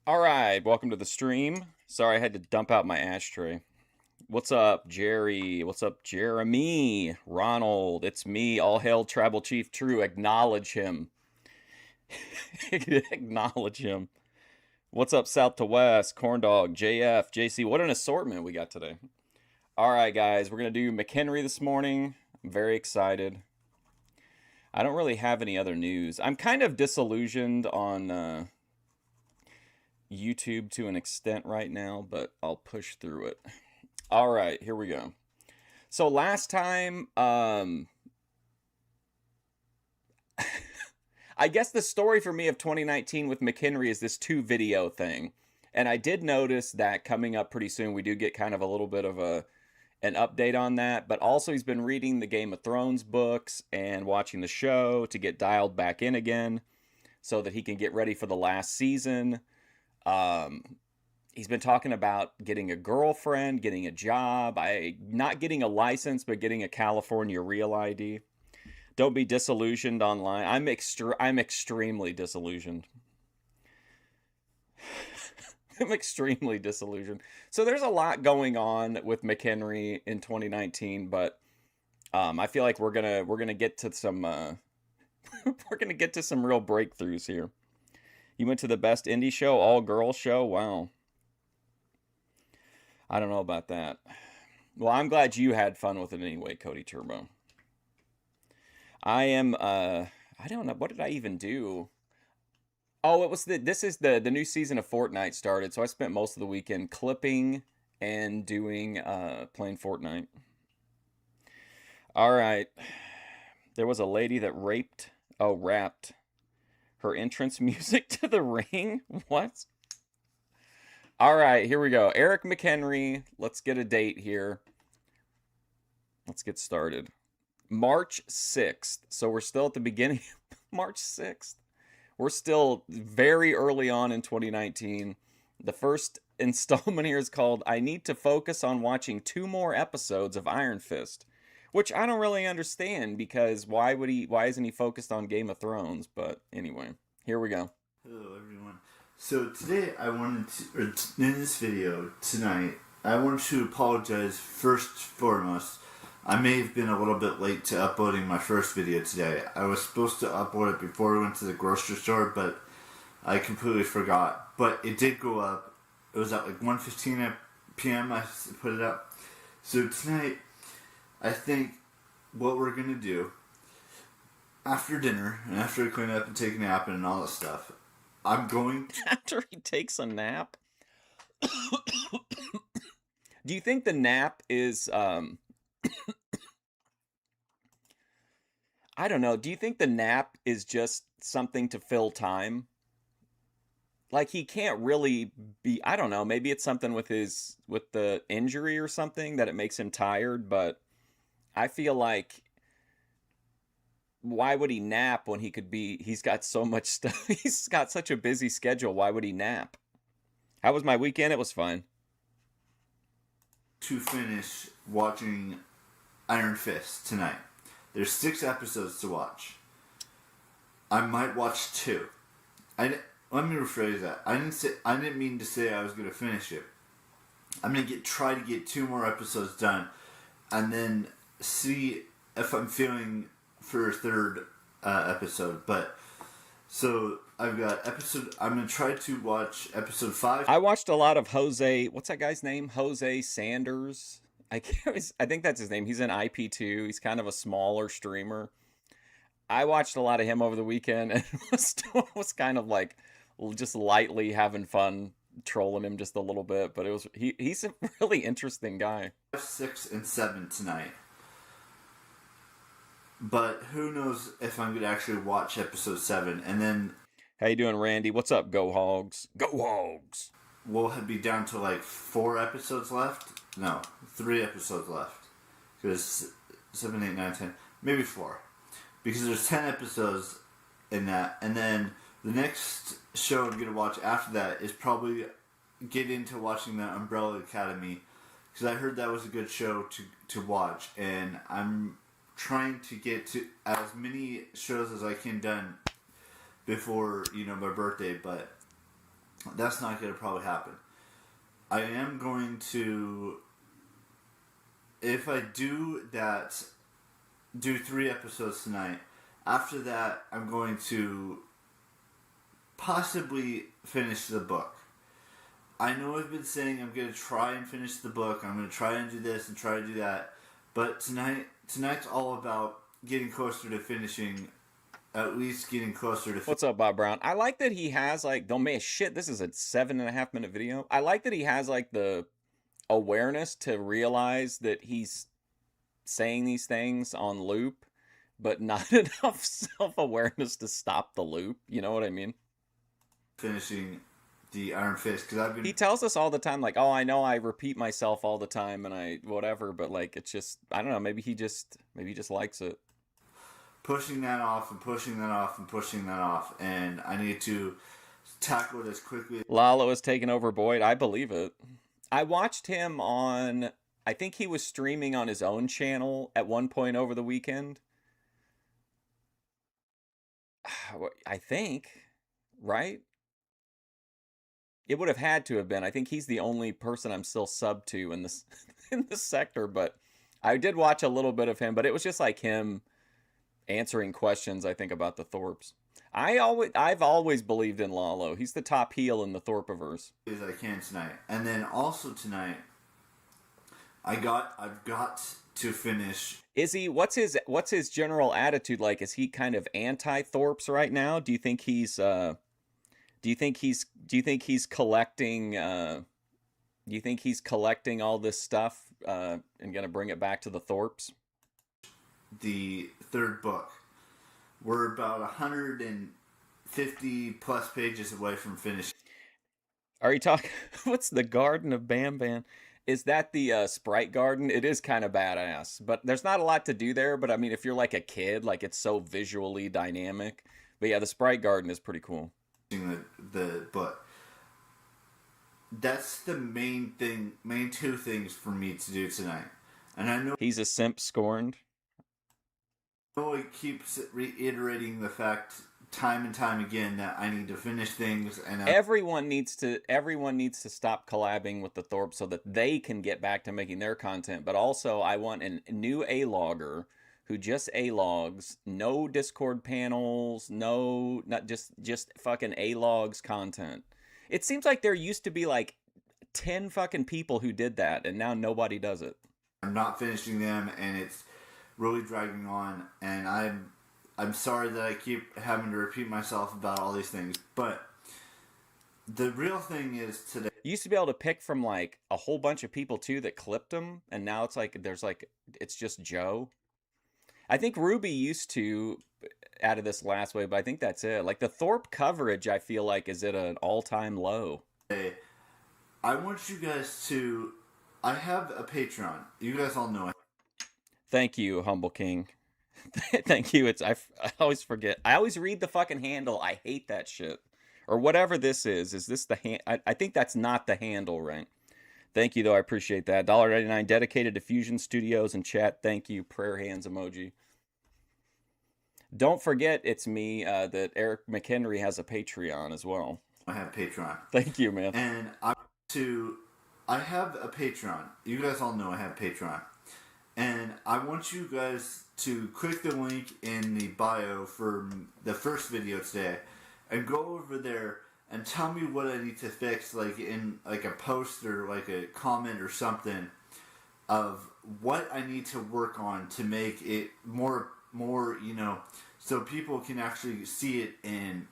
All right, welcome to the stream. Sorry I had to dump out my ashtray. What's up, Jerry? What's up, Jeremy? Ronald, it's me. All hail Tribal Chief True. Acknowledge him. Acknowledge him. What's up, South to West? Corndog, JF, JC. What an assortment we got today. All right, guys, we're going to do McHenry this morning. I'm very excited. I don't really have any other news. I'm kind of disillusioned on YouTube to an extent right now, but I'll push through it. All right, here we go. So last time, I guess the story for me of 2019 with McHenry is this 2 video thing. And I did notice that coming up pretty soon, we do get kind of a little bit of an update on that. But also he's been reading the Game of Thrones books and watching the show to get dialed back in again so that he can get ready for the last season. He's been talking about getting a girlfriend, getting a job, not getting a license, but getting a California Real ID. Don't be disillusioned online. I'm extremely disillusioned. I'm extremely disillusioned. So there's a lot going on with McHenry in 2019, but I feel like we're gonna get to some we're gonna get to some real breakthroughs here. You went to the best indie show, all girl show. Wow. I don't know about that. Well, I'm glad you had fun with it anyway, Cody Turbo. I am I don't know, what did I even do? Oh, it was this is the new season of Fortnite started, so I spent most of the weekend clipping and doing playing Fortnite. All right. There was a lady that rapped her entrance music to the ring. What? All right, here we go. Eric McHenry. Let's get a date here. Let's get started. March 6th. So we're still at the beginning. March 6th. We're still very early on in 2019. The first installment here is called I Need to Focus on Watching 2 More Episodes of Iron Fist, which I don't really understand because why isn't he focused on Game of Thrones? But anyway, here we go. Hello everyone. So today in this video tonight, I wanted to apologize first and foremost. I may have been a little bit late to uploading my first video today. I was supposed to upload it before we went to the grocery store, but I completely forgot. But it did go up. It was at like 1:15 p.m. I put it up. So tonight, I think what we're going to do, after dinner, and after I clean up and take a nap and all that stuff, I'm going to... After he takes a nap? Do you think the nap is, I don't know. Do you think the nap is just something to fill time? Like he can't really be, I don't know, maybe it's something with the injury or something that it makes him tired, but I feel like why would he nap when he's got so much stuff. He's got such a busy schedule. Why would he nap? How was my weekend? It was fine. To finish watching Iron Fist tonight. There's 6 episodes to watch. I might watch 2. Let me rephrase that. I didn't mean to say I was going to finish it. I'm going to try to get 2 more episodes done, and then see if I'm feeling for a third episode. But so I've got I'm going to try to watch episode 5. I watched a lot of Jose. What's that guy's name? Jose Sanders. I think that's his name. He's in IP2. He's kind of a smaller streamer. I watched a lot of him over the weekend and was kind of like just lightly having fun trolling him just a little bit. But he's a really interesting guy. 6 and 7 tonight. But who knows if I'm going to actually watch episode 7. And then... How you doing, Randy? What's up, Go Hogs? Go Hogs! We'll be down to like 4 episodes left. No, 3 episodes left. Because 7, 8, 9, 10. Maybe 4. Because there's 10 episodes in that. And then the next show I'm going to watch after that is probably get into watching the Umbrella Academy. Because I heard that was a good show to watch. And I'm trying to get to as many shows as I can done before, my birthday. But That's not going to probably happen. I am going to, if I do that, do 3 episodes tonight. After that, I'm going to possibly finish the book. I know I've been saying I'm going to try and finish the book. I'm going to try and do this and try to do that. But tonight's all about getting closer to finishing. At least getting closer to. What's up, Bob Brown? I like that he has like, don't make shit. This is a 7.5 minute video. I like that he has like the awareness to realize that he's saying these things on loop, but not enough self-awareness to stop the loop. You know what I mean? Finishing the Iron Fist, because I've been. He tells us all the time, like, "Oh, I know I repeat myself all the time, and I whatever," but like, it's just, I don't know. Maybe he just likes it. Pushing that off and pushing that off and pushing that off, and I need to tackle it as quickly. Lalo is taking over Boyd. I believe it. I watched him on, I think he was streaming on his own channel at one point over the weekend. I think, right? It would have had to have been. I think he's the only person I'm still sub to in this in this sector, but I did watch a little bit of him, but it was just like him answering questions, I think, about the Thorpes. I've always believed in Lalo. He's the top heel in the Thorpiverse. As I can tonight, and then also tonight, I've got to finish. Is he? What's his general attitude like? Is he kind of anti-Thorpes right now? Do you think he's collecting? Do you think he's collecting all this stuff and gonna bring it back to the Thorpes? The 3rd book. We're about 150 plus pages away from finishing. Are you talking? What's the Garden of Bam Bam? Is that the Sprite Garden? It is kind of badass, but there's not a lot to do there. But I mean, if you're like a kid, like it's so visually dynamic. But yeah, the Sprite Garden is pretty cool. The book. That's the main 2 things for me to do tonight. And I know he's a simp scorned. He keeps reiterating the fact time and time again that I need to finish things, and everyone needs to stop collabing with the Thorpe so that they can get back to making their content. But also, I want a new A-logger who just A-logs, no Discord panels, no, not just fucking A-logs content. It seems like there used to be like 10 fucking people who did that, and now nobody does it. I'm not finishing them, and it's really dragging on, and I'm sorry that I keep having to repeat myself about all these things, but the real thing is today. You used to be able to pick from like a whole bunch of people too that clipped them, and now it's like it's just Joe. I think Ruby used to out of this last way, but I think that's it. Like the Thorpe coverage, I feel like is at an all-time low. Hey, I want you guys to. I have a Patreon. You guys all know it. Thank you, Humble King. Thank you. I always forget. I always read the fucking handle. I hate that shit. Or whatever this is. Is this the hand? I think that's not the handle, right? Thank you, though. I appreciate that. $1.99 dedicated to Fusion Studios and chat. Thank you. Prayer hands emoji. Don't forget, it's me that Eric McHenry has a Patreon as well. I have Patreon. Thank you, man. And I have a Patreon. You guys all know I have Patreon. And I want you guys to click the link in the bio for the first video today and go over there and tell me what I need to fix, like in like a post or like a comment or something of what I need to work on to make it more, so people can actually see it and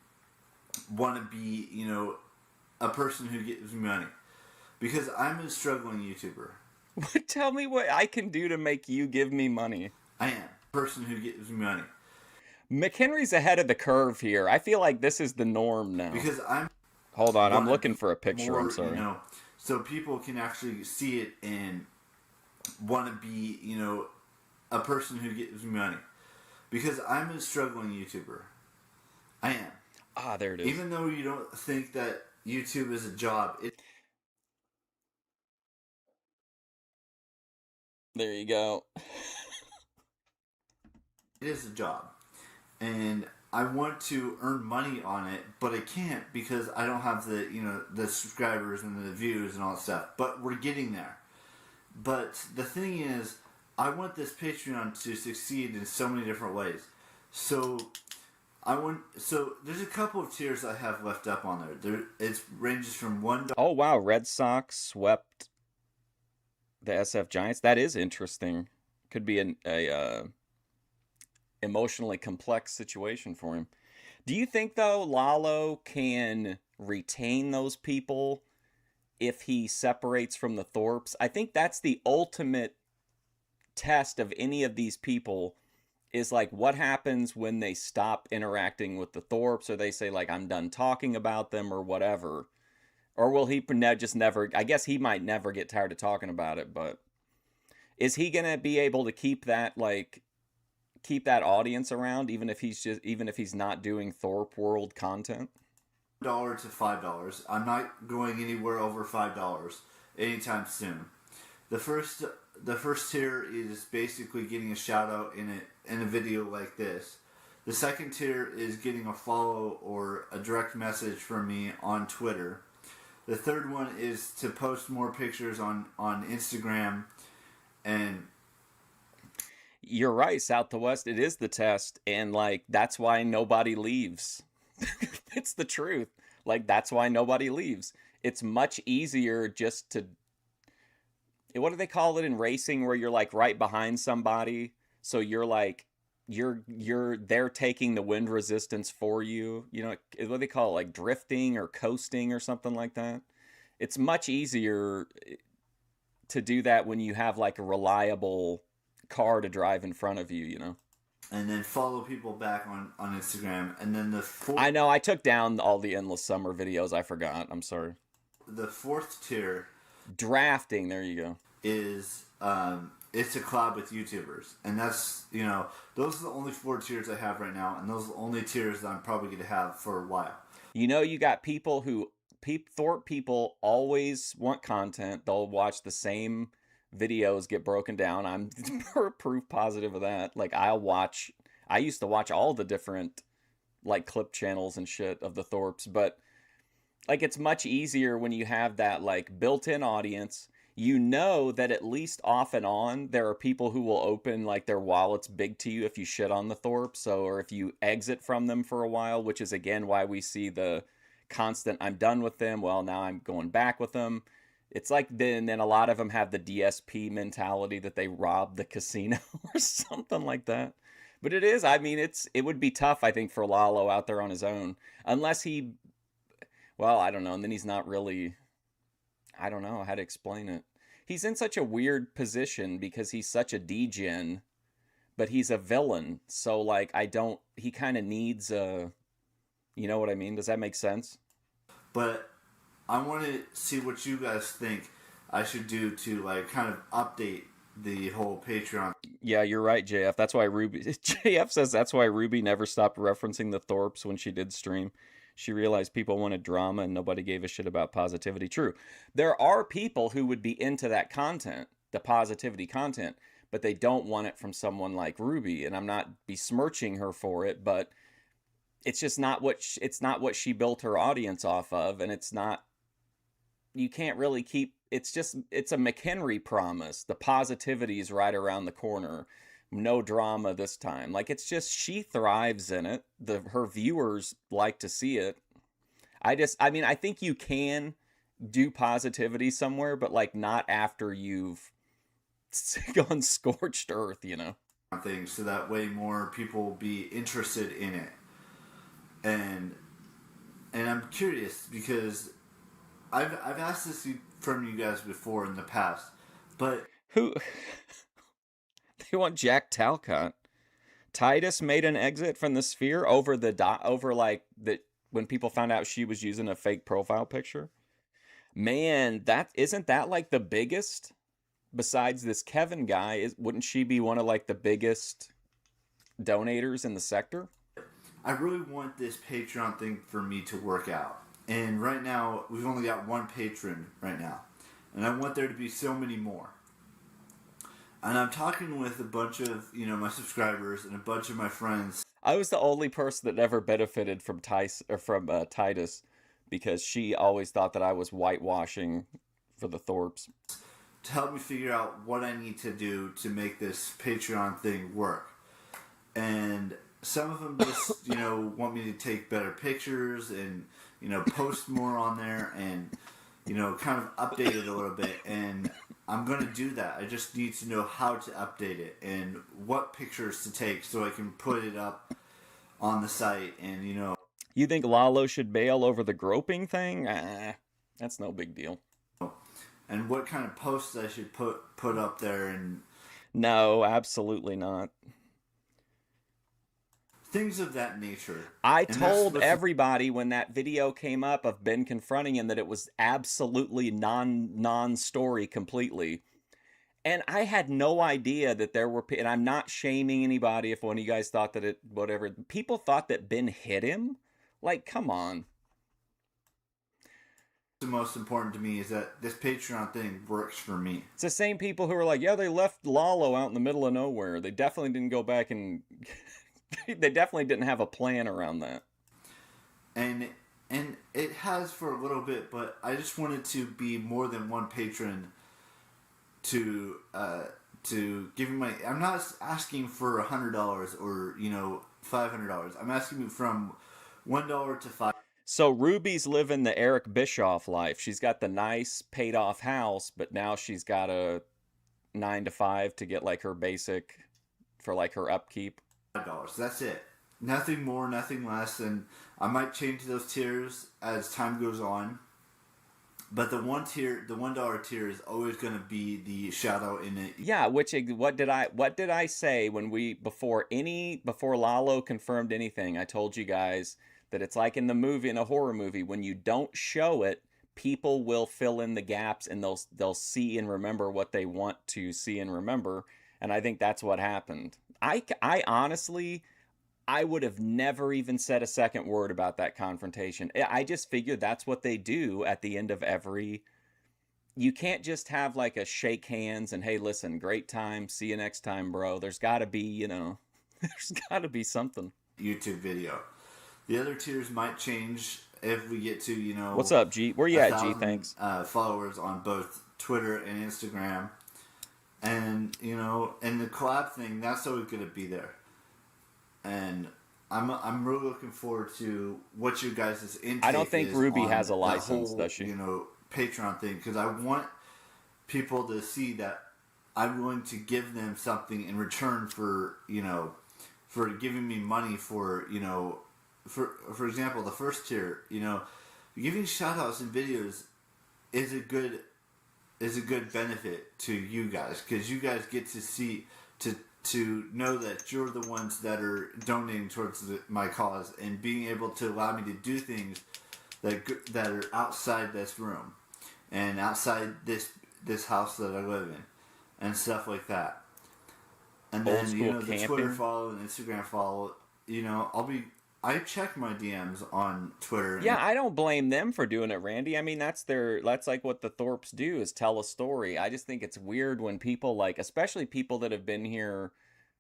want to be, a person who gives me money. Because I'm a struggling YouTuber. Tell me what I can do to make you give me money. I am a person who gives me money. McHenry's ahead of the curve here. I feel like this is the norm now. Because I'm... Hold on, I'm looking for a picture, more, I'm sorry. So people can actually see it and want to be, a person who gives me money. Because I'm a struggling YouTuber. I am. Ah, there it is. Even though you don't think that YouTube is a job, There you go. It is a job. And I want to earn money on it, but I can't because I don't have the the subscribers and the views and all that stuff. But we're getting there. But the thing is, I want this Patreon to succeed in so many different ways. So there's a couple of tiers I have left up on there. It ranges from $1. Oh wow, Red Sox swept the SF Giants. That is interesting. Could be a emotionally complex situation for him. Do you think though Lalo can retain those people if he separates from the Thorpes? I think that's the ultimate test of any of these people, is like what happens when they stop interacting with the Thorpes, or they say like I'm done talking about them or whatever. Or will he just never, I guess he might never get tired of talking about it, but is he going to be able to keep that audience around even if he's not doing Thorpe World content? $1 to $5. I'm not going anywhere over $5 anytime soon. The first tier is basically getting a shout out in a video like this. The second tier is getting a follow or a direct message from me on Twitter. The third one is to post more pictures on Instagram. And you're right, South to West, it is the test, and like that's why nobody leaves. It's the truth. Like that's why nobody leaves. It's much easier just to, what do they call it in racing, where you're like right behind somebody, so you're like they're taking the wind resistance for you. You know what do they call it, like drifting or coasting or something like that. It's much easier to do that when you have like a reliable car to drive in front of you, and then follow people back on Instagram. And then I know I took down all the Endless Summer videos. I forgot. I'm sorry. The fourth tier, drafting, there you go, is it's a collab with YouTubers, and that's those are the only 4 tiers I have right now, and those are the only tiers that I'm probably going to have for a while. You got people who Thorpe people always want content. They'll watch the same videos get broken down. I'm proof positive of that. Like I used to watch all the different like clip channels and shit of the Thorpes, but like it's much easier when you have that like built-in audience. That at least off and on there are people who will open like their wallets big to you if you shit on the Thorpes, or if you exit from them for a while, which is again why we see the constant I'm done with them, well now I'm going back with them. It's like then a lot of them have the DSP mentality that they robbed the casino or something like that. But it would be tough, I think, for Lalo out there on his own, unless I don't know, and then he's not really, I don't know how to explain it. He's in such a weird position because he's such a degen, but he's a villain, so like he kind of needs a, you know what I mean? Does that make sense? But I want to see what you guys think I should do to like kind of update the whole Patreon. Yeah, you're right, JF. That's why JF says that's why Ruby never stopped referencing the Thorpes when she did stream. She realized people wanted drama and nobody gave a shit about positivity. True. There are people who would be into that content, the positivity content, but they don't want it from someone like Ruby. And I'm not besmirching her for it, but it's just not what she built her audience off of, and you can't really keep. It's a McHenry promise. The positivity is right around the corner. No drama this time. Like it's just she thrives in it. Her viewers like to see it. I think you can do positivity somewhere, but like not after you've gone scorched earth, Things so that way more people will be interested in it. And I'm curious because I've asked this from you guys before in the past, but who they want Jack Talcott. Titus made an exit from the Sphere over when people found out she was using a fake profile picture. Man, isn't that like the biggest besides this Kevin guy? Wouldn't she be one of like the biggest donators in the sector? I really want this Patreon thing for me to work out. And right now, we've only got one patron right now. And I want there to be so many more. And I'm talking with a bunch of, my subscribers and a bunch of my friends I was the only person that never benefited from Titus because she always thought that I was whitewashing for the Thorpes. to help me figure out what I need to do to make this Patreon thing work. And some of them just, want me to take better pictures and, post more on there and, kind of update it a little bit. And I'm going to do that. I just need to know how to update it and what pictures to take so I can put it up on the site and, You think Lalo should bail over the groping thing? That's no big deal. and what kind of posts I should put up there and No, absolutely not. things of that nature. I And told everybody when that video came up of Ben confronting him that it was absolutely non-story completely. And I had no idea that there were, and I'm not shaming anybody if one of you guys thought that it, whatever, people thought that Ben hit him. Like, come on. the most important to me is that this Patreon thing works for me. It's the same people who are like, yeah, they left Lalo out in the middle of nowhere. They definitely didn't go back and they definitely didn't have a plan around that. And it has for a little bit, but I just wanted to be more than one patron to give me money. I'm not asking for $100 or $500. I'm asking from $1 to $5. So Ruby's living the Eric Bischoff life. She's got the nice paid off house, but now she's got a 9 to 5 to get like her basic for like her upkeep. $5. That's it. Nothing more, nothing less. And I might change those tiers as time goes on. But the $1 tier is always going to be the shout out in it. Yeah, what did I say when before Lalo confirmed anything? I told you guys that it's like in a horror movie, when you don't show it, people will fill in the gaps and they'll see and remember what they want to see and remember. And I think that's what happened. I honestly, I would have never even said a second word about that confrontation. I just figured that's what they do at the end of every. You can't just have like a shake hands and, hey, listen, great time, see you next time, bro. There's got to be, there's got to be something. YouTube video. The other tiers might change if we get to, What's up, G? Where you at, G? Thanks. Followers on both Twitter and Instagram. And, and the collab thing, that's always going to be there. And I'm really looking forward to what you guys' intake. I don't think Ruby has a license, does she? Patreon thing, because I want people to see that I'm willing to give them something in return for for giving me money for for example, the first tier, giving shout outs in videos is a good benefit to you guys, because you guys get to see to know that you're the ones that are donating towards my cause and being able to allow me to do things that are outside this room and outside this house that I live in and stuff like that. And then the Twitter follow and Instagram follow. I check my DMs on Twitter. Yeah, I don't blame them for doing it, Randy. I mean, that's like what the Thorpes do, is tell a story. I just think it's weird when people, like, especially people that have been here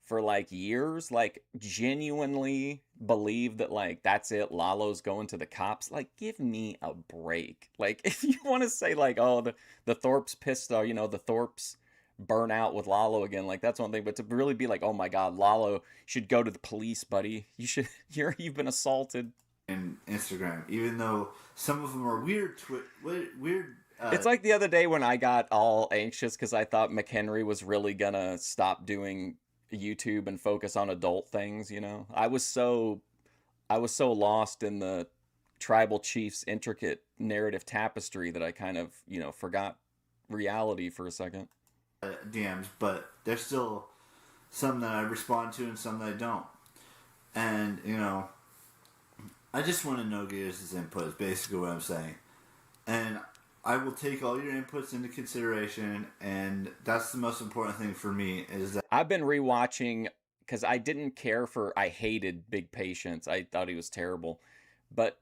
for like years, like genuinely believe that like that's it, Lalo's going to the cops. Like, give me a break. Like, if you want to say like, oh, the Thorpes pissed off, the Thorpes burn out with Lalo again, like that's one thing, but to really be like, oh my god, Lalo should go to the police, buddy, you've been assaulted. And Instagram, even though some of them are weird it's like the other day when I got all anxious because I thought McHenry was really gonna stop doing YouTube and focus on adult things. I was so lost in the tribal chief's intricate narrative tapestry that I kind of forgot reality for a second. DMs, but there's still some that I respond to and some that I don't. And, I just want to know guys' input is basically what I'm saying. And I will take all your inputs into consideration, and that's the most important thing for me is that I've been rewatching because I hated Big Patience. I thought he was terrible. But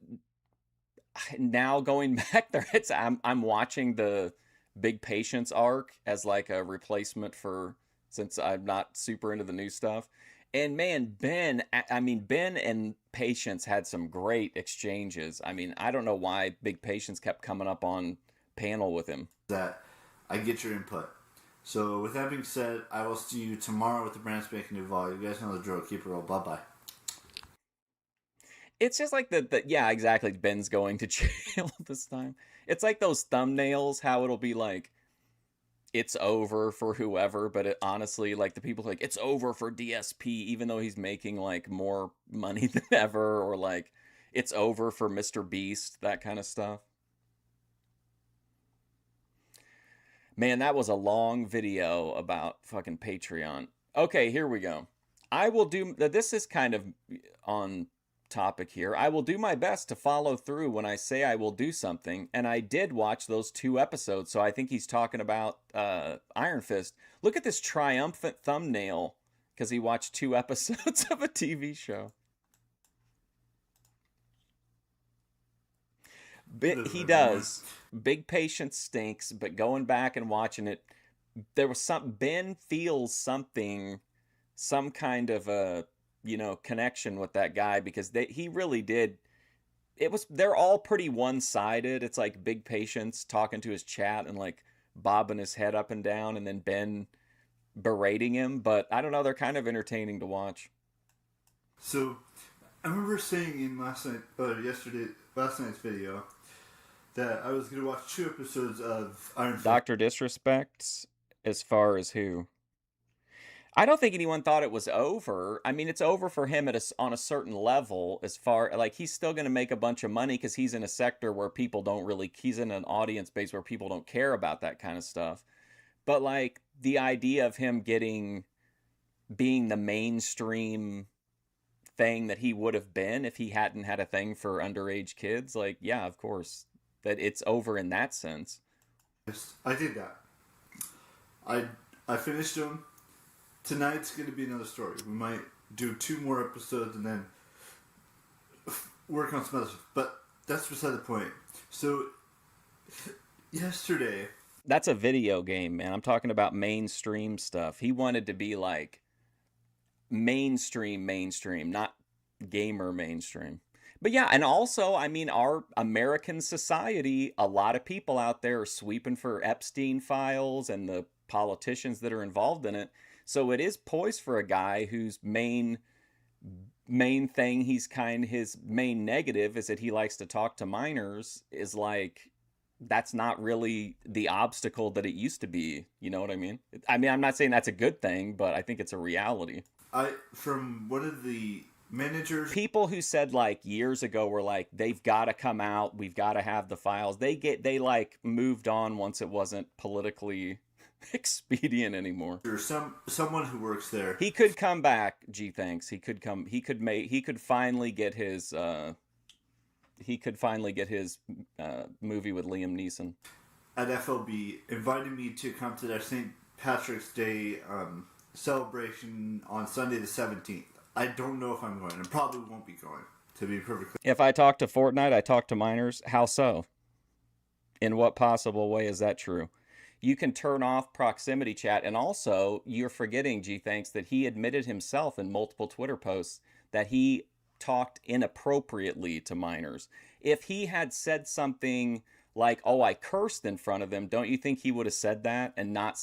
now going back there, I'm watching the Big Patience arc as like a replacement for since I'm not super into the new stuff. And man, Ben and Patience had some great exchanges. I mean, I don't know why Big Patience kept coming up on panel with him. That I get your input. So with that being said, I will see you tomorrow with the brand spanking new vlog. You guys know the drill. Keep it real. Bye bye. It's just like yeah, exactly. Ben's going to jail this time. It's like those thumbnails, how it'll be like, it's over for whoever, but it honestly, like the people like, it's over for DSP, even though he's making like more money than ever, or like, it's over for Mr. Beast, that kind of stuff. Man, that was a long video about fucking Patreon. Okay, here we go. I will do, this is kind of on topic here. I will do my best to follow through when I say I will do something, and I did watch those 2 episodes, so I think he's talking about Iron Fist. Look at this triumphant thumbnail, because he watched 2 episodes of a TV show. He does. Big Patience stinks, but going back and watching it, there was Ben feels something, some kind of a, connection with that guy, because he really did. They're all pretty one-sided. It's like Big Patience talking to his chat and like bobbing his head up and down, and then Ben berating him, but I don't know, they're kind of entertaining to watch. So I remember saying in last night's video that I was going to watch 2 episodes of Iron Fist. Dr. Disrespect, as far as who? I don't think anyone thought it was over. I mean, it's over for him on a certain level, as far, like, he's still going to make a bunch of money because he's in a sector where people don't really, he's in an audience base where people don't care about that kind of stuff. But, like, the idea of him being the mainstream thing that he would have been if he hadn't had a thing for underage kids, like, yeah, of course, that it's over in that sense. Yes, I did that. I finished them. Tonight's going to be another story. We might do 2 more episodes and then work on some other stuff. But that's beside the point. So, yesterday... That's a video game, man. I'm talking about mainstream stuff. He wanted to be like mainstream, not gamer mainstream. But yeah, and also, I mean, our American society, a lot of people out there are sweeping for Epstein files and the politicians that are involved in it. So it is poised for a guy whose main thing, his main negative is that he likes to talk to minors, is like, that's not really the obstacle that it used to be. You know what I mean? I mean, I'm not saying that's a good thing, but I think it's a reality. From one of the managers, people who said like years ago were like, they've got to come out, we've got to have the files, they like moved on once it wasn't politically expedient anymore. There's someone who works there. He could come back. Thanks. He could finally get his movie with Liam Neeson. At FLB, invited me to come to their St. Patrick's Day celebration on Sunday the 17th. I don't know if I'm going. I probably won't be going, to be perfectly. If I talk to Fortnite, I talk to minors. How so? In what possible way is that true? You can turn off proximity chat, and also you're forgetting, Thanks, that he admitted himself in multiple Twitter posts that he talked inappropriately to minors. If he had said something like, oh, I cursed in front of them, don't you think he would have said that and not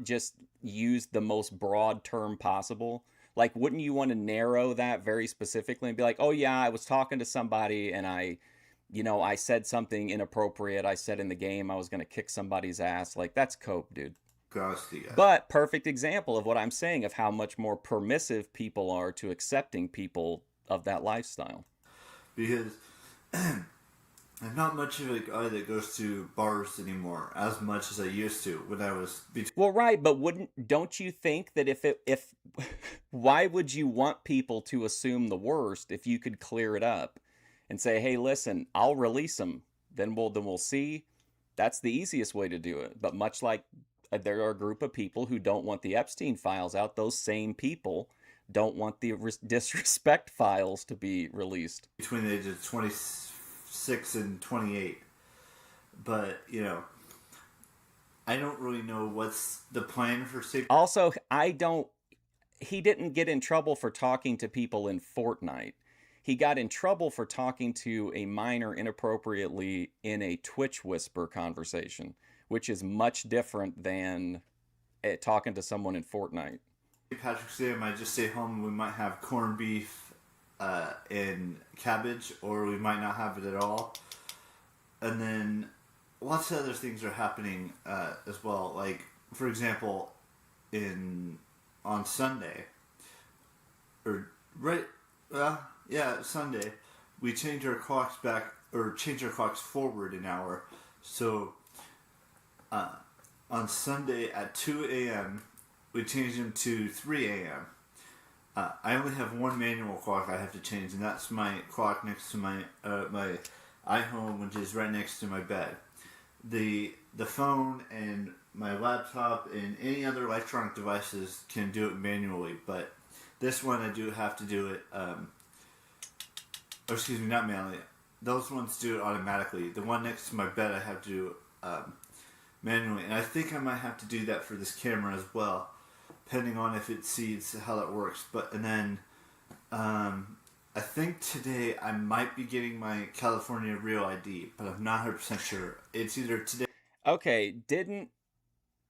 just used the most broad term possible? Like, wouldn't you want to narrow that very specifically and be like, oh yeah, I was talking to somebody and I said something inappropriate. I said in the game I was going to kick somebody's ass. Like, that's cope, dude. But perfect example of what I'm saying, of how much more permissive people are to accepting people of that lifestyle. Because I'm not much of a guy that goes to bars anymore as much as I used to when I was... Well, right, but don't you think that if why would you want people to assume the worst if you could clear it up and say, hey, listen, I'll release them, then we'll see. That's the easiest way to do it. But much like there are a group of people who don't want the Epstein files out, those same people don't want the disrespect files to be released. Between the ages of 26 and 28. But, I don't really know what's the plan for safe. Also, he didn't get in trouble for talking to people in Fortnite. He got in trouble for talking to a minor inappropriately in a Twitch whisper conversation, which is much different than talking to someone in Fortnite. Patrick's Day, I might just stay home and we might have corned beef and cabbage, or we might not have it at all. And then lots of other things are happening as well. Like, for example, on Sunday, Sunday, we change our clocks back, or change our clocks forward an hour. So on Sunday at 2 a.m., we change them to 3 a.m. I only have one manual clock I have to change, and that's my clock next to my iHome, which is right next to my bed. The phone and my laptop and any other electronic devices can do it manually, but this one I do have to do it. Not manually. Those ones do it automatically. The one next to my bed I have to do manually, and I think I might have to do that for this camera as well, depending on if it sees how that works. I think today I might be getting my California Real ID, but I'm not 100% sure. It's either today. Okay,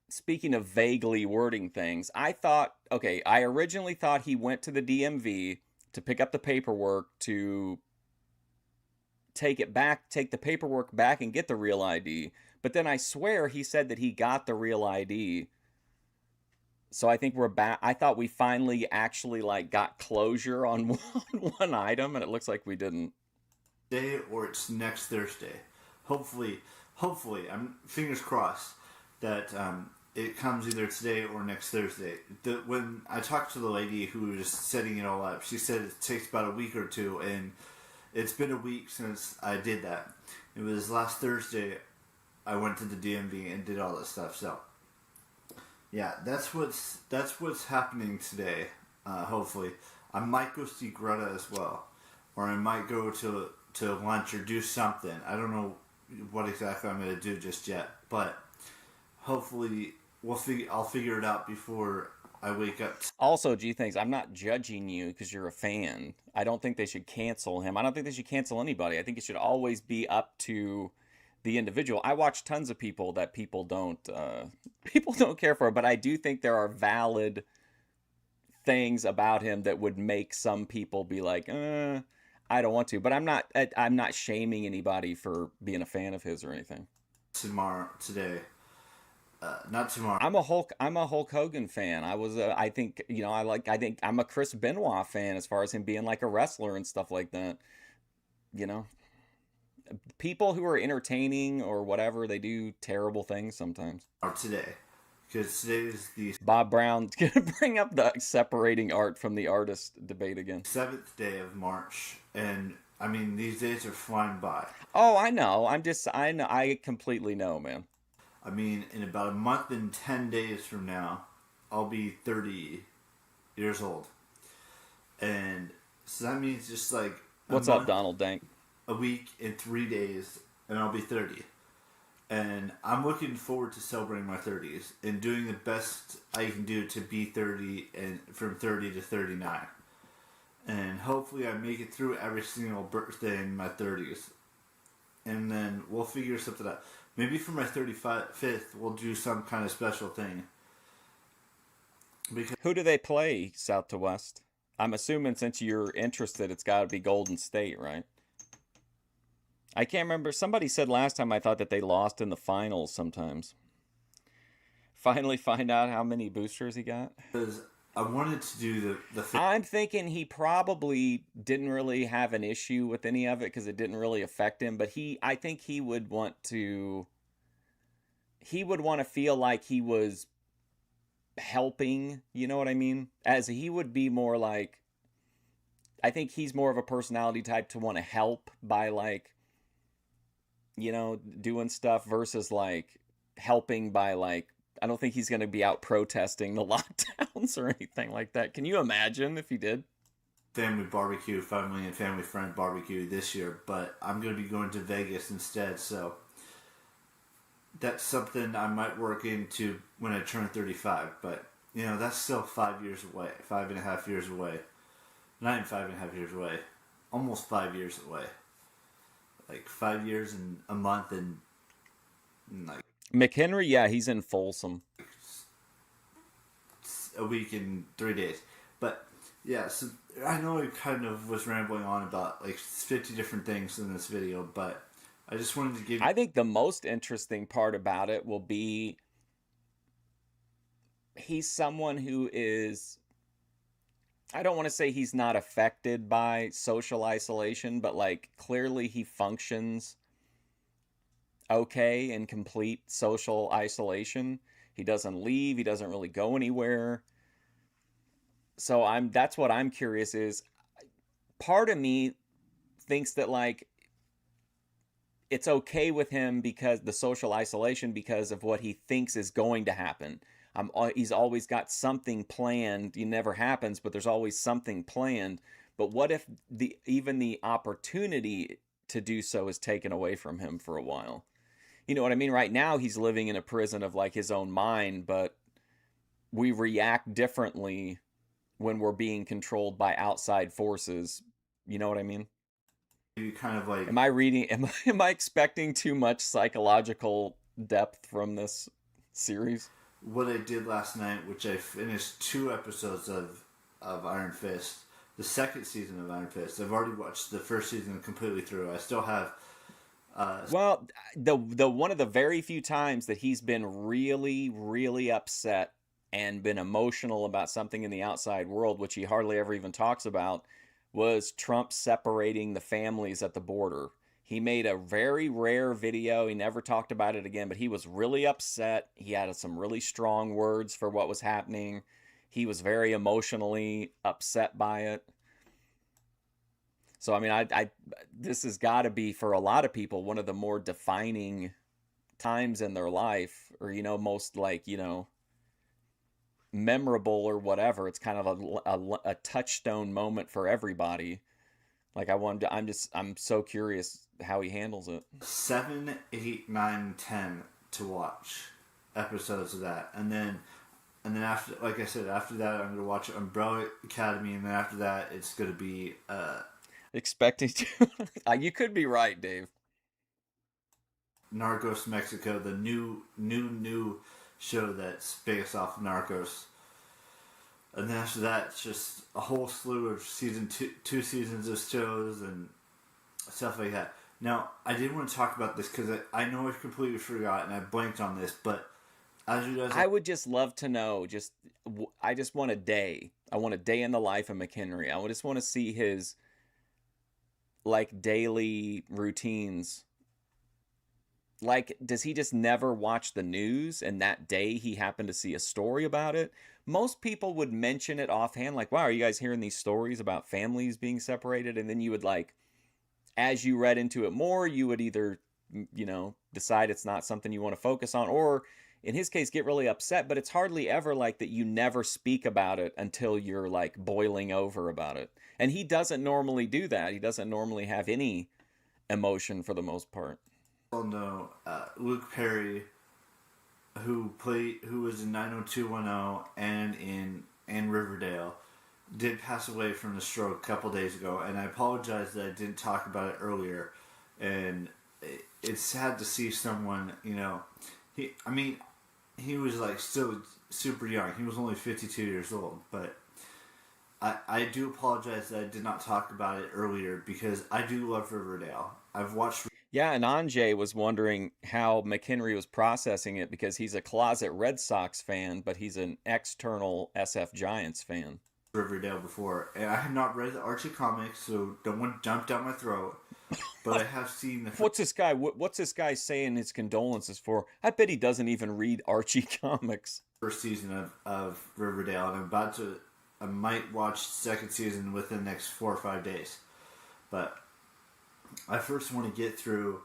speaking of vaguely wording things, I originally thought he went to the DMV to pick up the paperwork to take the paperwork back and get the Real ID. But then I swear he said that he got the Real ID. So I think we're back. I thought we finally actually got closure on one item, and it looks like we didn't. Today or it's next Thursday. Hopefully, I'm fingers crossed that it comes either today or next Thursday. When I talked to the lady who was setting it all up, she said it takes about a week or two, and it's been a week since I did that. It was last Thursday I went to the DMV and did all this stuff. So yeah, that's what's happening today. Hopefully, I might go see Greta as well, or I might go to lunch or do something. I don't know what exactly I'm going to do just yet, but hopefully I'll figure it out before I wake up. Also, G thinks I'm not judging you because you're a fan. I don't think they should cancel him. I don't think they should cancel anybody. I think it should always be up to the individual. I watch tons of people that people don't care for, but I do think there are valid things about him that would make some people be like, I don't want to. But I'm not shaming anybody for being a fan of his or anything. Today. Not tomorrow. I'm a Hulk Hogan fan. I think I'm a Chris Benoit fan as far as him being like a wrestler and stuff like that. People who are entertaining or whatever, they do terrible things sometimes. Today, because today is the Bob Brown's gonna bring up the separating art from the artist debate again. 7th day of March, and I mean these days are flying by. Oh, I know. I completely know, man. I mean, in about a month and 10 days from now, I'll be 30 years old. And so that means just like... What's up, Donald Dank? A week and 3 days, and I'll be 30. And I'm looking forward to celebrating my 30s and doing the best I can do to be 30 and from 30 to 39. And hopefully I make it through every single birthday in my 30s. And then we'll figure something out. Maybe for my 35th, we'll do some kind of special thing. Who do they play, South to West? I'm assuming since you're interested, it's got to be Golden State, right? I can't remember. Somebody said last time I thought that they lost in the finals sometimes. Finally find out how many boosters he got. Because I wanted to do the I'm thinking he probably didn't really have an issue with any of it because it didn't really affect him. But I think he would want to feel like he was helping. You know what I mean? As he would be more like, I think he's more of a personality type to want to help by like, doing stuff versus like helping by like, I don't think he's going to be out protesting the lockdowns or anything like that. Can you imagine if he did? Family barbecue, family and family friend barbecue this year, but I'm going to be going to Vegas instead, so that's something I might work into when I turn 35. But that's still 5 years away, 5.5 years away, not even 5.5 years away, almost 5 years away. Like 5 years and a month and like McHenry, yeah, he's in Folsom. a week and 3 days. But yeah, so I know I kind of was rambling on about like 50 different things in this video, but I just wanted to give you. I think the most interesting part about it will be he's someone who is, I don't want to say he's not affected by social isolation, but like clearly he functions okay in complete social isolation. He doesn't leave, he doesn't really go anywhere. So that's what I'm curious is, part of me thinks that like it's okay with him because the social isolation, because of what he thinks is going to happen. He's always got something planned. It never happens, but there's always something planned. But what if even the opportunity to do so is taken away from him for a while? You know what I mean? Right now he's living in a prison of like his own mind, but we react differently when we're being controlled by outside forces. You know what I mean? You kind of like Am I reading? Am I expecting too much psychological depth from this series? what I did last night, which I finished 2 episodes of Iron Fist, the second season of Iron Fist. I've already watched the first season completely through. I still have. Well, the one of the very few times that he's been really, really upset and been emotional about something in the outside world, which he hardly ever even talks about, was Trump separating the families at the border. He made a very rare video. He never talked about it again, but he was really upset. He had some really strong words for what was happening. He was very emotionally upset by it. So I mean, this has got to be for a lot of people one of the more defining times in their life, or most like memorable or whatever. It's kind of a touchstone moment for everybody. Like I'm so curious how he handles it. 7, 8, 9, 10 to watch episodes of that, and then after, like I said, after that I'm gonna watch Umbrella Academy, and then after that it's gonna be Expecting to. You could be right, Dave. Narcos Mexico, the new show that's based off of Narcos. And then after that, it's just a whole slew of two seasons of shows and stuff like that. Now, I did want to talk about this because I know I completely forgot and I blanked on this, but as you guys, I would just love to know. I just want a day. I want a day in the life of McHenry. I just want to see his like daily routines. Like, does he just never watch the news and that day he happened to see a story about it? Most people would mention it offhand, like, wow, are you guys hearing these stories about families being separated? And then you would, like, as you read into it more, you would either, decide it's not something you want to focus on, or in his case, get really upset. But it's hardly ever like that you never speak about it until you're like boiling over about it. And he doesn't normally do that. He doesn't normally have any emotion for the most part. all know Luke Perry, who was in 90210 and in Riverdale, did pass away from the stroke a couple days ago, and I apologize that I didn't talk about it earlier. And it's sad to see someone, he was like still super young. He was only 52 years old, but I do apologize that I did not talk about it earlier because I do love Riverdale. I've watched. Yeah, and Anjay was wondering how McHenry was processing it because he's a closet Red Sox fan, but he's an external SF Giants fan. Riverdale before, and I have not read the Archie comics, so don't want to jump down my throat. But I have seen the. What's this guy? What's this guy saying his condolences for? I bet he doesn't even read Archie comics. First season of Riverdale, and I might watch second season within the next 4 or 5 days. But I first want to get through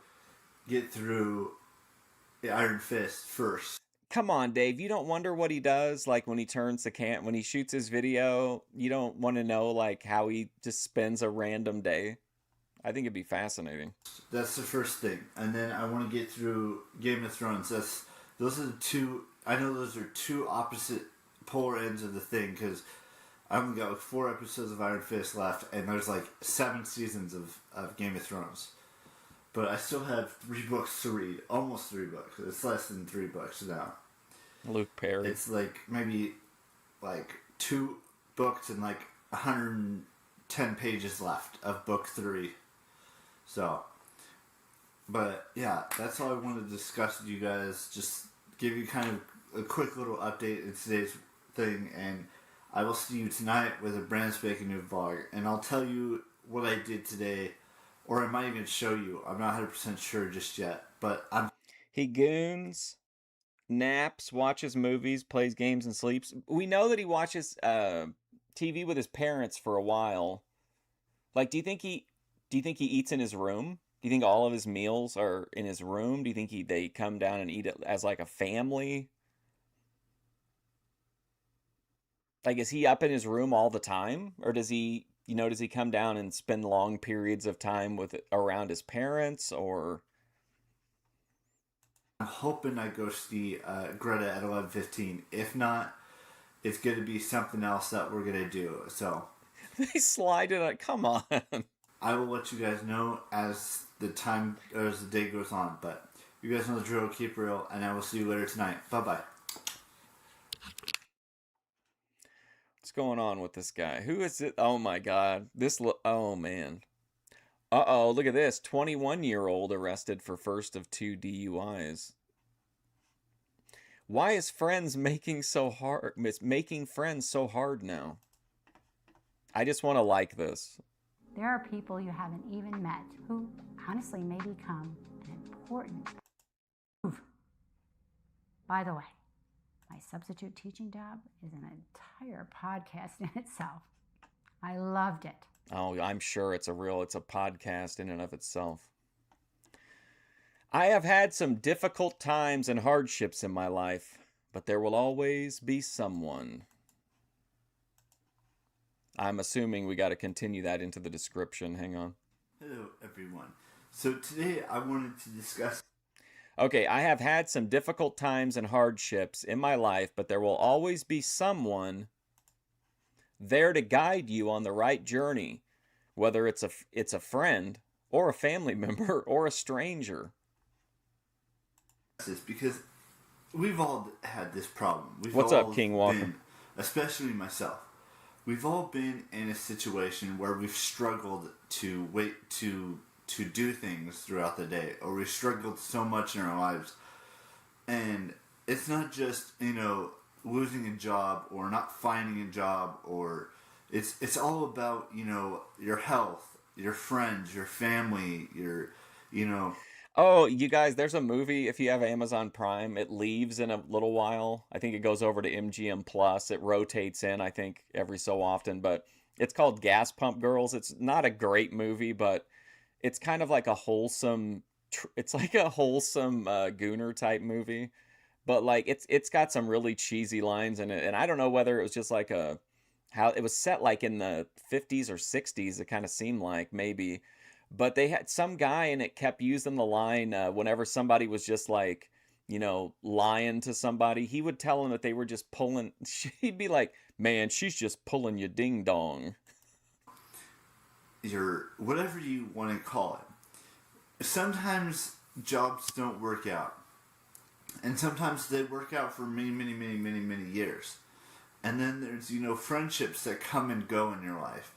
the Iron Fist first. Come on, Dave. You don't wonder what he does, like when he turns the when he shoots his video. You don't want to know like how he just spends a random day. I think it'd be fascinating. That's the first thing, and then I want to get through Game of Thrones. Those are the two. I know those are two opposite polar ends of the thing because I've only got like 4 episodes of Iron Fist left, and there's like 7 seasons of Game of Thrones. But I still have 3 books to read, almost 3 books. It's less than 3 books now. Luke Perry. It's like maybe like 2 books and like 110 pages left of book 3. So, but yeah, that's all I wanted to discuss with you guys. Just give you kind of a quick little update in today's thing, and I will see you tonight with a brand spanking new vlog, and I'll tell you what I did today, or I might even show you. I'm not 100% sure just yet, but He goons, naps, watches movies, plays games, and sleeps. We know that he watches TV with his parents for a while. Like, do you think he eats in his room? Do you think all of his meals are in his room? Do you think they come down and eat it as like a family? Like, is he up in his room all the time, or does he come down and spend long periods of time around his parents, or? I'm hoping I go see Greta at 11:15. If not, it's going to be something else that we're going to do. So They slide it on. Come on. I will let you guys know as the day goes on. But you guys know the drill. Keep real, and I will see you later tonight. Bye bye. What's going on with this guy? Who is it? Oh my God. Oh man. Uh-oh, look at this. 21-year-old arrested for first of 2 DUIs. Why is making friends so hard now? I just want to like this. There are people you haven't even met who honestly may become an important move. By the way, my substitute teaching job is an entire podcast in itself. I loved it. Oh, I'm sure it's a podcast in and of itself. I have had some difficult times and hardships in my life, but there will always be someone. I'm assuming we got to continue that into the description. Hang on. Hello, everyone. So today I wanted to discuss... Okay, I have had some difficult times and hardships in my life, but there will always be someone there to guide you on the right journey, whether it's a friend or a family member or a stranger. Because we've all had this problem. What's up, King Walker? Especially myself. We've all been in a situation where we've struggled to wait to do things throughout the day, or we've struggled so much in our lives. And it's not just, losing a job or not finding a job, or it's all about, your health, your friends, your family, Oh, you guys, there's a movie, if you have Amazon Prime, it leaves in a little while. I think it goes over to MGM Plus. It rotates in, I think, every so often, but it's called Gas Pump Girls. It's not a great movie, but it's kind of like a wholesome Gooner type movie. But like it's got some really cheesy lines in it, and I don't know whether it was just like how it was set like in the 50s or 60s. It kind of seemed like maybe, but they had some guy and it kept using the line whenever somebody was just like lying to somebody. He would tell them that they were just pulling. He'd be like, "Man, she's just pulling your ding dong." Your whatever you want to call it. Sometimes jobs don't work out. And sometimes they work out for many, many, many, many, many years. And then there's, friendships that come and go in your life.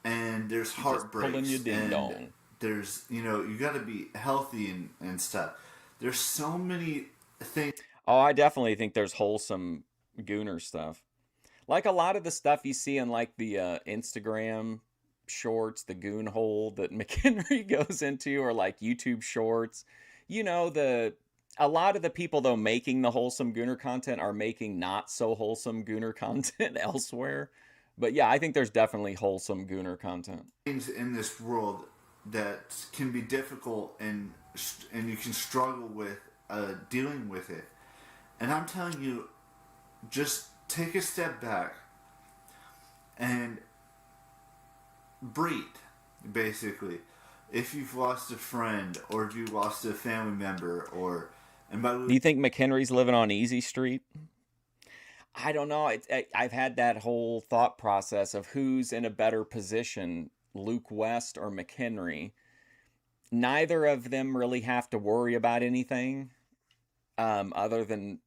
And there's heartbreaks. Pulling your ding dong. There's, you got to be healthy and stuff. There's so many things. Oh, I definitely think there's wholesome Gooner stuff. Like a lot of the stuff you see in like the Instagram shorts, the goon hole that McHenry goes into, or like YouTube shorts. A lot of the people, though, making the wholesome Gooner content are making not so wholesome Gooner content elsewhere. But yeah, I think there's definitely wholesome Gooner content. Things in this world that can be difficult and you can struggle with dealing with it. And I'm telling you, just take a step back and breathe, basically. if you've lost a friend or if you lost a family member, or and by Do you think McHenry's living on Easy Street? I don't know. I've had that whole thought process of who's in a better position, Luke West or McHenry. Neither of them really have to worry about anything other than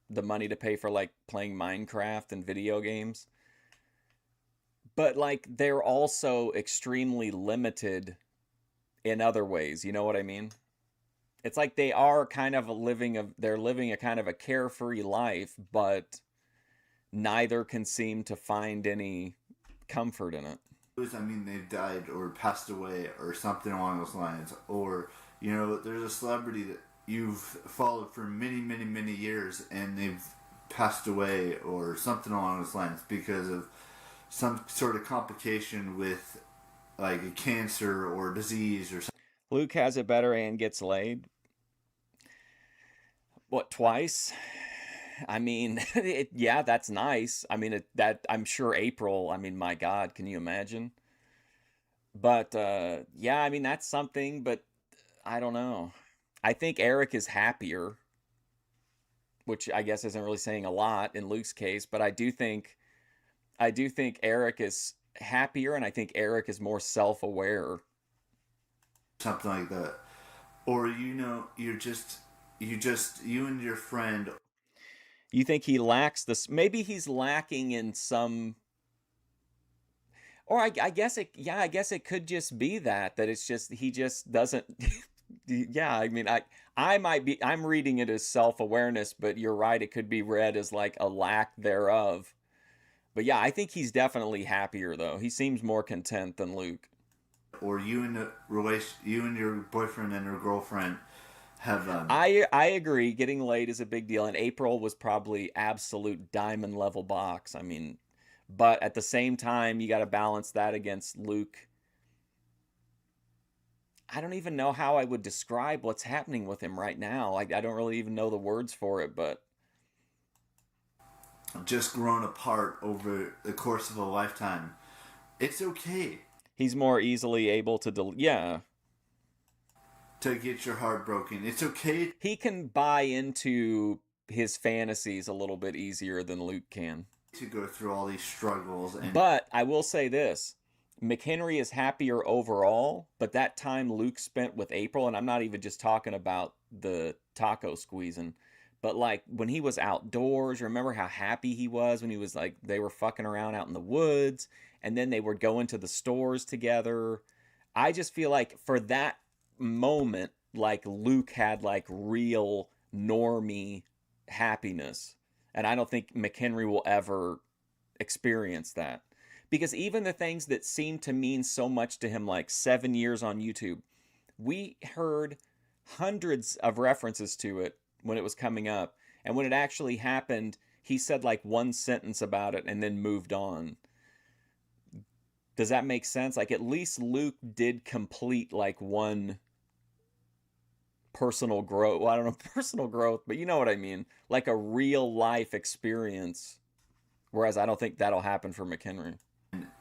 the money to pay for like playing Minecraft and video games. But like they're also extremely limited in other ways. You know what I mean? It's like they are kind of they're living a kind of a carefree life, but neither can seem to find any comfort in it. I mean, they've died or passed away or something along those lines, or there's a celebrity that you've followed for many, many, many years and they've passed away or something along those lines because of some sort of complication with like a cancer or disease or something. Luke has it better and gets laid. What, twice? I mean, yeah, that's nice. I mean, that I'm sure April. I mean, my God, can you imagine? But yeah, I mean that's something. But I don't know. I think Eric is happier, which I guess isn't really saying a lot in Luke's case. But I do think Eric is happier, and I think Eric is more self-aware. Something like that, or you and your friend. You think he lacks this? Maybe he's lacking in some, or I guess it. Yeah, I guess it could just be that it's just he just doesn't. Yeah, I mean, I'm reading it as self-awareness, but you're right. It could be read as like a lack thereof. But yeah, I think he's definitely happier though. He seems more content than Luke. Or you and your boyfriend and your girlfriend have. I agree. Getting laid is a big deal, and April was probably absolute diamond level box. I mean, but at the same time, you got to balance that against Luke. I don't even know how I would describe what's happening with him right now. Like I don't really even know the words for it, but just grown apart over the course of a lifetime. It's okay. He's more easily able to yeah. To get your heart broken. It's okay. He can buy into his fantasies a little bit easier than Luke can. To go through all these struggles. But I will say this. McHenry is happier overall, but that time Luke spent with April, and I'm not even just talking about the taco squeezing, but like when he was outdoors, remember how happy he was when he was like, they were fucking around out in the woods, and then they would go into the stores together. I just feel like for that moment, like Luke had like real normie happiness. And I don't think McHenry will ever experience that. Because even the things that seem to mean so much to him, like 7 years on YouTube, we heard hundreds of references to it when it was coming up. And when it actually happened, he said like one sentence about it and then moved on. Does that make sense? Like at least Luke did complete like one personal growth. Well, I don't know, personal growth, but you know what I mean. Like a real life experience. Whereas I don't think that'll happen for McHenry.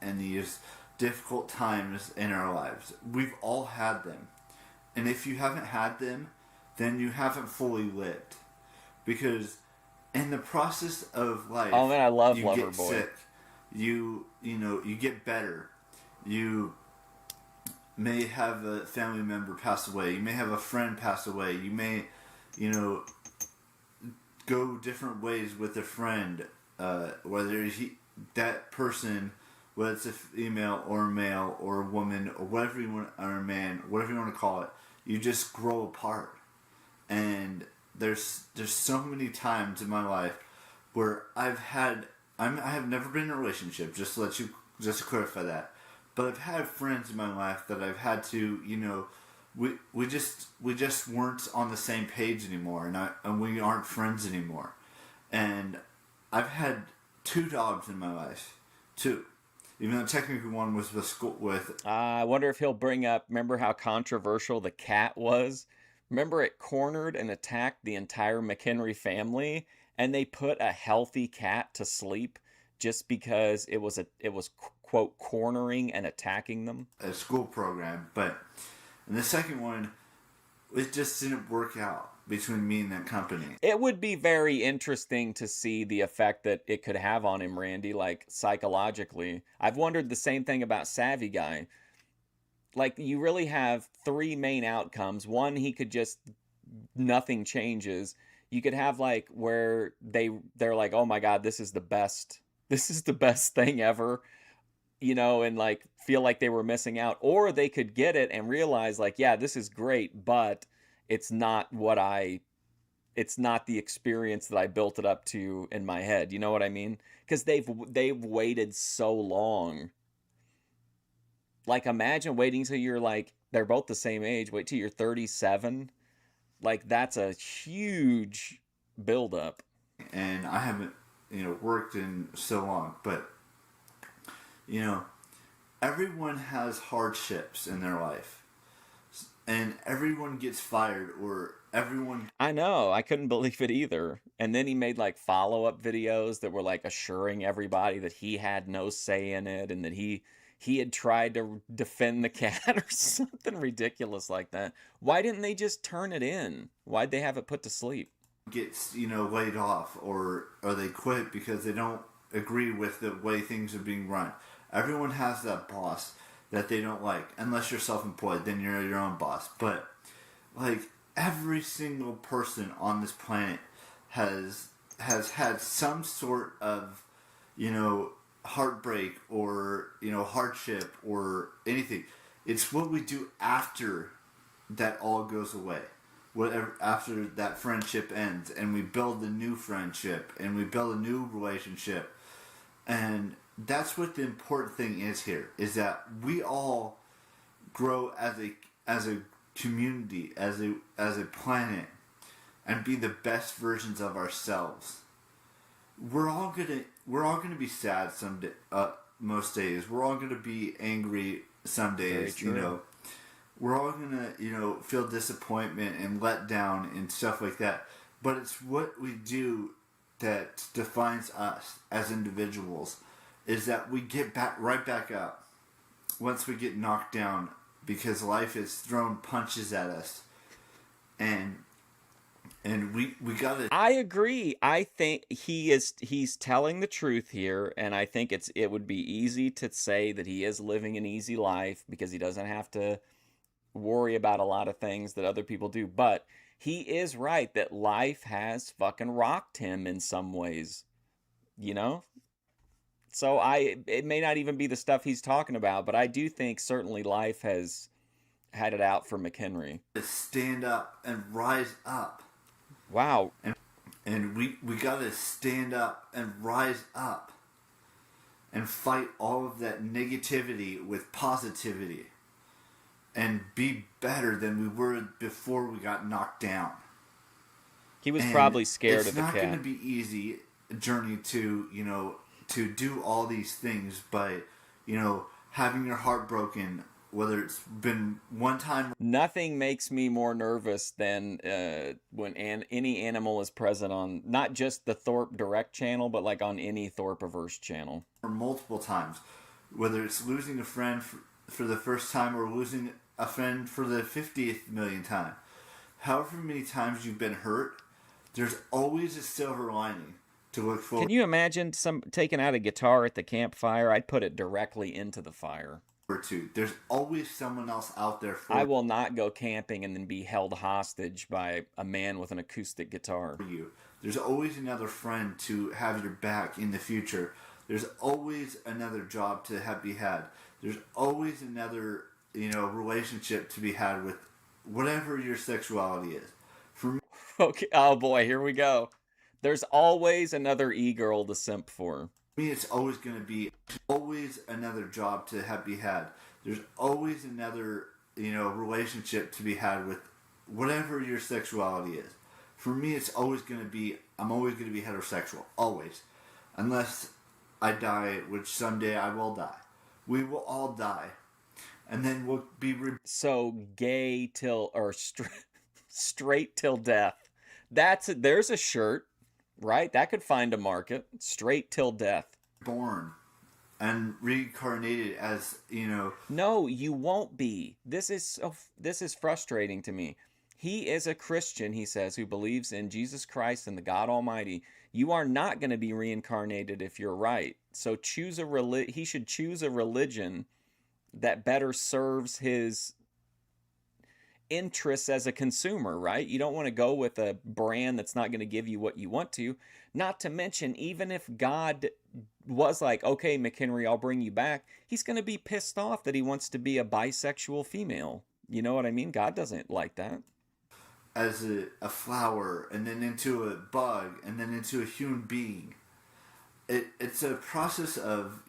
And these difficult times in our lives. We've all had them. And if you haven't had them, then you haven't fully lived. Because in the process of life, oh man, I love you Lover get Boy. sick. You get better. You may have a family member pass away. You may have a friend pass away. You may, go different ways with a friend. Whether that person, whether it's a female or a male or a woman or whatever you want, or a man, whatever you want to call it, you just grow apart. And there's so many times in my life where I have never been in a relationship. Just to clarify that, but I've had friends in my life that I've had to, we just weren't on the same page anymore, and we aren't friends anymore. And I've had 2 dogs in my life, 2. Even though technically one was with. I wonder if he'll bring up. Remember how controversial the cat was? Remember it cornered and attacked the entire McHenry family, and they put a healthy cat to sleep just because it was quote cornering and attacking them. A school program, but And the second one, it just didn't work out between me and that company. It would be very interesting to see the effect that it could have on him, Randy, like psychologically. I've wondered the same thing about Savvy Guy. Like, you really have three main outcomes. One, he could just, nothing changes. You could have like where they're like, oh my God, this is the best. This is the best thing ever, and like feel like they were missing out. Or they could get it and realize like, yeah, this is great, but it's not it's not the experience that I built it up to in my head. You know what I mean? Because they've waited so long. Like, imagine waiting till you're like, they're both the same age. Wait till you're 37. Like, that's a huge buildup. And I haven't, worked in so long, but, everyone has hardships in their life. And everyone gets fired, or everyone... I know. I couldn't believe it either. And then he made like follow-up videos that were like assuring everybody that he had no say in it, and that he had tried to defend the cat or something ridiculous like that. Why didn't they just turn it in? Why'd they have it put to sleep? Gets, laid off, or they quit because they don't agree with the way things are being run. Everyone has that boss that they don't like. Unless you're self-employed, then you're your own boss. But, like, every single person on this planet has had some sort of, heartbreak or, hardship or anything. It's what we do after that all goes away. Whatever, after that friendship ends, and we build a new friendship, and we build a new relationship. And that's what the important thing is here, is that we all grow as a community, as a planet, and be the best versions of ourselves. We're all gonna be sad some day, most days. We're all gonna be angry some days. We're all gonna feel disappointment and let down and stuff like that. But it's what we do that defines us as individuals. Is that we get right back up once we get knocked down, because life has thrown punches at us, and we gotta... I agree. I think he's telling the truth here, and I think it would be easy to say that he is living an easy life because he doesn't have to worry about a lot of things that other people do. But he is right that life has fucking rocked him in some ways, So it may not even be the stuff he's talking about, but I do think certainly life has had it out for McHenry. Stand up and rise up. Wow. And we gotta stand up and rise up and fight all of that negativity with positivity and be better than we were before we got knocked down. He was probably scared of the cat. It's not going to be easy journey to, to do all these things by, having your heart broken, whether it's been one time. Nothing makes me more nervous than when any animal is present on not just the Thorpe Direct channel, but like on any Thorpiverse channel. Or multiple times, whether it's losing a friend for the first time or losing a friend for the 50th million time. However many times you've been hurt, there's always a silver lining to look forward. Can you imagine taking out a guitar at the campfire? I'd put it directly into the fire. There's always someone else out there for you. I will not go camping and then be held hostage by a man with an acoustic guitar. There's always another friend to have your back in the future. There's always another job to be had. There's always another, relationship to be had with whatever your sexuality is. For me, okay. Oh boy, here we go. There's always another e-girl to simp for. Me, it's always going to be always another job to be had. There's always another, relationship to be had with whatever your sexuality is. For me, it's always going to be, I'm always going to be heterosexual. Always. Unless I die, which someday I will die. We will all die. And then we'll be... So gay till, or straight till death. There's a shirt, right? That could find a market. Straight till death. Born and reincarnated as, No, you won't be. This is frustrating to me. He is a Christian, he says, who believes in Jesus Christ and the God Almighty. You are not going to be reincarnated if you're right. So he should choose a religion that better serves his interests as a consumer, right? You don't want to go with a brand that's not going to give you what you want to. Not to mention, even if God was like, okay, McHenry, I'll bring you back, he's going to be pissed off that he wants to be a bisexual female. You know what I mean? God doesn't like that. as a flower, and then into a bug, and then into a human being. It's a process of,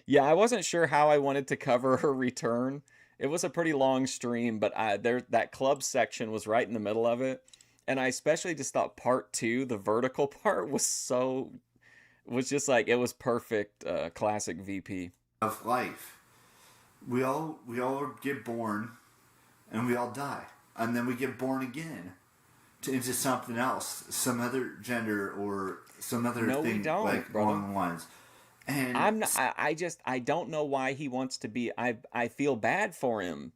Yeah, I wasn't sure how I wanted to cover her return. It was a pretty long stream, but that club section was right in the middle of it. And I especially just thought part two, the vertical part, was just like, it was perfect, classic VP. of life. We all get born, and we all die, and then we get born again into something else, some other gender or some other No, we thing, don't, like brother. along the lines. And I'm not, I don't know why he wants to be. I feel bad for him.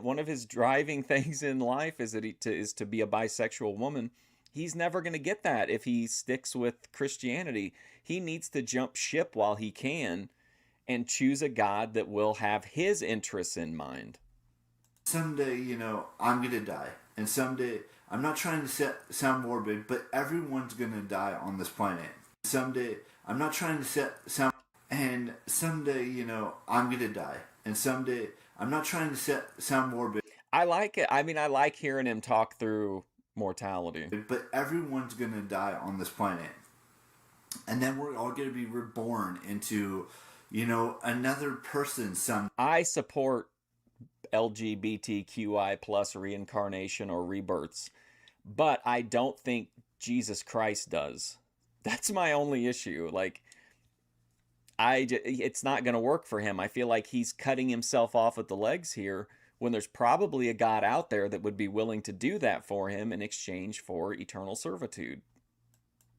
One of his driving things in life is that is to be a bisexual woman. He's never going to get that if he sticks with Christianity. He needs to jump ship while he can and choose a God that will have his interests in mind. someday, I'm gonna die, and someday, I'm not trying to sound morbid, but everyone's gonna die on this planet. Someday, I'm not trying to and someday, I'm gonna die, and someday, I'm not trying to sound morbid, I like it. I mean, I like hearing him talk through mortality. but everyone's gonna die on this planet, and then we're all gonna be reborn into, another person. I support LGBTQI plus reincarnation or rebirths, but I don't think Jesus Christ does. That's my only issue. Like, it's not going to work for him. I feel like he's cutting himself off at the legs here when there's probably a God out there that would be willing to do that for him in exchange for eternal servitude.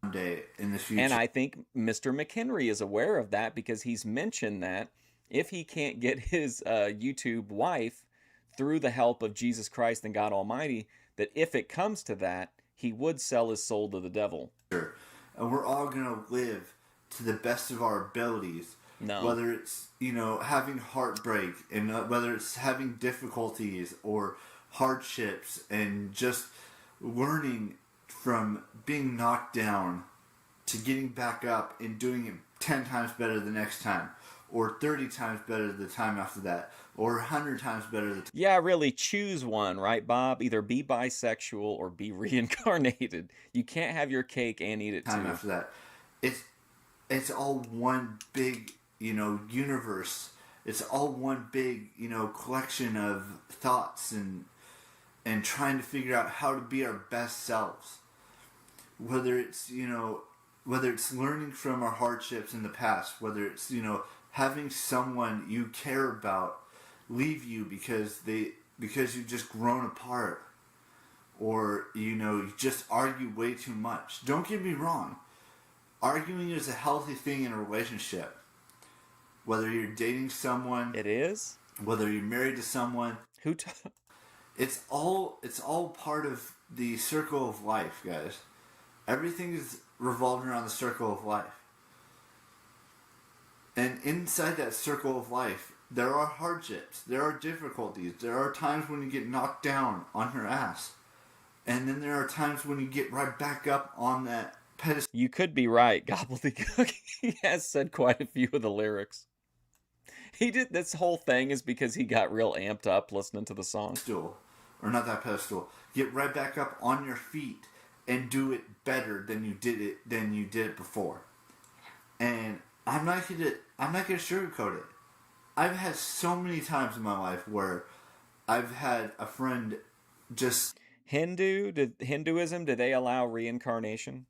Someday in the future. And I think Mr. McHenry is aware of that because he's mentioned that if he can't get his YouTube wife through the help of Jesus Christ and God Almighty, that if it comes to that, he would sell his soul to the devil. And we're all going to live to the best of our abilities. No. Whether it's, having heartbreak, and whether it's having difficulties or hardships, and just learning from being knocked down to getting back up and doing it 10 times better the next time, or 30 times better the time after that, or 100 times better the time. Yeah, really choose one, right, Bob? Either be bisexual or be reincarnated. You can't have your cake and eat it too. Time after that. It's all one big, universe. It's all one big, collection of thoughts and trying to figure out how to be our best selves. Whether it's learning from our hardships in the past, whether it's, having someone you care about leave you because you've just grown apart, or, you just argue way too much. Don't get me wrong. Arguing is a healthy thing in a relationship. Whether you're dating someone, It is? whether you're married to someone, Who it's all part of the circle of life, guys. Everything is revolving around the circle of life. And inside that circle of life, there are hardships, there are difficulties, there are times when you get knocked down on your ass. And then there are times when you get right back up on that pedestal. You could be right, Gobbledygook. He has said quite a few of the lyrics. He did this whole thing is because he got real amped up listening to the song. Or not that pedestal. Get right back up on your feet and do it better than you did it before. And I'm not gonna sugarcoat it. I've had so many times in my life where I've had a friend just Hinduism, do they allow reincarnation?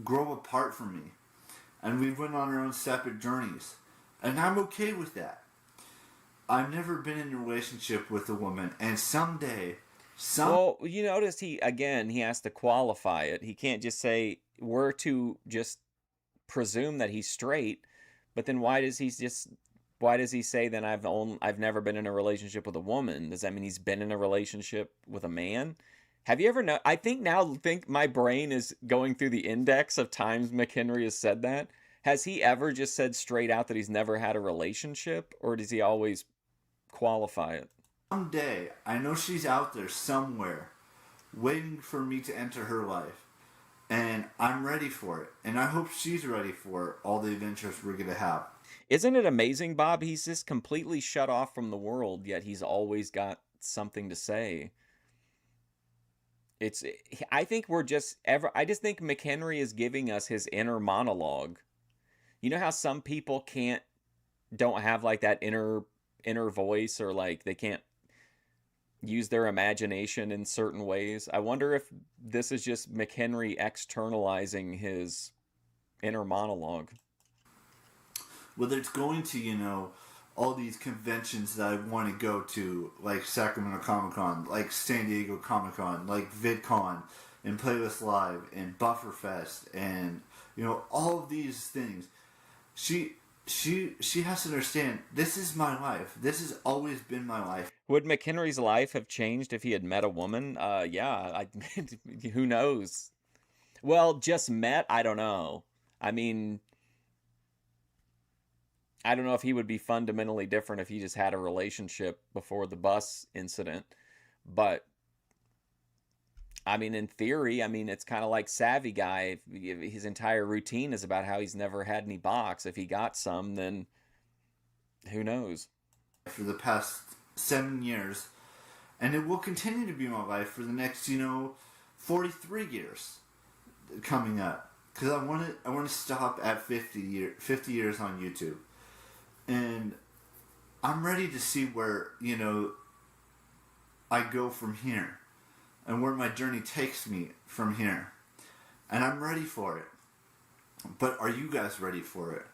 grow apart from me, and we went on our own separate journeys, and I'm okay with that. I've never been in a relationship with a woman, and someday, Well, you notice he has to qualify it. He can't just say we're to just presume that he's straight, but then why does he say then I've never been in a relationship with a woman? Does that mean he's been in a relationship with a man? Have you ever know? I think my brain is going through the index of times McHenry has said that. Has he ever just said straight out that he's never had a relationship, or does he always qualify it? Someday, I know she's out there somewhere waiting for me to enter her life. And I'm ready for it. And I hope she's ready for all the adventures we're going to have. Isn't it amazing, Bob? He's just completely shut off from the world, yet he's always got something to say. It's I think we're just ever I just think McHenry is giving us his inner monologue. You know how some people don't have like that inner voice, or like they can't use their imagination in certain ways. I wonder if this is just McHenry externalizing his inner monologue. Whether it's going to, all these conventions that I want to go to, like Sacramento Comic Con, like San Diego Comic Con, like VidCon, and Playlist Live, and Bufferfest, and, all of these things. She has to understand, this is my life. This has always been my life. Would McHenry's life have changed if he had met a woman? Yeah, who knows? Well, just met? I don't know. I mean, I don't know if he would be fundamentally different if he just had a relationship before the bus incident. But, I mean, in theory, it's kind of like Savvy Guy. His entire routine is about how he's never had any box. If he got some, then who knows? For the past 7 years, and it will continue to be my life for the next 43 years coming up, because I want to stop at 50 years on YouTube, and I'm ready to see where I go from here and where my journey takes me from here, and I'm ready for it. But are you guys ready for it?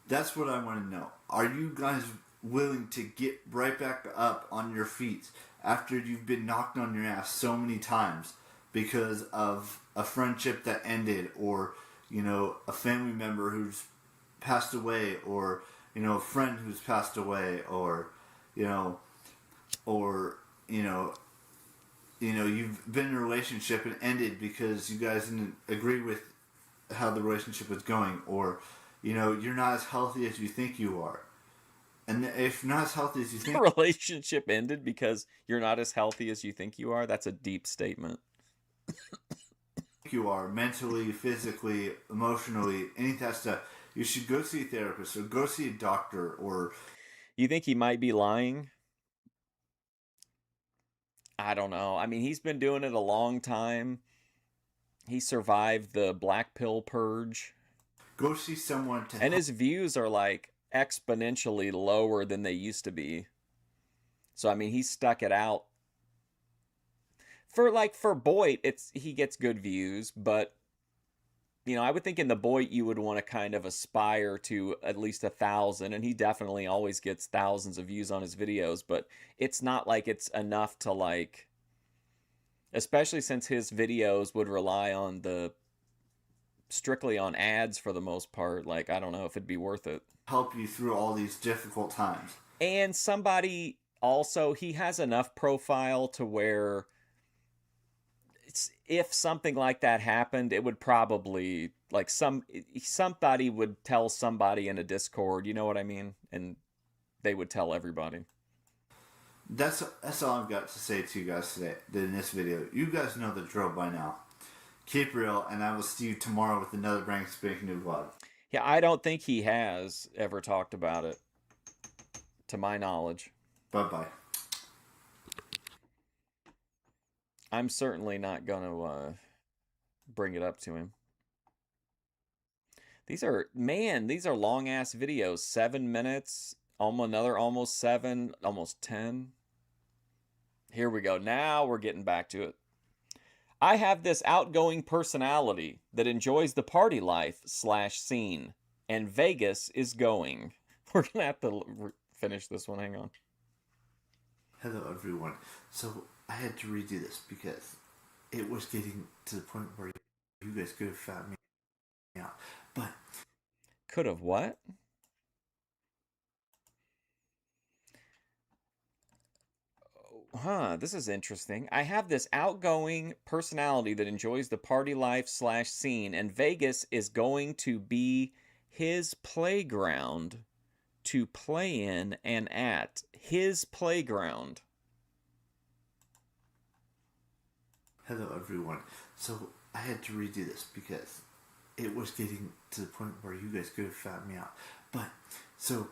That's what I want to know. Are you guys willing to get right back up on your feet after you've been knocked on your ass so many times because of a friendship that ended, or a family member who's passed away, or a friend who's passed away, or you've been in a relationship and ended because you guys didn't agree with how the relationship was going, or you're not as healthy as you think you are. And if not as healthy as you think... The relationship ended because you're not as healthy as you think you are? That's a deep statement. You are mentally, physically, emotionally, any of that stuff. You should go see a therapist, or go see a doctor, or... You think he might be lying? I don't know. He's been doing it a long time. He survived the black pill purge. Go see someone to... And his views are like exponentially lower than they used to be. So he stuck it out. For Boyd, he gets good views, but I would think in the Boyd you would want to kind of aspire to at least 1,000, and he definitely always gets thousands of views on his videos, but it's not like it's enough to especially since his videos would rely on strictly on ads for the most part. I don't know if it'd be worth it. Help you through all these difficult times. And somebody also, he has enough profile to where if something like that happened, it would probably somebody would tell somebody in a Discord, you know what I mean? And they would tell everybody. That's all I've got to say to you guys today in this video. You guys know the drill by now. Keep real, and I will see you tomorrow with another brand spanking new vlog. Yeah, I don't think he has ever talked about it, to my knowledge. Bye-bye. I'm certainly not going to bring it up to him. These are long-ass videos. 7 minutes, almost 7, almost 10. Here we go. Now we're getting back to it. I have this outgoing personality that enjoys the party life / scene, and Vegas is going. We're going to have to finish this one. Hang on. Hello, everyone. So I had to redo this because it was getting to the point where you guys could have found me out. But Could have what? Huh, this is interesting. I have this outgoing personality that enjoys the party life / scene, and Vegas is going to be his playground to play in and at. His playground. Hello, everyone. So I had to redo this because it was getting to the point where you guys could have found me out. But so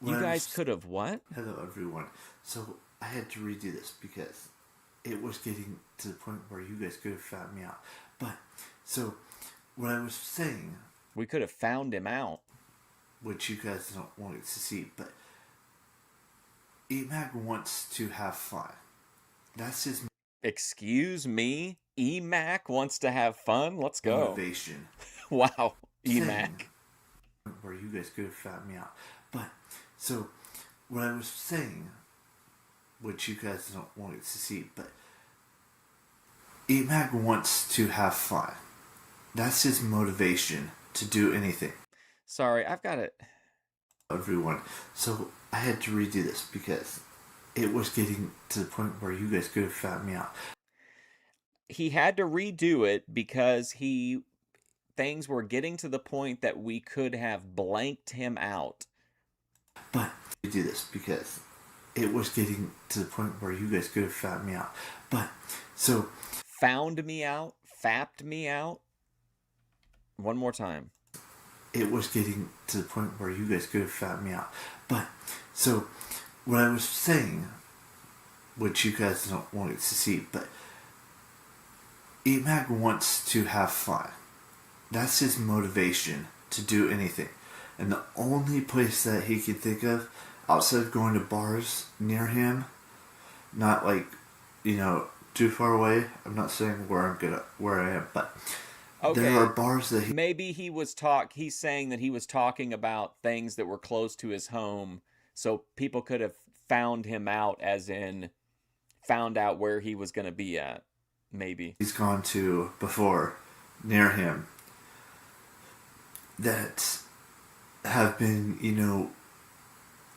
You guys could have what? Hello, everyone. So I had to redo this because it was getting to the point where you guys could have found me out. But so what I was saying, We could have found him out. which you guys don't want to see, but EMAG wants to have fun. That's his Excuse me? EMAC wants to have fun? Let's go. motivation. Wow, Saying EMAC. where you guys could have found me out. But so what I was saying, which you guys don't want to see, but EMAG wants to have fun. That's his motivation to do anything. Sorry, I've got it. Everyone. So I had to redo this because it was getting to the point where you guys could have found me out. He had to redo it because things were getting to the point that we could have blanked him out. But I do this because it was getting to the point where you guys could have found me out. But so Found me out? Fapped me out? One more time. it was getting to the point where you guys could have found me out. But so what I was saying, which you guys don't want to see, but EMAG wants to have fun. That's his motivation to do anything. And the only place that he can think of, outside of going to bars near him, not like, too far away. I'm not saying where I am, but Okay. there are bars that he Maybe he's saying that he was talking about things that were close to his home, so people could have found him out, as in found out where he was going to be at. Maybe. he's gone to before near him that have been,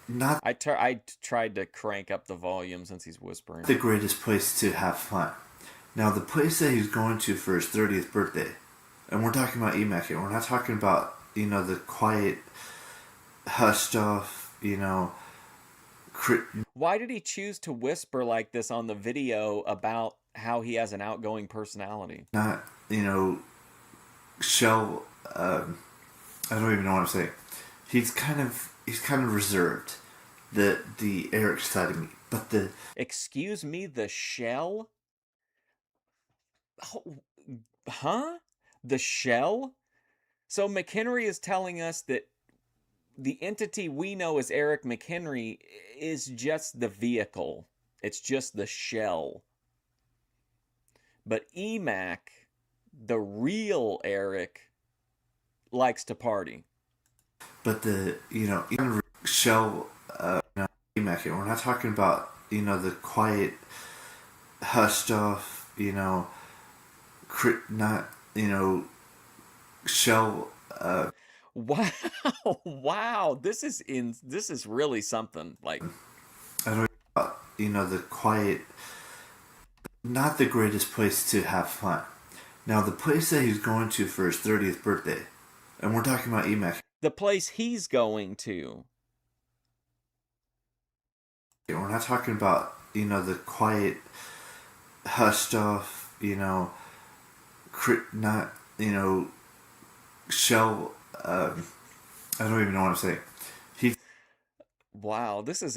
not I tried to crank up the volume since he's whispering. the greatest place to have fun. Now, the place that he's going to for his 30th birthday, and we're talking about EMAC here, we're not talking about, the quiet, hushed off, Why did he choose to whisper like this on the video about how he has an outgoing personality? not, shell, I don't even know what I'm saying. He's kind of reserved, the Eric side of me, but the Excuse me, the shell? Oh, huh? The shell? So McHenry is telling us that the entity we know as Eric McHenry is just the vehicle. It's just the shell. But EMAC, the real Eric, likes to party. But the, even shell, EMAC here, we're not talking about, the quiet, hushed off, not, shell, Wow. Wow. This is really something. Like, I don't know, the quiet, not the greatest place to have fun. Now, the place that he's going to for his 30th birthday, and we're talking about EMAC. the place he's going to. We're not talking about, the quiet, hushed off, not, shell, I don't even know what I'm saying. Wow, this is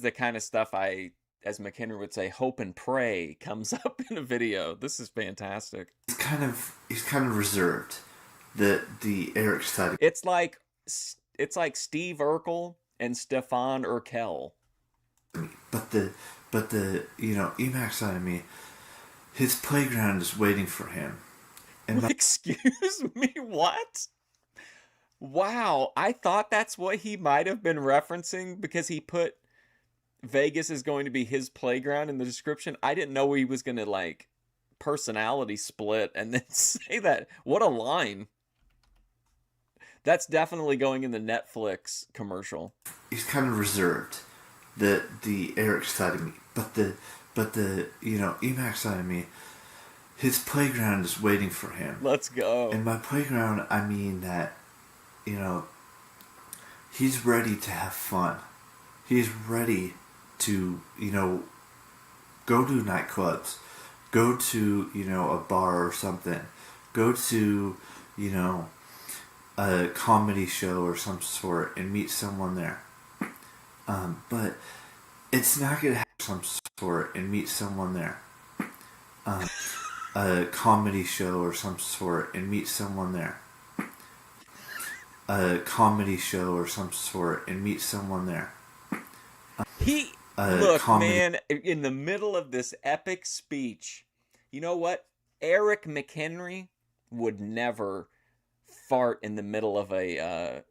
the kind of stuff I, as McHenry would say, hope and pray comes up in a video. This is fantastic. He's kind of reserved, the Eric side. It's like Steve Urkel and Stefan Urkel. But the EMAC side of me, his playground is waiting for him. And Excuse me, what? Wow, I thought that's what he might have been referencing because he put Vegas is going to be his playground in the description. I didn't know he was going to, like, personality split and then say that. What a line. That's definitely going in the Netflix commercial. He's kind of reserved, the Eric side of me, but the Emac side of me, his playground is waiting for him. Let's go. And by playground, I mean that, he's ready to have fun. He's ready to, go to nightclubs, go to, a bar or something, go to, a comedy show or some sort and meet someone there. But it's not going to have some sort and meet someone there. A comedy show or some sort and meet someone there. A comedy show or some sort and meet someone there. Look, man, in the middle of this epic speech, you know what? Eric McHenry would never fart in the middle of a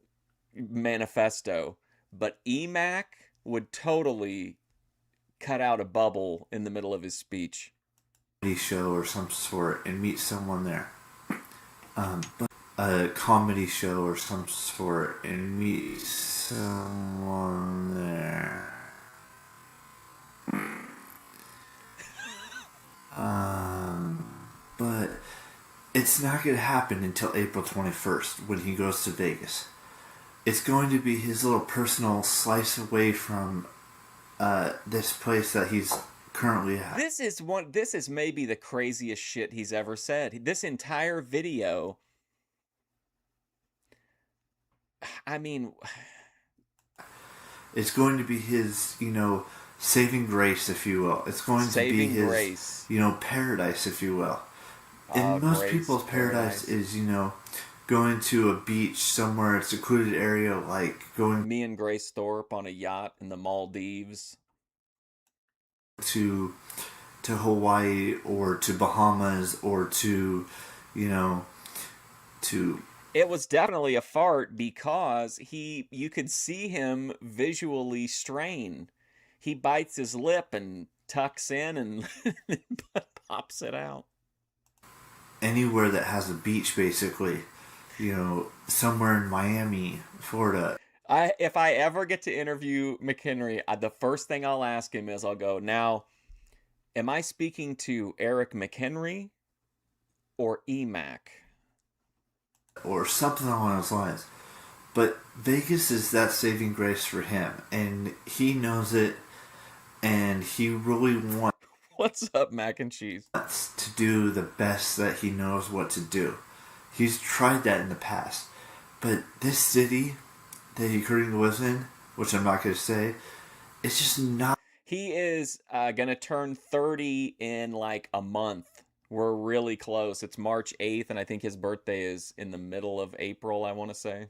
manifesto, but Emac would totally cut out a bubble in the middle of his speech. Show or some sort and meet someone there. A comedy show or some sort and meet someone there. But it's not going to happen until April 21st when he goes to Vegas. It's going to be his little personal slice away from this place that he's currently at. This is maybe the craziest shit he's ever said. This entire video, I mean, it's going to be his, saving grace, if you will. It's going to be his, grace. Paradise, if you will. And most people's paradise is, going to a beach somewhere, a secluded area, like going... Me and Grace Thorpe on a yacht in the Maldives. To Hawaii or to Bahamas or to, to... It was definitely a fart because you could see him visually strain. He bites his lip and tucks in and pops it out. Anywhere that has a beach, basically, somewhere in Miami, Florida. If I ever get to interview McHenry, the first thing I'll ask him is I'll go, now, am I speaking to Eric McHenry or Emac? Or something along those lines. But Vegas is that saving grace for him, and he knows it, and he really wants... What's up, mac and cheese? To do the best that he knows what to do. He's tried that in the past. But this city that he currently lives in, which I'm not going to say, it's just not... He is going to turn 30 in like a month. We're really close. It's March 8th, and I think his birthday is in the middle of April, I want to say.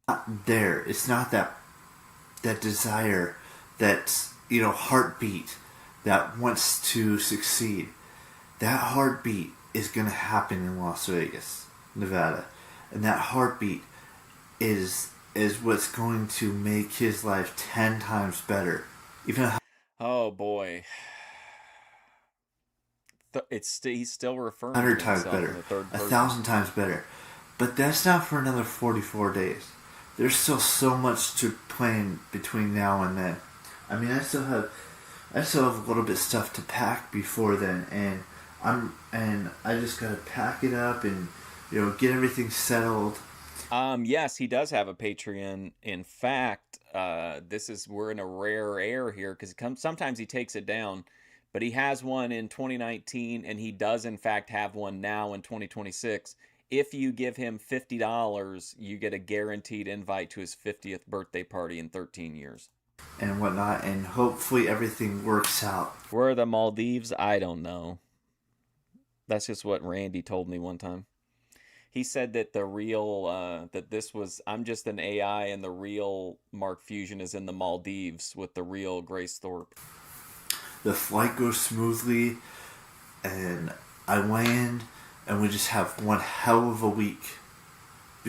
Not there. It's not that desire, that, heartbeat that wants to succeed. That heartbeat is going to happen in Las Vegas, Nevada. And that heartbeat is what's going to make his life 10 times better. Oh, boy. He's still referring 100 to times himself better, in the third person. 1,000 times better. But that's not for another 44 days. There's still so much to plan between now and then. I mean, I still have a little bit of stuff to pack before then, and I just gotta pack it up and get everything settled. Yes, he does have a Patreon. In fact, we're in a rare air here because sometimes he takes it down. But he has one in 2019, and he does, in fact, have one now in 2026. If you give him $50, you get a guaranteed invite to his 50th birthday party in 13 years. And whatnot, and hopefully everything works out. Where are the Maldives? I don't know. That's just what Randy told me one time. He said that I'm just an AI, and the real Mark Fusion is in the Maldives with the real Grace Thorpe. The flight goes smoothly, and I land, and we just have one hell of a week.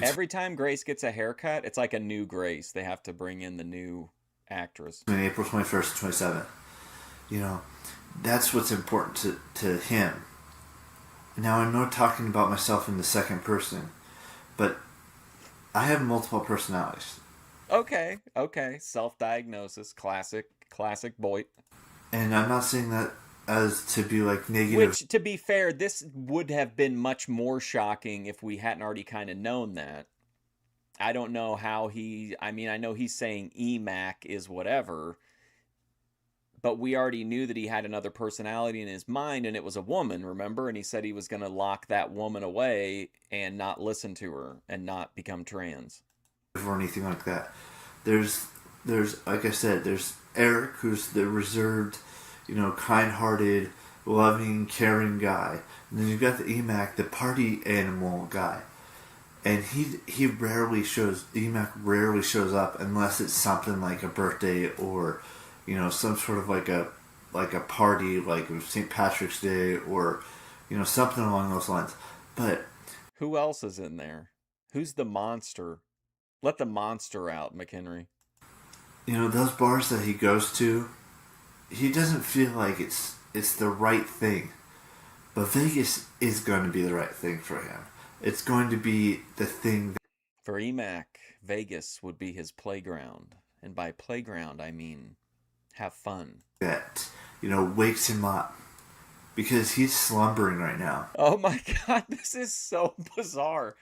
Every time Grace gets a haircut, it's like a new Grace. They have to bring in the new actress. Between April 21st and 27th. That's what's important to him. Now, I'm not talking about myself in the second person, but I have multiple personalities. Okay, okay. Self-diagnosis, classic boy. And I'm not saying that as to be like negative. Which, to be fair, this would have been much more shocking if we hadn't already kind of known that. I don't know how I mean, I know he's saying EMAC is whatever, but we already knew that he had another personality in his mind and it was a woman, remember? And he said he was going to lock that woman away and not listen to her and not become trans. Or anything like that. There's like I said, there's Eric, who's the reserved, kind-hearted, loving, caring guy. And then you've got the EMAC, the party animal guy. And EMAC rarely shows up unless it's something like a birthday or, some sort of like a party, like St. Patrick's Day or, something along those lines. But who else is in there? Who's the monster? Let the monster out, McHenry. Those bars that he goes to, he doesn't feel like it's the right thing. But Vegas is going to be the right thing for him. It's going to be the thing. For EMAC, Vegas would be his playground. And by playground, I mean have fun. That, wakes him up. Because he's slumbering right now. Oh my God, this is so bizarre.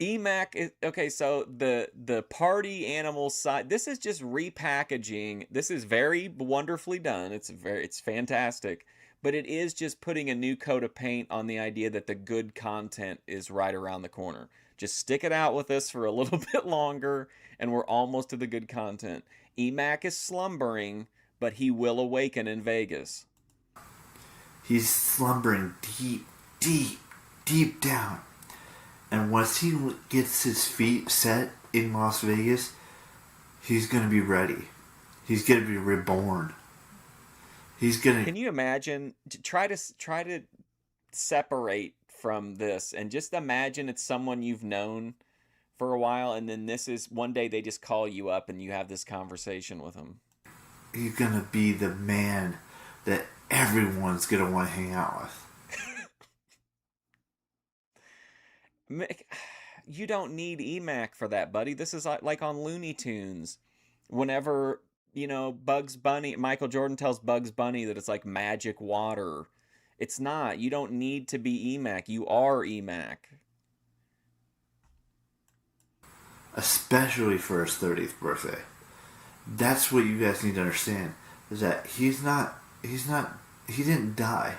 EMAC is okay. So the party animal side. This is just repackaging. This is very wonderfully done. It's fantastic. But it is just putting a new coat of paint on the idea that the good content is right around the corner. Just stick it out with us for a little bit longer, and we're almost to the good content. EMAC is slumbering, but he will awaken in Vegas. He's slumbering deep, deep, deep down. And once he gets his feet set in Las Vegas, he's going to be ready. He's going to be reborn. He's going to... Can you imagine? Try to separate from this and just imagine it's someone you've known for a while, and then this is one day they just call you up and you have this conversation with them. He's going to be the man that everyone's going to want to hang out with. You don't need EMAC for that, buddy. This is like on Looney Tunes. Whenever, Bugs Bunny, Michael Jordan tells Bugs Bunny that it's like magic water. It's not. You don't need to be EMAC. You are EMAC. Especially for his 30th birthday. That's what you guys need to understand. Is that he didn't die.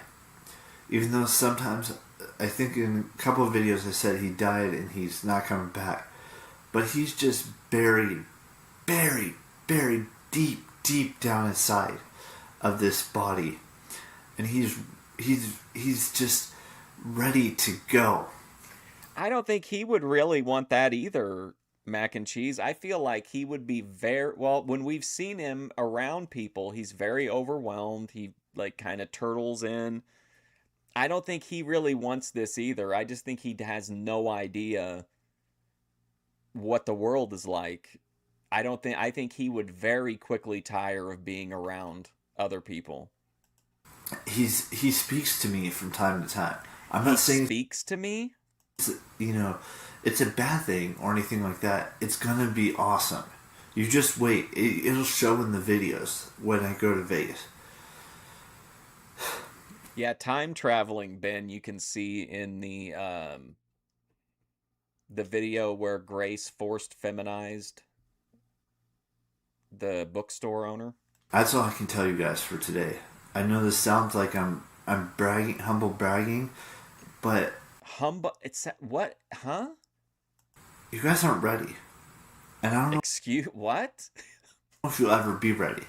Even though sometimes, I think in a couple of videos I said he died and he's not coming back. But he's just buried deep, deep down inside of this body. And he's just ready to go. I don't think he would really want that either, Mac and Cheese. I feel like he would be when we've seen him around people, he's very overwhelmed. He kind of turtles in. I don't think he really wants this either. I just think he has no idea what the world is like. I think he would very quickly tire of being around other people. He speaks to me from time to time. I'm not saying speaks to me. It's a bad thing or anything like that. It's gonna be awesome. You just wait. It'll show in the videos when I go to Vegas. Yeah, time traveling, Ben, you can see in the video where Grace forced feminized the bookstore owner. That's all I can tell you guys for today. I know this sounds like I'm bragging, humble bragging, but it's what? Huh? You guys aren't ready. And I don't know. Excuse what? I don't know if you'll ever be ready.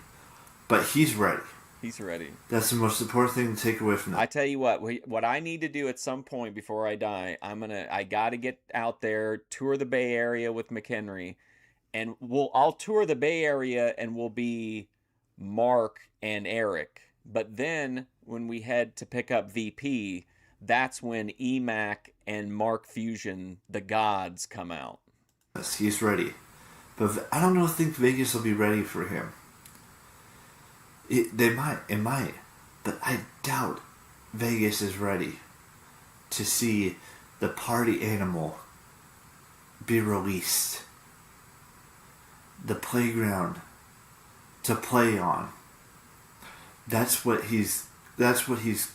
But he's ready. He's ready. That's the most important thing to take away from that. I tell you what I need to do at some point before I die, I gotta get out there, tour the Bay Area with McHenry, and I'll tour the Bay Area and we'll be Mark and Eric. But then when we head to pick up VP, that's when EMAC and Mark Fusion, the gods, come out. Yes, he's ready. But I don't think Vegas will be ready for him. It might. But I doubt Vegas is ready to see the party animal be released. The playground to play on. That's what he's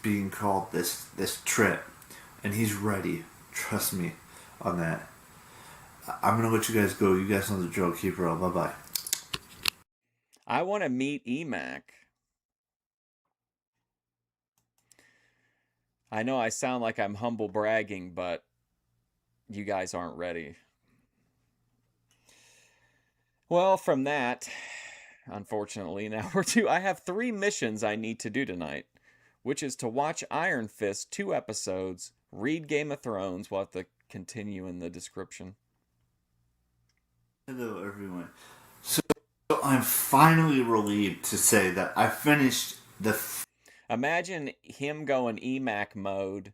being called this trip. And he's ready. Trust me on that. I'm going to let you guys go. You guys know the drill. Keep it real. Bye-bye. I want to meet EMAC. I know I sound like I'm humble bragging, but you guys aren't ready. Well, from that, unfortunately, now I have 3 missions I need to do tonight, which is to watch Iron Fist 2 episodes, read Game of Thrones. We'll have to continue in the description. Hello, everyone. So I'm finally relieved to say that I finished the... Imagine him going EMAC mode,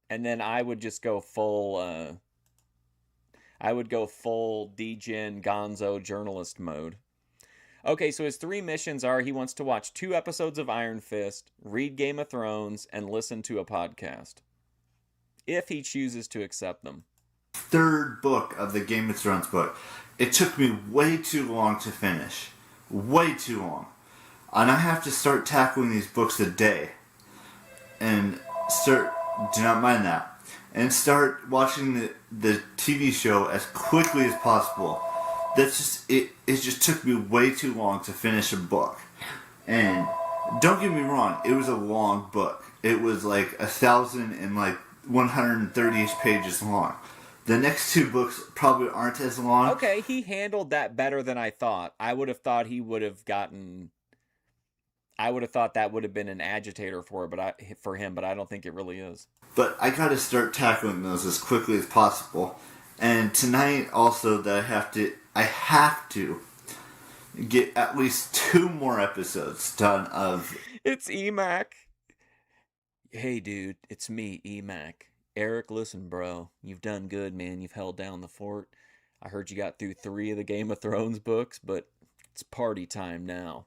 and then I would just go full... I would go full DGen Gonzo journalist mode. Okay, so his 3 missions are he wants to watch 2 episodes of Iron Fist, read Game of Thrones, and listen to a podcast. If he chooses to accept them. 3rd book of the Game of Thrones book. It took me way too long to finish. Way too long. And I have to start tackling these books a day. And start... Do not mind that. And start watching the TV show as quickly as possible. That's just... It just took me way too long to finish a book. And don't get me wrong, it was a long book. It was like 1,130 pages long. The next 2 books probably aren't as long. Okay, he handled that better than I thought. I would have thought he would have gotten... I would have thought that would have been an agitator for him, but I don't think it really is. But I got to start tackling those as quickly as possible. And tonight also that I have to get at least 2 more episodes done of... It's EMAC. Hey dude, it's me, EMAC. Eric, listen bro, you've done good, man. You've held down the fort. I heard you got through 3 of the Game of Thrones books, but it's party time now.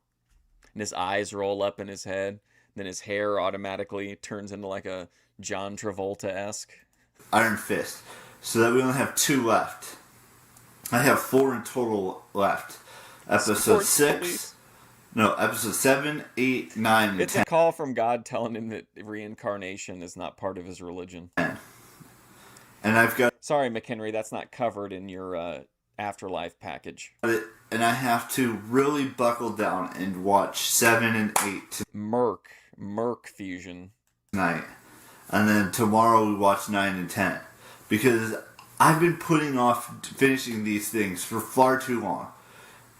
And his eyes roll up in his head. Then his hair automatically turns into like a John Travolta-esque. Iron Fist. So that we only have 2 left. I have 4 in total left. Episode 6. No, episode 7, 8, 9, and 10. It's a call from God telling him that reincarnation is not part of his religion. And I've got... Sorry, McHenry, that's not covered in your afterlife package. And I have to really buckle down and watch 7 and 8 Merc Fusion tonight. And then tomorrow we watch 9 and 10. Because I've been putting off finishing these things for far too long.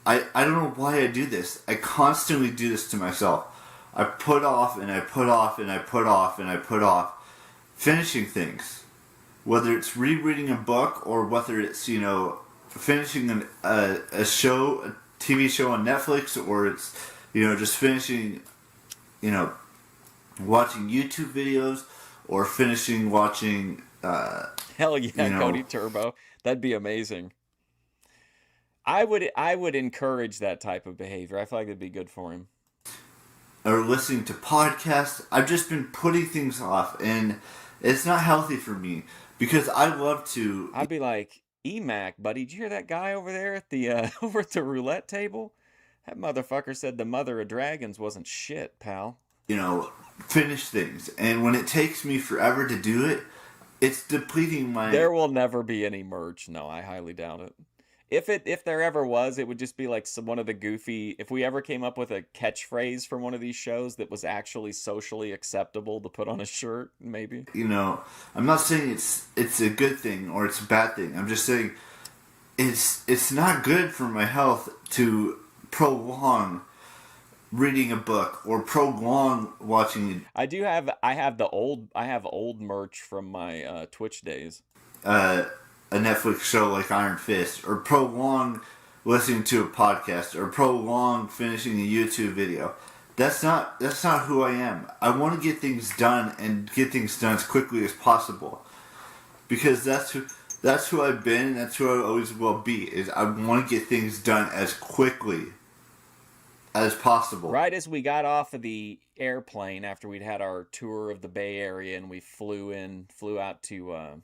I don't know why I do this. I constantly do this to myself. I put off and I put off and I put off and I put off finishing things. Whether it's rereading a book or whether it's, finishing a show, a TV show on Netflix, or it's, just finishing, watching YouTube videos, or finishing watching... Hell yeah, Cody Turbo. That'd be amazing. I would encourage that type of behavior. I feel like it'd be good for him. Or listening to podcasts. I've just been putting things off, and it's not healthy for me, because I love to... I'd be like, EMAC, buddy, did you hear that guy over there at the over at the roulette table? That motherfucker said the mother of dragons wasn't shit, pal. Finish things. And when it takes me forever to do it, it's depleting my... There will never be any merch. No, I highly doubt it. If there ever was, it would just be like one of the goofy... If we ever came up with a catchphrase from one of these shows that was actually socially acceptable to put on a shirt, maybe. I'm not saying it's a good thing or it's a bad thing. I'm just saying it's not good for my health to prolong reading a book or prolong watching... I have old merch from my Twitch days. A Netflix show like Iron Fist, or prolong listening to a podcast, or prolong finishing a YouTube video. That's not who I am. I want to get things done and get things done as quickly as possible, because that's who I've been, and that's who I always will be. Is I want to get things done as quickly as possible. Right as we got off of the airplane after we'd had our tour of the Bay Area and we flew out to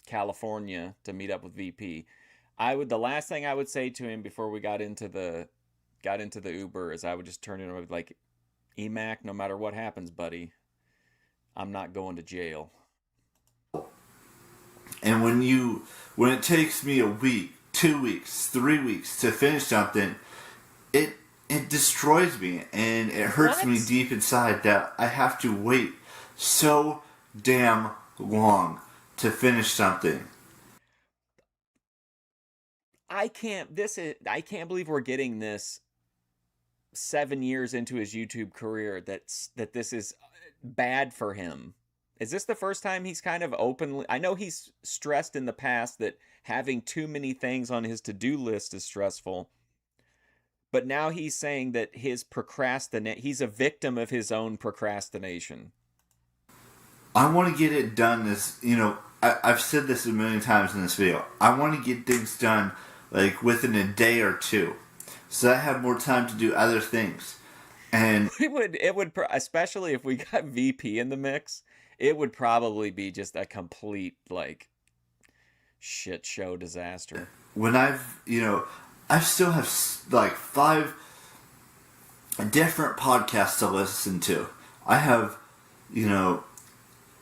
California to meet up with VP. The last thing I would say to him before we got into the Uber is I would just turn it over like, EMAC, no matter what happens, buddy, I'm not going to jail. And when it takes me a week, 2 weeks, 3 weeks to finish something, it destroys me, and it hurts me deep inside that I have to wait so damn long to finish something. I can't believe we're getting this 7 years into his YouTube career that this is bad for him. Is this the first time he's kind of openly... I know he's stressed in the past that having too many things on his to-do list is stressful. But now he's saying that he's a victim of his own procrastination. I want to get it done I've said this a million times in this video. I want to get things done like within a day or two, so that I have more time to do other things. And it would especially if we got VP in the mix, it would probably be just a complete like shit show disaster. When I still have like 5 different podcasts to listen to. I have,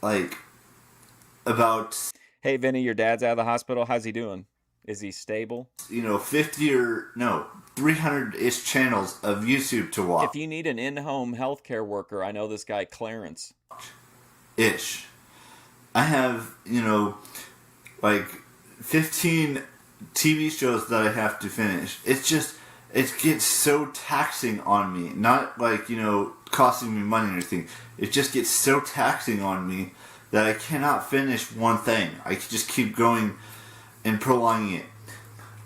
like about... Hey, Vinny, your dad's out of the hospital. How's he doing? Is he stable? 300-ish channels of YouTube to watch. If you need an in-home healthcare worker, I know this guy, Clarence. Ish. I have, like 15 TV shows that I have to finish. It gets so taxing on me. Not like, costing me money or anything. It just gets so taxing on me that I cannot finish one thing. I just keep going and prolonging it.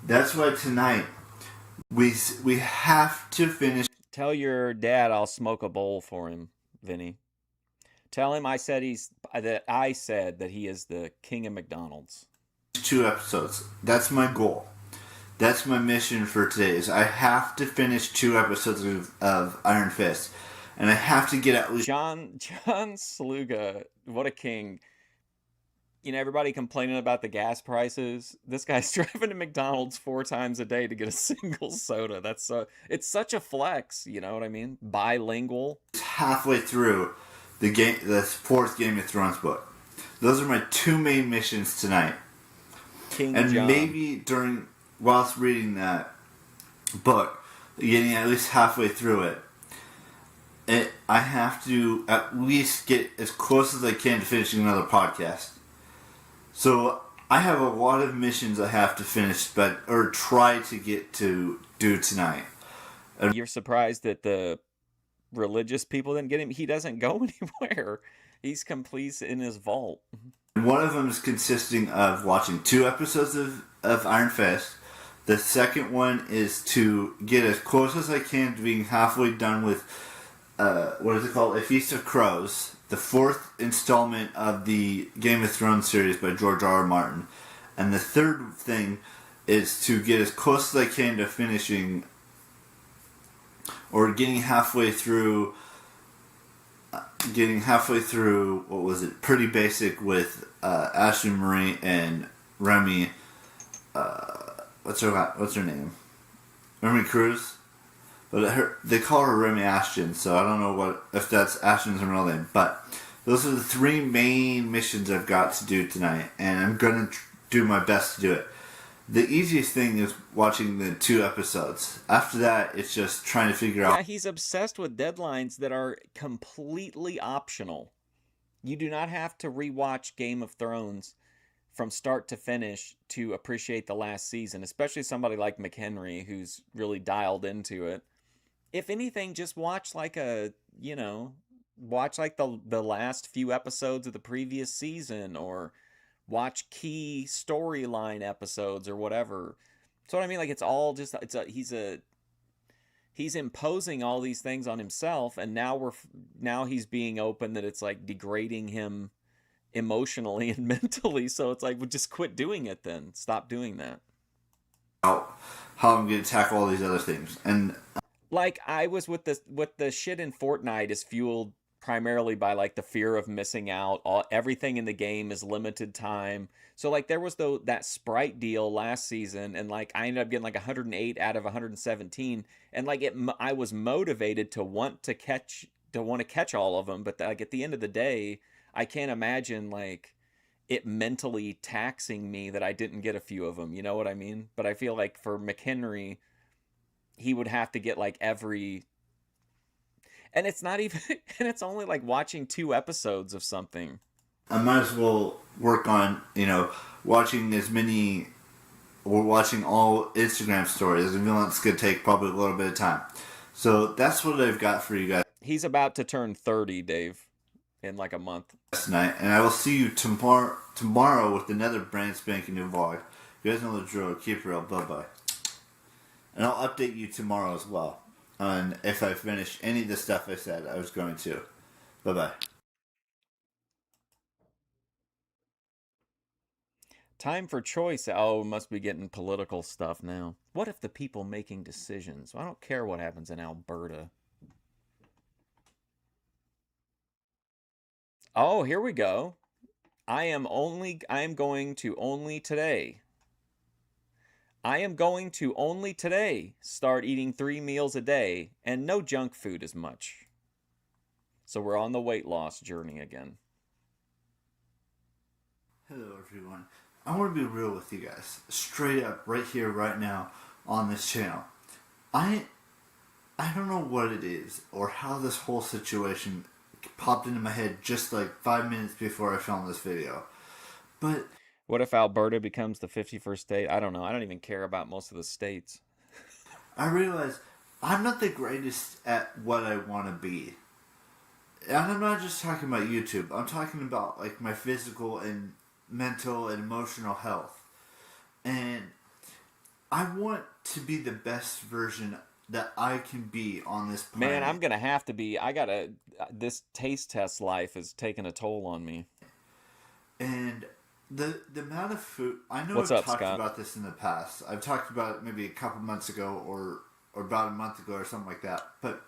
That's why tonight we have to finish. Tell your dad I'll smoke a bowl for him, Vinny. Tell him I said that he is the king of McDonald's. 2 episodes. That's my goal. That's my mission for today. Is I have to finish 2 episodes of Iron Fist, and I have to get at least... John Sluga, what a king. Everybody complaining about the gas prices. This guy's driving to McDonald's 4 times a day to get a single soda. It's such a flex, you know what I mean? Bilingual. Halfway through the 4th Game of Thrones book. Those are my 2 main missions tonight. King and John. Maybe whilst reading that book, getting at least halfway through it, I have to at least get as close as I can to finishing another podcast. So I have a lot of missions I have to finish, or try to get to do tonight. You're surprised that the religious people didn't get him? He doesn't go anywhere. He's complete in his vault. One of them is consisting of watching 2 episodes of Iron Fist. The second one is to get as close as I can to being halfway done with, what is it called? A Feast of Crows. The 4th installment of the Game of Thrones series by George R. R. Martin. And the third thing is to get as close as I can to finishing, or getting halfway through, what was it? Pretty Basic with Ashley Marie and Remy. What's her name? Remy Cruz. But they call her Remy Ashton, so I don't know if that's Ashton's real name. But those are the 3 main missions I've got to do tonight, and I'm gonna do my best to do it. The easiest thing is watching the 2 episodes. After that, it's just trying to figure out... Yeah, he's obsessed with deadlines that are completely optional. You do not have to rewatch Game of Thrones from start to finish to appreciate the last season, especially somebody like McHenry who's really dialed into it. If anything, just watch like the last few episodes of the previous season, or watch key storyline episodes or whatever. So what I mean, like, it's all just, he's imposing all these things on himself, and now he's being open that it's like degrading him emotionally and mentally. So it's like, well, just quit doing it then. Stop doing that. How I'm going to tackle all these other things. And like, I was with the shit in Fortnite is fueled primarily by like the fear of missing out. Everything in the game is limited time. So like there was that Sprite deal last season, and like I ended up getting like 108 out of 117, and like I was motivated to want to catch all of them, but like at the end of the day, I can't imagine like it mentally taxing me that I didn't get a few of them. You know what I mean? But I feel like for McHenry, he would have to get like every, and it's not even, and it's only like watching 2 episodes of something. I might as well work on, watching as many, or watching all Instagram stories. I feel it's going to take probably a little bit of time. So that's what I've got for you guys. He's about to turn 30, Dave, in like a month. Tonight, and I will see you tomorrow with another brand spanking new vlog. You guys know the drill. Keep it real. Bye bye. And I'll update you tomorrow as well on if I finish any of the stuff I said I was going to. Bye bye. Time for choice. Oh, must be getting political stuff now. What if the people making decisions? I don't care what happens in Alberta. Oh, here we go. I am going to only today. I am going to only today start eating 3 meals a day and no junk food as much. So we're on the weight loss journey again. Hello everyone. I want to be real with you guys. Straight up, right here, right now, on this channel. I don't know what it is or how this whole situation popped into my head just like 5 minutes before I filmed this video. But what if Alberta becomes the 51st state? I don't know. I don't even care about most of the states. I realize I'm not the greatest at what I want to be. And I'm not just talking about YouTube. I'm talking about like my physical and mental and emotional health. And I want to be the best version that I can be on this planet. Man, I'm going to have to be. This taste test life is taking a toll on me. And the amount of food, I know What's I've up, talked Scott? about this in the past. I've talked about it maybe a couple months ago or about a month ago or something like that. But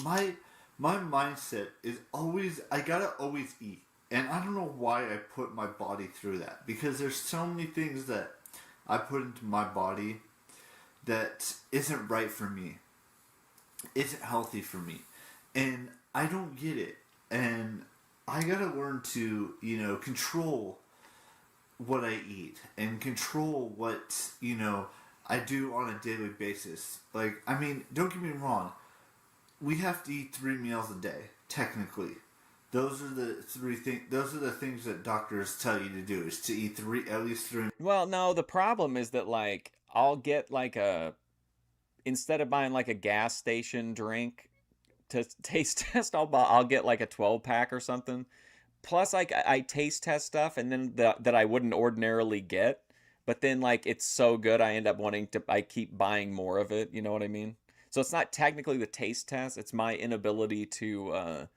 my mindset is always, I gotta always eat. And I don't know why I put my body through that. Because there's so many things that I put into my body that isn't right for me. Isn't healthy for me. And I don't get it. And I gotta learn to, control what I eat. And control what, I do on a daily basis. Like, I mean, don't get me wrong. We have to eat 3 meals a day, technically. Those are the things that doctors tell you to do, is to eat at least 3. Well, no, the problem is that like I'll get like instead of buying like a gas station drink to taste test, I'll get like a 12-pack or something. Plus like I taste test stuff and then that I wouldn't ordinarily get, but then like it's so good I end up I keep buying more of it, you know what I mean? So it's not technically the taste test, it's my inability to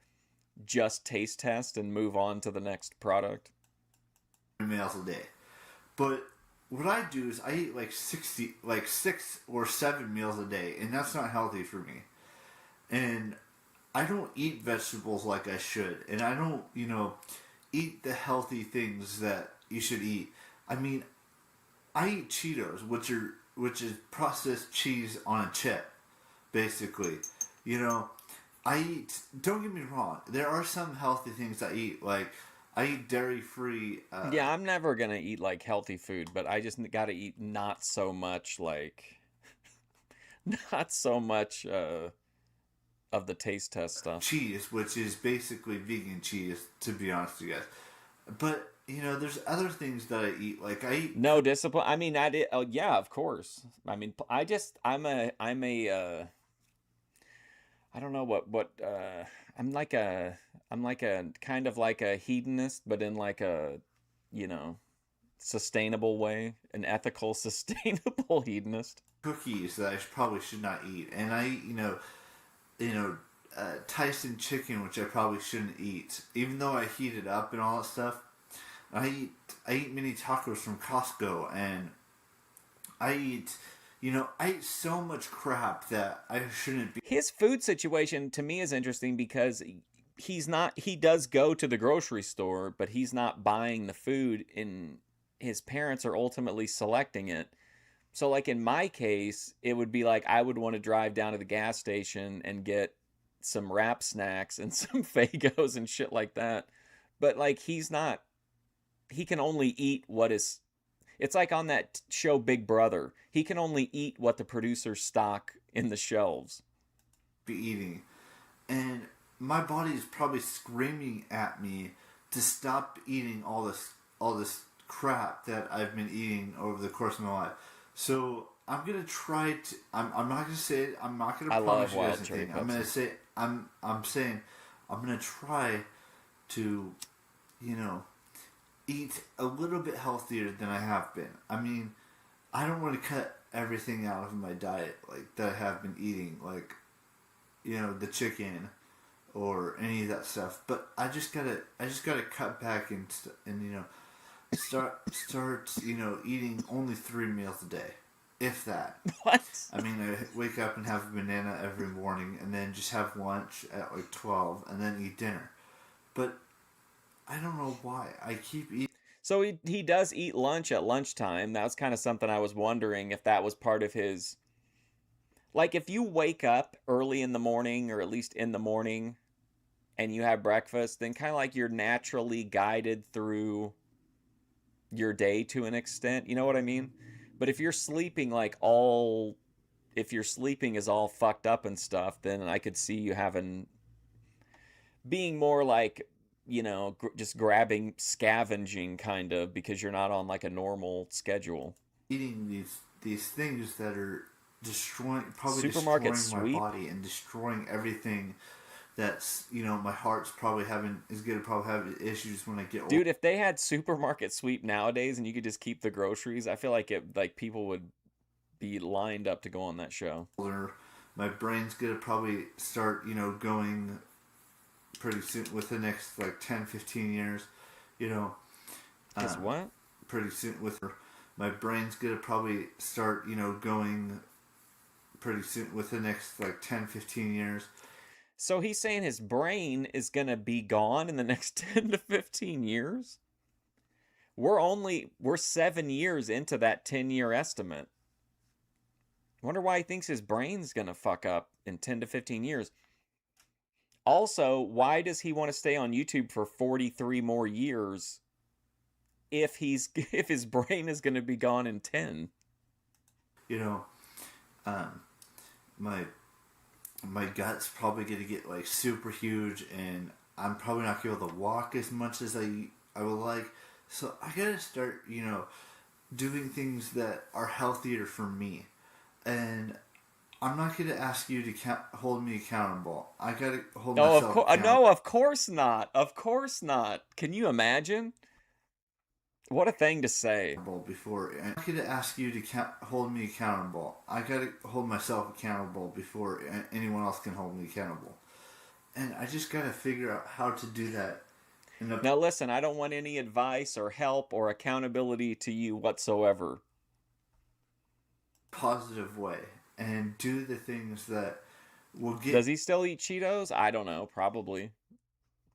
just taste test and move on to the next product. Meals a day. But what I do is I eat like 6 or 7 meals a day, and that's not healthy for me. And I don't eat vegetables like I should, and I don't, eat the healthy things that you should eat. I mean, I eat Cheetos, which is processed cheese on a chip, basically. I eat, don't get me wrong, there are some healthy things I eat, like I eat dairy-free. Yeah, I'm never going to eat like healthy food, but I just got to eat not so much of the taste test stuff. Cheese, which is basically vegan cheese, to be honest with you guys. But, there's other things that I eat, like I eat... No discipline. I mean, I did. Oh, yeah, of course. I mean, I don't know what I'm like a kind of like a hedonist, but in like a, sustainable way, an ethical, sustainable hedonist. Cookies that I probably should not eat. And I eat, Tyson chicken, which I probably shouldn't eat. Even though I heat it up and all that stuff. I eat mini tacos from Costco, and I eat so much crap that I shouldn't be. His food situation to me is interesting because he does go to the grocery store, but he's not buying the food, and his parents are ultimately selecting it. So like in my case, it would be like I would want to drive down to the gas station and get some wrap snacks and some Fagos and shit like that. But like he can only eat what is, it's like on that show Big Brother. He can only eat what the producers stock in the shelves. Be eating, and my body is probably screaming at me to stop eating all this crap that I've been eating over the course of my life. So I'm gonna try to. I'm not gonna say it. I'm not gonna I promise love you wild guys cherry anything. I'm gonna say. I'm saying. I'm gonna try to, eat a little bit healthier than I have been. I mean, I don't want to cut everything out of my diet like that I have been eating, like the chicken or any of that stuff. But I just gotta cut back and start eating only 3 meals a day, if that. What? I mean, I wake up and have a banana every morning, and then just have lunch at like 12, and then eat dinner. But I don't know why I keep eating. So he does eat lunch at lunchtime. That was kind of something I was wondering if that was part of his. Like if you wake up early in the morning, or at least in the morning, and you have breakfast, then kind of like you're naturally guided through your day to an extent. You know what I mean? But if you're sleeping if your sleeping is all fucked up and stuff, then I could see you being more like, just grabbing, scavenging kind of, because you're not on like a normal schedule. Eating these things that are Supermarket destroying my sweep? body and destroying everything. That's my heart's probably is gonna probably have issues when I get older. Dude, if they had supermarket sweep nowadays and you could just keep the groceries, I feel like people would be lined up to go on that show. My brain's gonna probably start going pretty soon, with the next like 10-15 years. What? Pretty soon with my brain's gonna probably start going pretty soon, with the next like 10-15 years. So he's saying his brain is going to be gone in the next 10 to 15 years? We're 7 years into that 10-year estimate. Wonder why he thinks his brain's going to fuck up in 10 to 15 years. Also, why does he want to stay on YouTube for 43 more years if his brain is going to be gone in 10? My gut's probably going to get like super huge, and I'm probably not going to be able to walk as much as I would like. So I got to start, doing things that are healthier for me. And I'm not going to ask you to hold me accountable. I got to hold myself accountable. No, of course not. Of course not. Can you imagine? What a thing to say. Before I'm not going to ask you to hold me accountable. I got to hold myself accountable before anyone else can hold me accountable. And I just got to figure out how to do that. Now listen, I don't want any advice or help or accountability to you whatsoever. Positive way, and do the things that will get. Does he still eat Cheetos? I don't know, probably.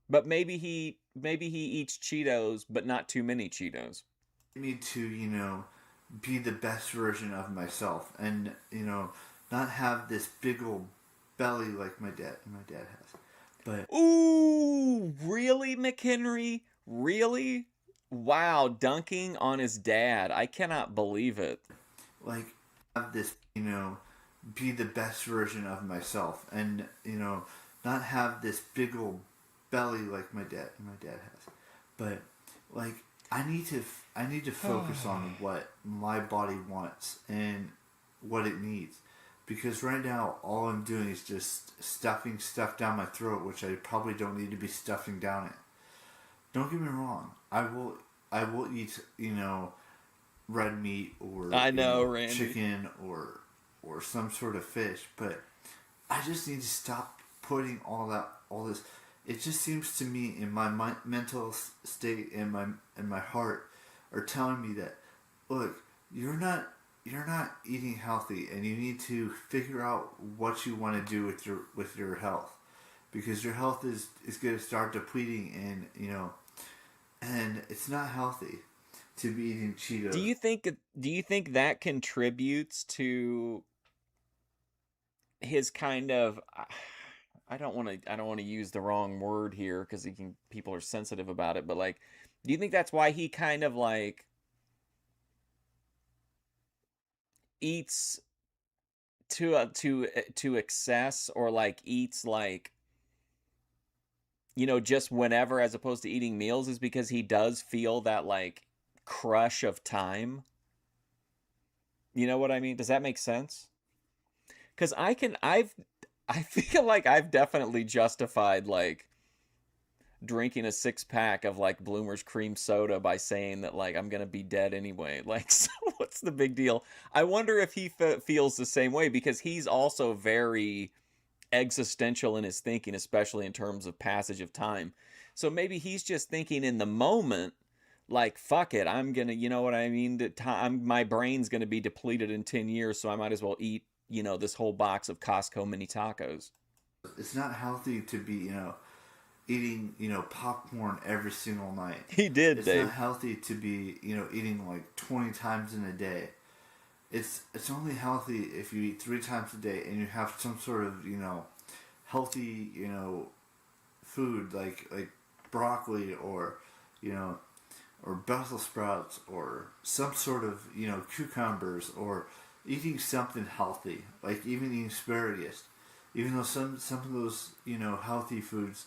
But maybe he eats Cheetos, but not too many Cheetos. Me to, be the best version of myself, and not have this big old belly like my dad has. But ooh, really, McHenry? Really? Wow, dunking on his dad. I cannot believe it. Like, have this, be the best version of myself, and not have this big old belly like my dad has. But like, I need to focus on what my body wants and what it needs, because right now all I'm doing is just stuffing stuff down my throat, which I probably don't need to be stuffing down it. Don't get me wrong, I will eat red meat or chicken or some sort of fish, but I just need to stop putting all this. It just seems to me, in my mental state and my heart are telling me that, look, you're not eating healthy, and you need to figure out what you want to do with your health. because your health is going to start depleting, and and it's not healthy to be eating Do Cheetos. you think that contributes to his kind of I don't want to use the wrong word here because people are sensitive about it, but like do you think that's why he kind of like eats to excess, or like eats like just whenever as opposed to eating meals, is because he does feel that like crush of time? You know what I mean? Does that make sense? Because I feel like I've definitely justified like drinking a 6 pack of like Bloomer's cream soda by saying that like I'm gonna be dead anyway. Like, so what's the big deal? I wonder if he feels the same way, because he's also very existential in his thinking, especially in terms of passage of time. So maybe he's just thinking in the moment, like, fuck it, I'm gonna, you know what I mean? My brain's gonna be depleted in 10 years, so I might as well eat, this whole box of Costco mini tacos. It's not healthy to be eating popcorn every single night. He did, It's not Dave. healthy to be eating like 20 times in a day. It's only healthy if you eat 3 times a day and you have some sort of healthy food like broccoli, or you know or Brussels sprouts, or some sort of cucumbers, or eating something healthy, like even eating asparagus. Even though some of those healthy foods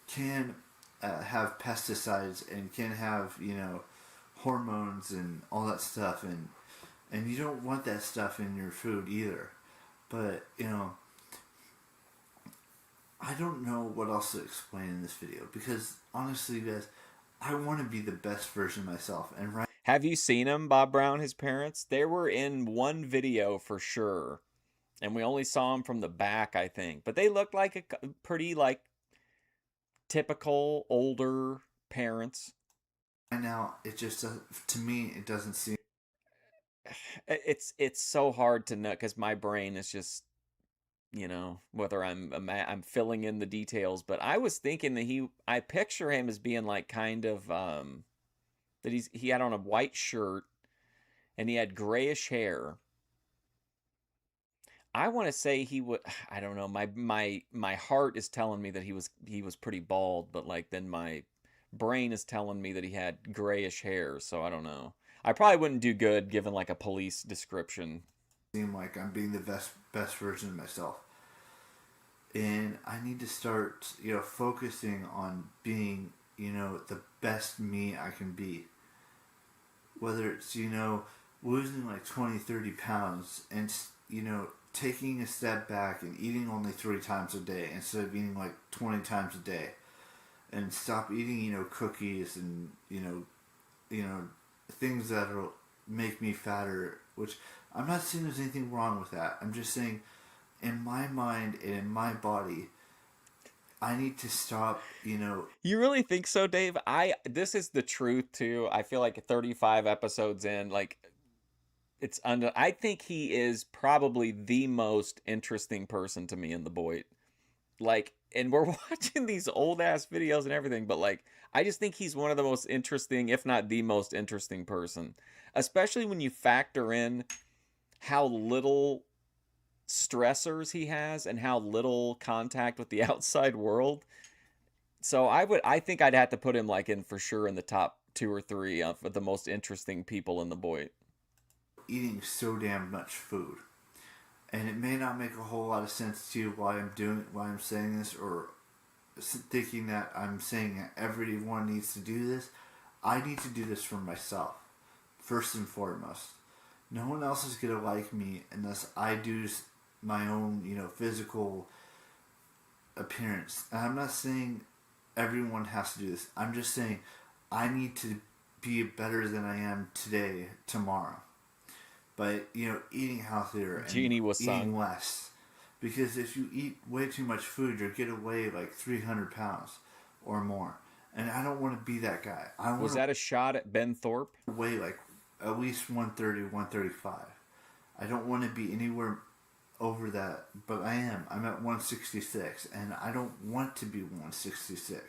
can have pesticides and can have hormones and all that stuff, and you don't want that stuff in your food either. But I don't know what else to explain in this video, because honestly, guys, I want to be the best version of myself. And right, Have you seen him, Bob Brown, his parents? They were in one video for sure, and we only saw him from the back, I think. But they looked like a pretty like typical older parents. now, it just to me it doesn't seem. It's so hard to know because my brain is just whether I'm filling in the details. But I was thinking that I picture him as being like kind of that he had on a white shirt and he had grayish hair. I want to say he would. I don't know. My heart is telling me that he was pretty bald, but like then my brain is telling me that he had grayish hair. So I don't know. I probably wouldn't do good given like a police description. Seem like I'm being the best version of myself, and I need to start focusing on being the best me I can be. Whether it's losing like 20, 30 pounds, and taking a step back and eating only 3 times a day instead of eating like 20 times a day, and stop eating cookies and things that'll make me fatter, which I'm not saying there's anything wrong with that. I'm just saying, in my mind and in my body, I need to stop, You really think so, Dave? This is the truth too. I feel like 35 episodes in, like I think he is probably the most interesting person to me in the Boyd. Like, and we're watching these old ass videos and everything, but like I just think he's one of the most interesting, if not the most interesting person. Especially when you factor in how little stressors he has and how little contact with the outside world. So I think I'd have to put him like in for sure in the top 2 or 3 of the most interesting people in the Boyd. eating so damn much food. And it may not make a whole lot of sense to you why I'm saying this, or thinking that I'm saying that everyone needs to do this. I need to do this for myself, first and foremost. No one else is gonna like me unless I do my own, physical appearance. And I'm not saying everyone has to do this. I'm just saying I need to be better than I am today, tomorrow, by eating healthier and Genie was eating sung. less. Because if you eat way too much food, you'll get away like 300 pounds or more. And I don't want to be that guy. I want Was that a shot at Ben Thorpe? to weigh like at least 130, 135. I don't want to be anywhere over that, but I am. I'm at 166, and I don't want to be 166.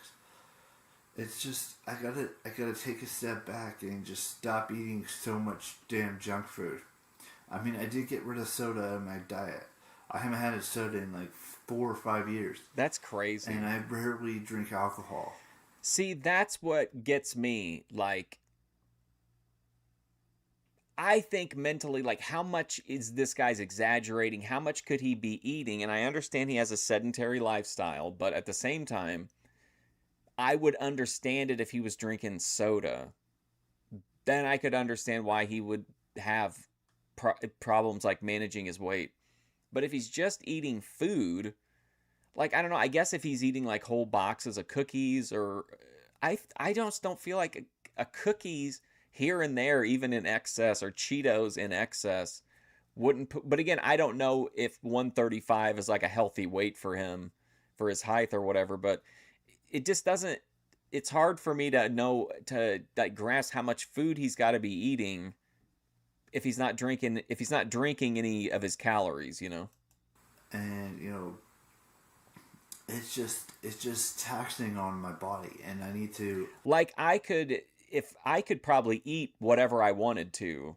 It's just I gotta take a step back and just stop eating so much damn junk food. I mean, I did get rid of soda in my diet. I haven't had a soda in like 4 or 5 years. That's crazy. And I rarely drink alcohol. See, that's what gets me. Like, I think mentally, like, how much is this guy's exaggerating? How much could he be eating? And I understand he has a sedentary lifestyle, but at the same time, I would understand it if he was drinking soda. Then I could understand why he would have problems like managing his weight. But if he's just eating food, like, I don't know, I guess if he's eating like whole boxes of cookies, or I just don't feel like a cookies here and there, even in excess, or Cheetos in excess, wouldn't put, but again, I don't know if 135 is like a healthy weight for him, for his height or whatever, but it just doesn't, it's hard for me to know, to like grasp how much food he's got to be eating if he's not drinking any of his calories, you know? And, you know, it's just taxing on my body, and I need to, like, if I could probably eat whatever I wanted to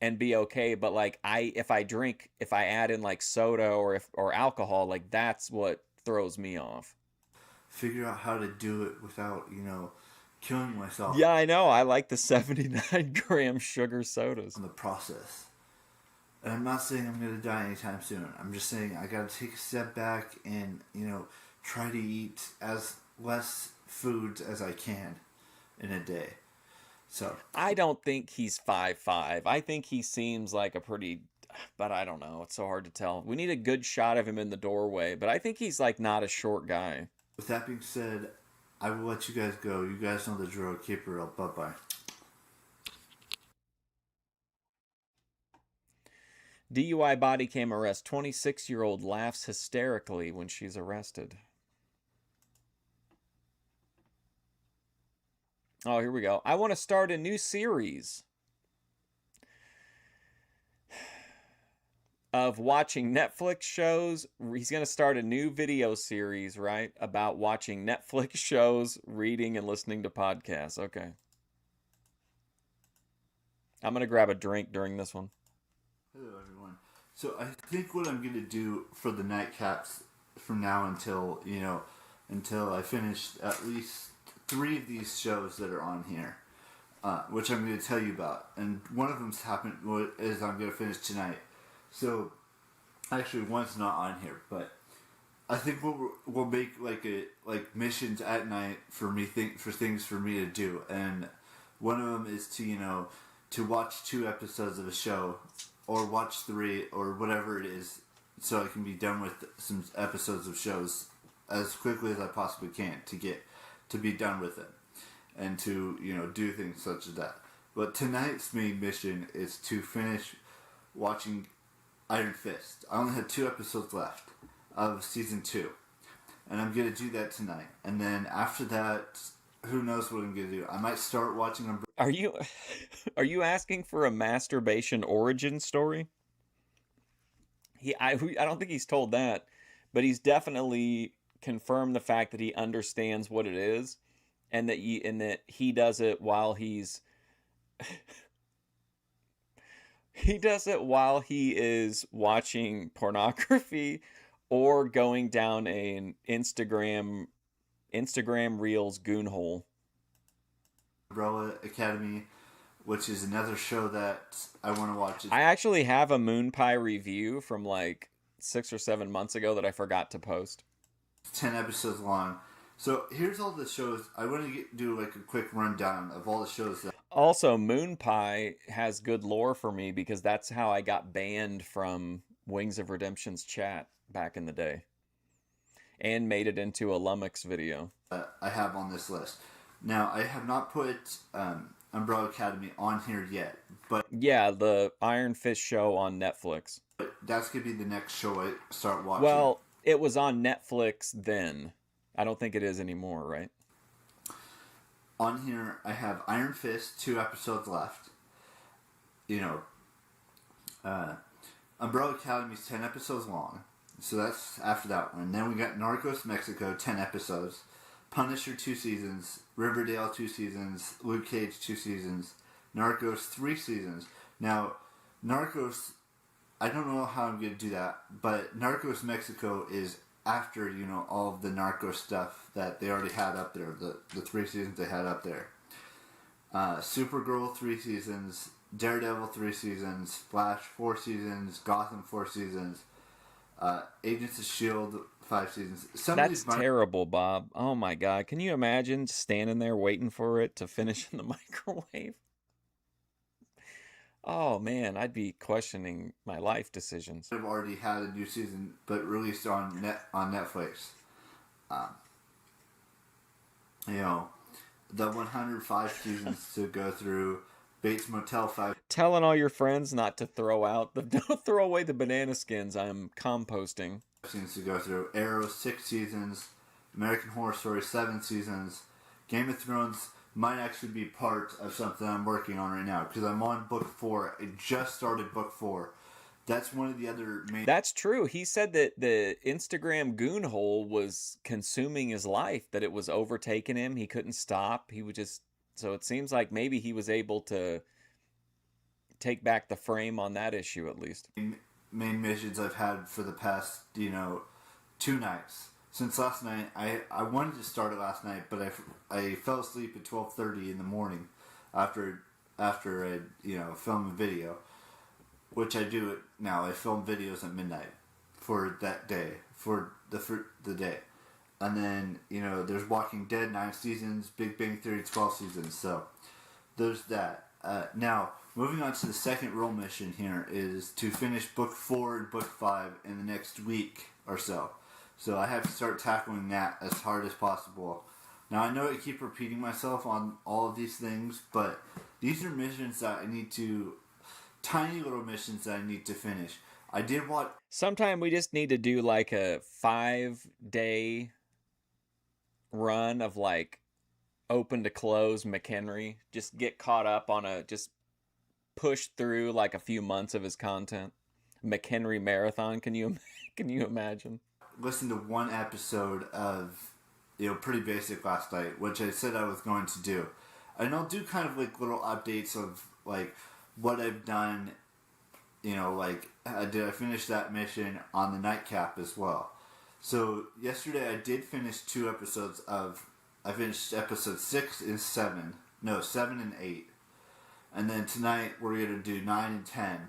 and be okay, but like if I add in like soda or alcohol, like that's what throws me off. figure out how to do it without, you know, killing myself. Yeah, I know. I like the 79-gram sugar sodas. On the process. And I'm not saying I'm going to die anytime soon. I'm just saying I got to take a step back and, you know, try to eat as less foods as I can in a day. So I don't think he's 5'5". I think he seems like a pretty, but I don't know. It's so hard to tell. We need a good shot of him in the doorway, but I think he's like not a short guy. with that being said, I will let you guys go. You guys know the drill. Keep it real. Bye-bye. DUI body cam arrest. 26-year-old laughs hysterically when she's arrested. Oh, here we go. I want to start a new series of watching Netflix shows. He's going to start a new video series, right? About watching Netflix shows, reading, and listening to podcasts. Okay. I'm going to grab a drink during this one. Hello, everyone. So I think what I'm going to do for the nightcaps from now until, you know, until I finish at least 3 of these shows that are on here, which I'm going to tell you about. And one of them's happened, is I'm going to finish tonight. So, actually, one's not on here, but I think we'll make like missions at night for things for me to do. And one of them is to, you know, to watch 2 episodes of a show, or watch 3, or whatever it is, so I can be done with some episodes of shows as quickly as I possibly can to be done with it, and to, you know, do things such as that. But tonight's main mission is to finish watching Iron Fist. I only had 2 episodes left of season 2, and I'm gonna do that tonight. And then after that, who knows what I'm gonna do? I might start watching. Are you asking for a masturbation origin story? I don't think he's told that, but he's definitely confirmed the fact that he understands what it is, and that he does it while he is watching pornography or going down an Instagram Reels goon hole. Umbrella Academy, which is another show that I want to watch. I actually have a Moon Pie review from like 6 or 7 months ago that I forgot to post. 10 episodes long. So here's all the shows. I want to do like a quick rundown of all the shows that. Also, Moon Pie has good lore for me because that's how I got banned from Wings of Redemption's chat back in the day, and made it into a Lummox video. I have on this list. Now, I have not put Umbrella Academy on here yet, but yeah, the Iron Fist show on Netflix. That's gonna be the next show I start watching. Well, it was on Netflix then. I don't think it is anymore, right? On here, I have Iron Fist, 2 episodes left. You know, Umbrella Academy's 10 episodes long. So that's after that one. Then we got Narcos Mexico, 10 episodes. Punisher, 2 seasons. Riverdale, 2 seasons. Luke Cage, 2 seasons. Narcos, 3 seasons. Now, Narcos, I don't know how I'm going to do that, but Narcos Mexico is after, you know, all of the Narcos stuff that they already had up there, the 3 seasons they had up there. Supergirl, 3 seasons. Daredevil, 3 seasons. Flash, 4 seasons. Gotham, 4 seasons. Agents of S.H.I.E.L.D., 5 seasons. That's terrible, Bob. Oh my God. Can you imagine standing there waiting for it to finish in the microwave? Oh man, I'd be questioning my life decisions. I've already had a new season, but released on Netflix. You know, the 105 seasons to go through. Bates Motel 5. Telling all your friends not to don't throw away the banana skins I'm composting. Seasons to go through. Arrow, 6 seasons. American Horror Story, 7 seasons. Game of Thrones might actually be part of something I'm working on right now, because I'm on book 4. I just started book 4. That's one of the other main... That's true. He said that the Instagram goon hole was consuming his life, that it was overtaking him. He couldn't stop. He would just... So it seems like maybe he was able to take back the frame on that issue, at least. Main missions I've had for the past, 2 nights. Since last night, I wanted to start it last night, but I fell asleep at 12:30 in the morning after I film a video, which I do it now. I film videos at midnight for that day, for the day. And then, there's Walking Dead, 9 seasons, Big Bang Theory, 12 seasons. So, there's that. Now, moving on to the second role mission here is to finish Book 4 and Book 5 in the next week or so. So, I have to start tackling that as hard as possible. Now, I know I keep repeating myself on all of these things, but these are missions that I need to... Tiny little missions that I need to finish. I did watch... Sometime we just need to do like a 5-day... run of like open to close McHenry, just get caught up on just push through like a few months of his content. McHenry marathon. Can you imagine? Listen to one episode of Pretty Basic last night, which I said I was going to do, and I'll do kind of like little updates of like what I've done. Like did I finish that mission on the nightcap as well? So, yesterday I did finish 2 episodes of... I finished episodes 6 and 7. No, 7 and 8. And then tonight we're going to do 9 and 10.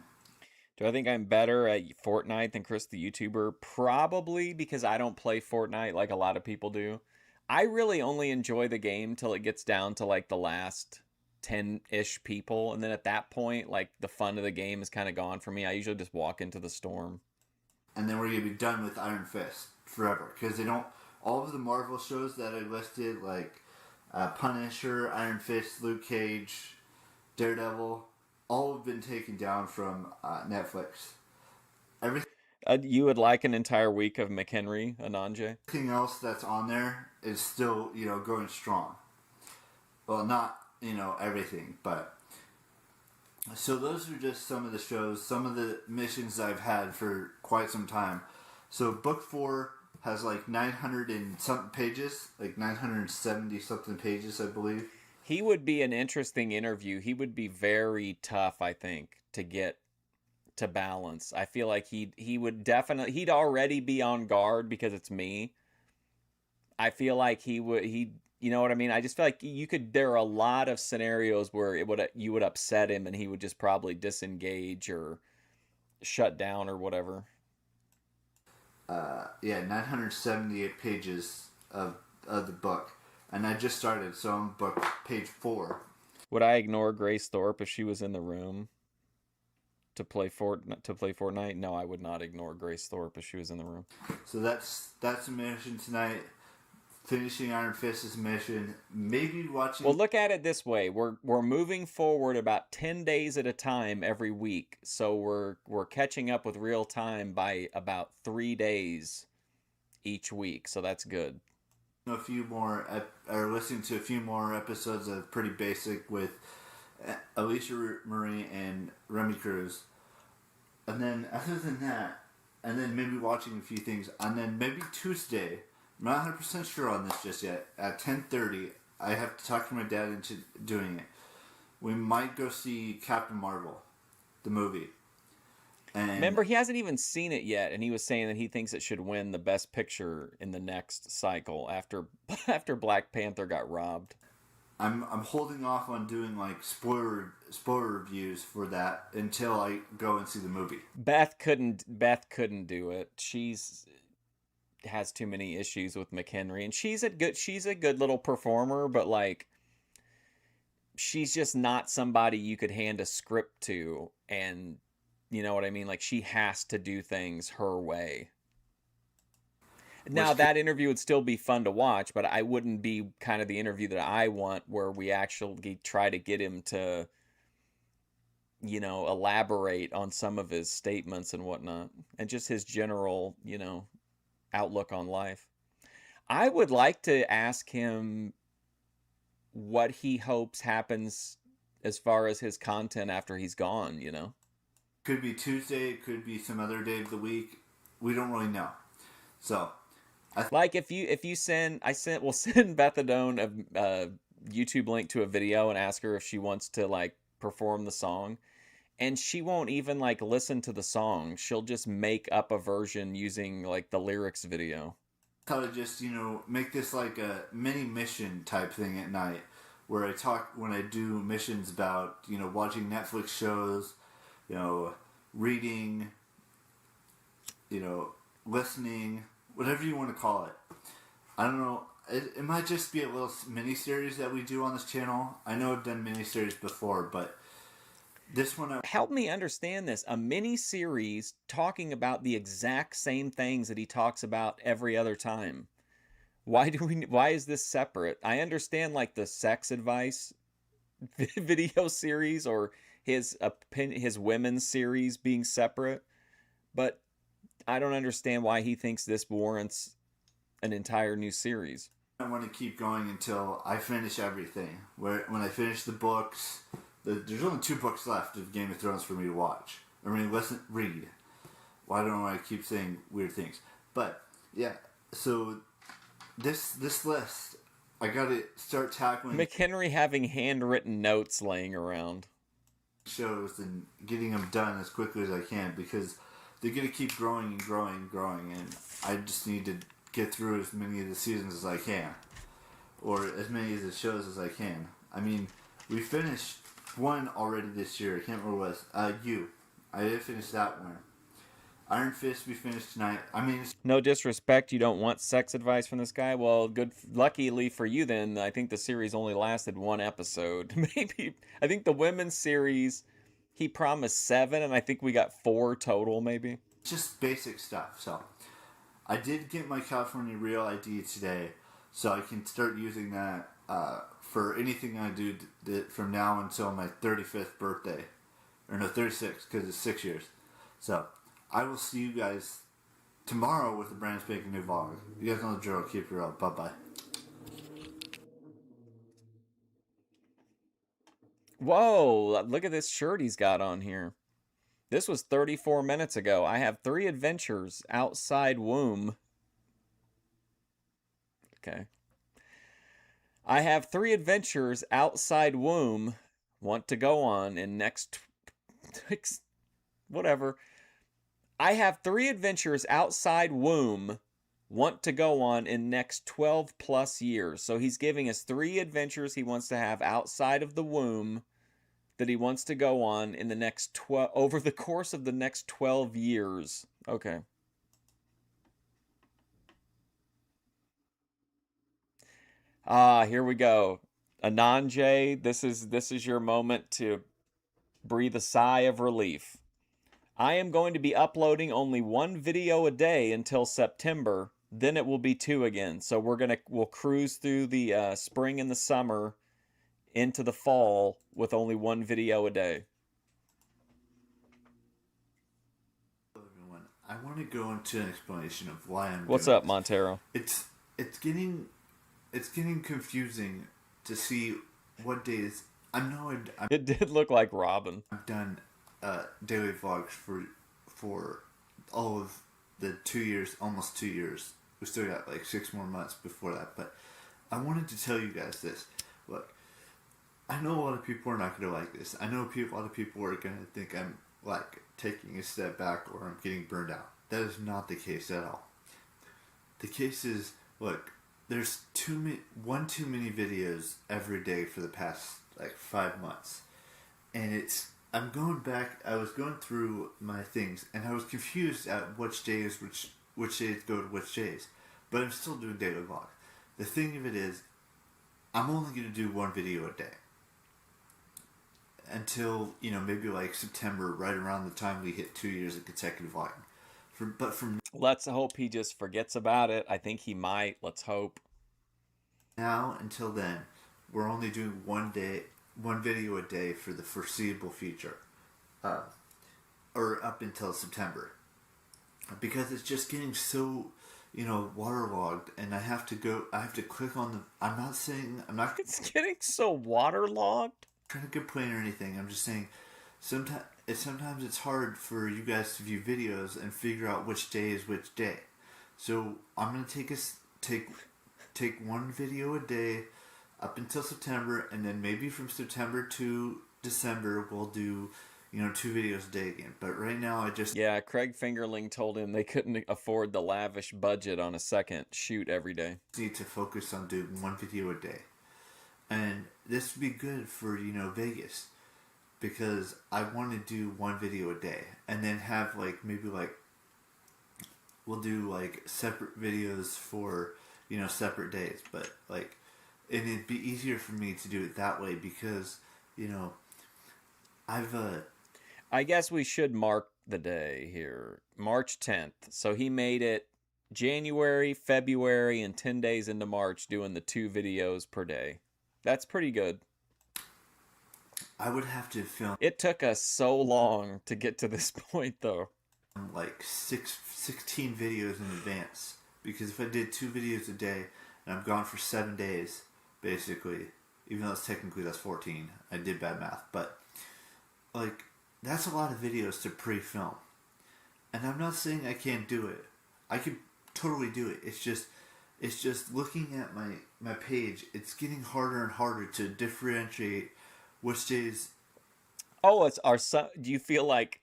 Do I think I'm better at Fortnite than Chris the YouTuber? Probably, because I don't play Fortnite like a lot of people do. I really only enjoy the game till it gets down to like the last 10-ish people. And then at that point, like the fun of the game is kind of gone for me. I usually just walk into the storm. And then we're going to be done with Iron Fist forever, because they don't... All of the Marvel shows that I listed, like Punisher, Iron Fist, Luke Cage, Daredevil, all have been taken down from Netflix. Everything you would like an entire week of McHenry, Ananje? Everything else that's on there is still, going strong. Well, not, everything, but... So those are just some of the shows, some of the missions I've had for quite some time. So book 4 has like 900 and something pages, like 970 something pages, I believe. He would be an interesting interview. He would be very tough, I think, to get to balance. I feel like he would definitely... He'd already be on guard because it's me. I feel like he you know what I mean? I just feel like there are a lot of scenarios where you would upset him and he would just probably disengage or shut down or whatever. 978 pages of the book. And I just started, so I'm book page 4. Would I ignore Grace Thorpe if she was in the room to play Fortnite? No, I would not ignore Grace Thorpe if she was in the room. So that's a mission tonight. Finishing Iron Fist's mission, maybe watching... Well, look at it this way. We're moving forward about 10 days at a time every week. So we're catching up with real time by about 3 days each week. So that's good. A few more, or listening to a few more episodes of Pretty Basic with Alicia Marie and Remy Cruz. And then other than that, and then maybe watching a few things, and then maybe Tuesday, I'm not 100% sure on this just yet, at 10:30, I have to talk to my dad into doing it. We might go see Captain Marvel, the movie. And Remember, he hasn't even seen it yet, and he was saying that he thinks it should win the Best Picture in the next cycle after after Black Panther got robbed. I'm holding off on doing like spoiler reviews for that until I go and see the movie. Beth couldn't do it. She's has too many issues with McHenry, and she's a good little performer, but like she's just not somebody you could hand a script to, and you know what I mean? Like she has to do things her way. Now, that interview would still be fun to watch, but I wouldn't be kind of the interview that I want where we actually try to get him to, you know, elaborate on some of his statements and whatnot, and just his general, you know, outlook on life. I would like to ask him what he hopes happens as far as his content after he's gone, you know? Could be Tuesday, it could be some other day of the week. We don't really know. So... like if you send we'll send Bethadone a YouTube link to a video and ask her if she wants to like perform the song, and she won't even like listen to the song. She'll just make up a version using like the lyrics video. I thought I'd just, you know, make this like a mini mission type thing at night where I talk when I do missions about, you know, watching Netflix shows, you know, reading, you know, listening, whatever you want to call it. I don't know. It might just be a little mini-series that we do on this channel. I know I've done mini-series before, but this one... Help me understand this. A mini-series talking about the exact same things that he talks about every other time. Why is this separate? I understand like the sex advice video series or his women's series being separate, but I don't understand why he thinks this warrants an entire new series. I want to keep going until I finish everything. When I finish the books, there's only 2 books left of Game of Thrones for me to watch. Read. Why don't I keep saying weird things? But yeah, so this list, I gotta start tackling McHenry having handwritten notes laying around. Shows and getting them done as quickly as I can because they're going to keep growing and growing and growing, and I just need to get through as many of the seasons as I can, or as many of the shows as I can. I mean, we finished one already this year. I can't remember what it was. I did finish that one. Iron Fist we finished tonight. I mean... No disrespect, you don't want sex advice from this guy? Well, luckily for you then, I think the series only lasted 1 episode. Maybe, I think the women's series... He promised 7, and I think we got 4 total, maybe. Just basic stuff. So, I did get my California Real ID today, so I can start using that for anything I do from now until my 35th birthday. Or no, 36, because it's 6 years. So, I will see you guys tomorrow with a brand spanking new vlog. You guys know the drill. Keep it real. Bye-bye. Whoa, look at this shirt he's got on here. This was 34 minutes ago. I have 3 adventures outside womb. Okay. I have 3 adventures outside womb. Want to go on in next... whatever. I have 3 adventures outside womb. Want to go on in next 12 plus years. So he's giving us 3 adventures he wants to have outside of the womb that he wants to go on in the next over the course of the next 12 years. Okay. Here we go. Ananje, this is your moment to breathe a sigh of relief. I am going to be uploading only 1 video a day until September. Then it will be 2 again. So we'll cruise through the spring and the summer into the fall with only 1 video a day. Hello everyone. I want to go into an explanation of why I'm What's doing up, Montero? It's getting confusing to see what days. I know It did look like Robin. I've done daily vlogs for for all of the 2 years, almost 2 years. We still got like 6 more months before that. But I wanted to tell you guys this. Look, I know a lot of people are not going to like this. I know a lot of people are going to think I'm like taking a step back or I'm getting burned out. That is not the case at all. The case is, look, there's one too many videos every day for the past like 5 months. And I'm going back, I was going through my things and I was confused at which days go to which days. But I'm still doing daily vlog. The thing of it is, I'm only going to do one video a day. Until, maybe like September, right around the time we hit 2 years of consecutive vlogging. But from Let's hope he just forgets about it. I think he might. Let's hope. now until then, we're only doing one video a day for the foreseeable future. Or up until September. Because it's just getting so, waterlogged, and I have to click on the, I'm not It's getting so waterlogged. trying to complain or anything. I'm just saying, sometimes it's hard for you guys to view videos and figure out which day is which day. So I'm gonna take one video a day up until September, and then maybe from September to December we'll do 2 videos a day again. But right now Yeah, Craig Fingerling told him they couldn't afford the lavish budget on a second shoot every day. need to focus on doing one video a day. And this would be good for, Vegas. Because I want to do one video a day. And then have, we'll do, separate videos for, separate days. But, and it'd be easier for me to do it that way because, I guess we should mark the day here. March 10th. So he made it January, February, and 10 days into March doing the 2 videos per day. That's pretty good. I would have to film It took us so long to get to this point, though. 16 videos in advance. Because if I did 2 videos a day and I'm gone for 7 days, basically, even though that's 14, I did bad math, but that's a lot of videos to pre-film. And I'm not saying I can't do it. I could totally do it. It's just looking at my page, it's getting harder and harder to differentiate which days. Oh, do you feel like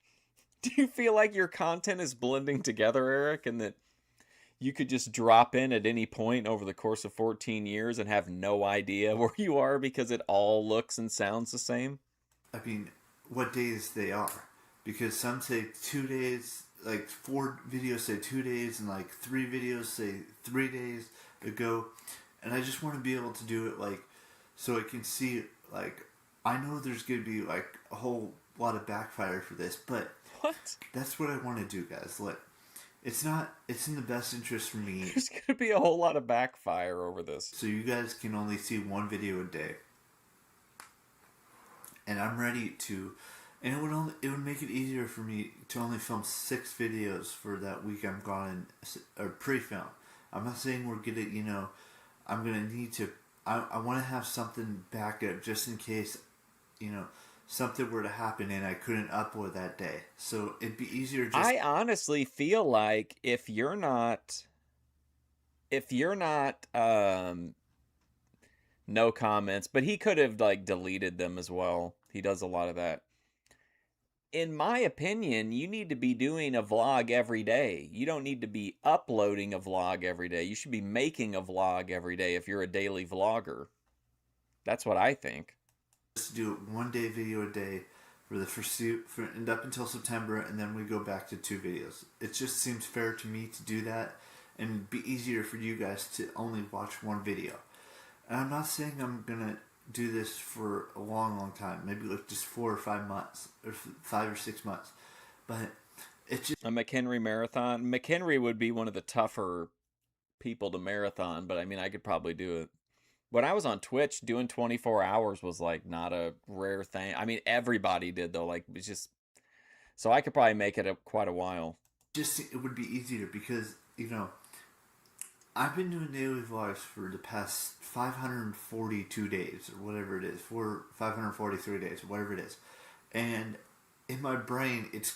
your content is blending together, Eric, and that you could just drop in at any point over the course of 14 years and have no idea where you are because it all looks and sounds the same? I mean, what days they are. Because some say 2 days, 4 videos say 2 days, and 3 videos say 3 days ago. And I just want to be able to do it so I can see I know there's going to be a whole lot of backfire for this, but What? that's what I want to do, guys. It's in the best interest for me. There's going to be a whole lot of backfire over this. So you guys can only see one video a day. And I'm ready to, and it would make it easier for me to only film 6 videos for that week I'm gone, or pre-film. I'm not saying we're gonna, I'm gonna need to, I want to have something back up just in case, something were to happen and I couldn't upload that day. So it'd be easier just... I honestly feel like if you're not no comments, but he could have deleted them as well. He does a lot of that. In my opinion, you need to be doing a vlog every day. You don't need to be uploading a vlog every day. You should be making a vlog every day if you're a daily vlogger. That's what I think. Just do it 1 day video a day for the and up until September, and then we go back to 2 videos. It just seems fair to me to do that, and it'd be easier for you guys to only watch 1 video. And I'm not saying I'm gonna do this for a long time, maybe just 4 or 5 months, or 5 or 6 months, but it's just a McHenry marathon. McHenry would be one of the tougher people to marathon, but I mean, I could probably do it. When I was on Twitch, doing 24 hours was not a rare thing. I mean, everybody did though. It's just, so I could probably make it quite a while. It would be easier because I've been doing daily vlogs for the past 542 days or whatever it is, 543 days or whatever it is, and in my brain it's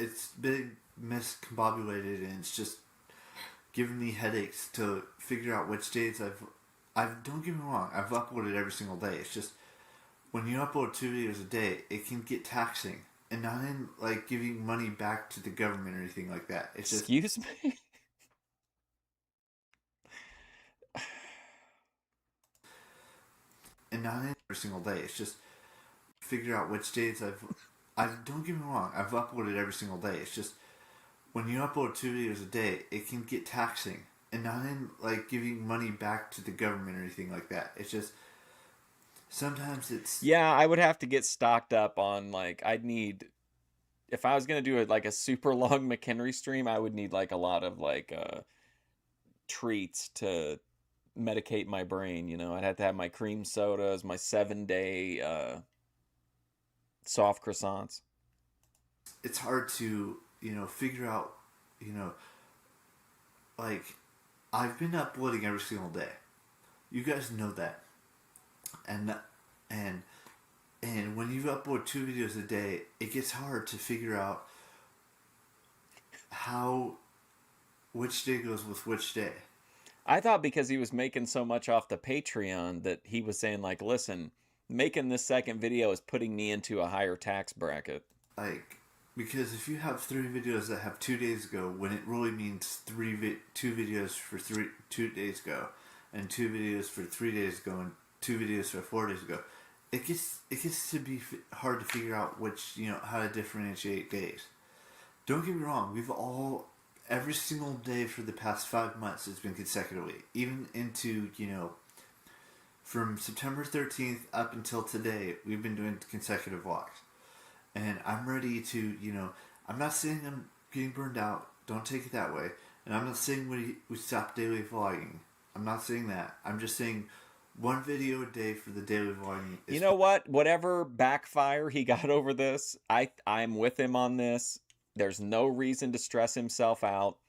it's been miscombobulated, and it's just giving me headaches to figure out which days I've. Don't get me wrong, I've uploaded every single day. It's just when you upload 2 videos a day, it can get taxing, and not in like giving money back to the government or anything like that. It's just Excuse me? and not in every single day. It's just figure out which days I've. Don't get me wrong, I've uploaded every single day. It's just when you upload 2 videos a day, it can get taxing, and not in like giving money back to the government or anything like that. It's just sometimes it's Yeah, I would have to get stocked up on like I'd need if I was gonna do it like a super long McHenry stream, I would need like a lot of like treats to medicate my brain. You know, I'd have to have my cream sodas, my 7-day soft croissants. it's hard to figure out you know like I've been uploading every single day. You guys know that, and and and when you upload 2 videos a day, it gets hard to figure out how which day goes with which day. I thought because he was making so much off the Patreon that he was saying like, listen, making this second video is putting me into a higher tax bracket. Like, because if you have 3 videos that have 2 days ago, when it really means 2 videos for 2 days ago, and 2 videos for 3 days ago, and 2 videos for 4 days ago, it gets to be hard to figure out which how to differentiate days. Don't get me wrong, every single day for the past 5 months has been consecutively, even into from September 13th up until today, we've been doing consecutive vlogs. And I'm ready to, I'm not saying I'm getting burned out. Don't take it that way. And I'm not saying we stop daily vlogging. I'm not saying that. I'm just saying 1 video a day for the daily vlogging. You know what? Whatever backfire he got over this, I'm with him on this. There's no reason to stress himself out.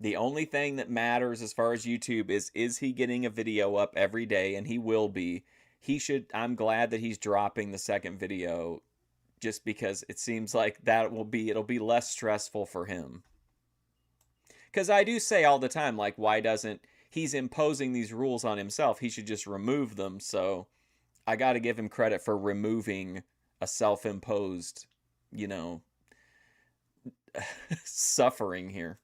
The only thing that matters as far as YouTube is he getting a video up every day? And he will be. I'm glad that he's dropping the second video just because it seems like it'll be less stressful for him. Because I do say all the time, like, why doesn't he's imposing these rules on himself? He should just remove them. So I got to give him credit for removing a self-imposed, suffering here.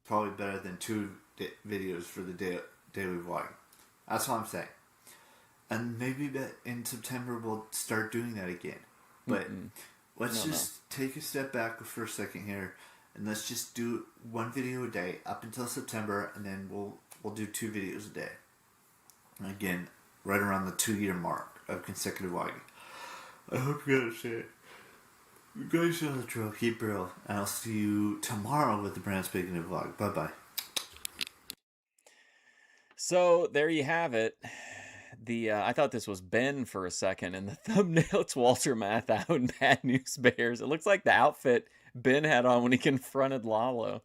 Probably better than 2 videos for the daily vlogging. That's what I'm saying. And maybe in September we'll start doing that again. But let's just take a step back for a second here, and let's just do 1 video a day up until September, and then we'll do 2 videos a day. And again, right around the 2-year mark of consecutive vlogging. I hope you understand it. You guys know the drill. Keep real, and I'll see you tomorrow with the brand spanking new vlog. Bye bye. So there you have it. I thought this was Ben for a second, and the thumbnail it's Walter Matthau and Bad News Bears. It looks like the outfit Ben had on when he confronted Lalo.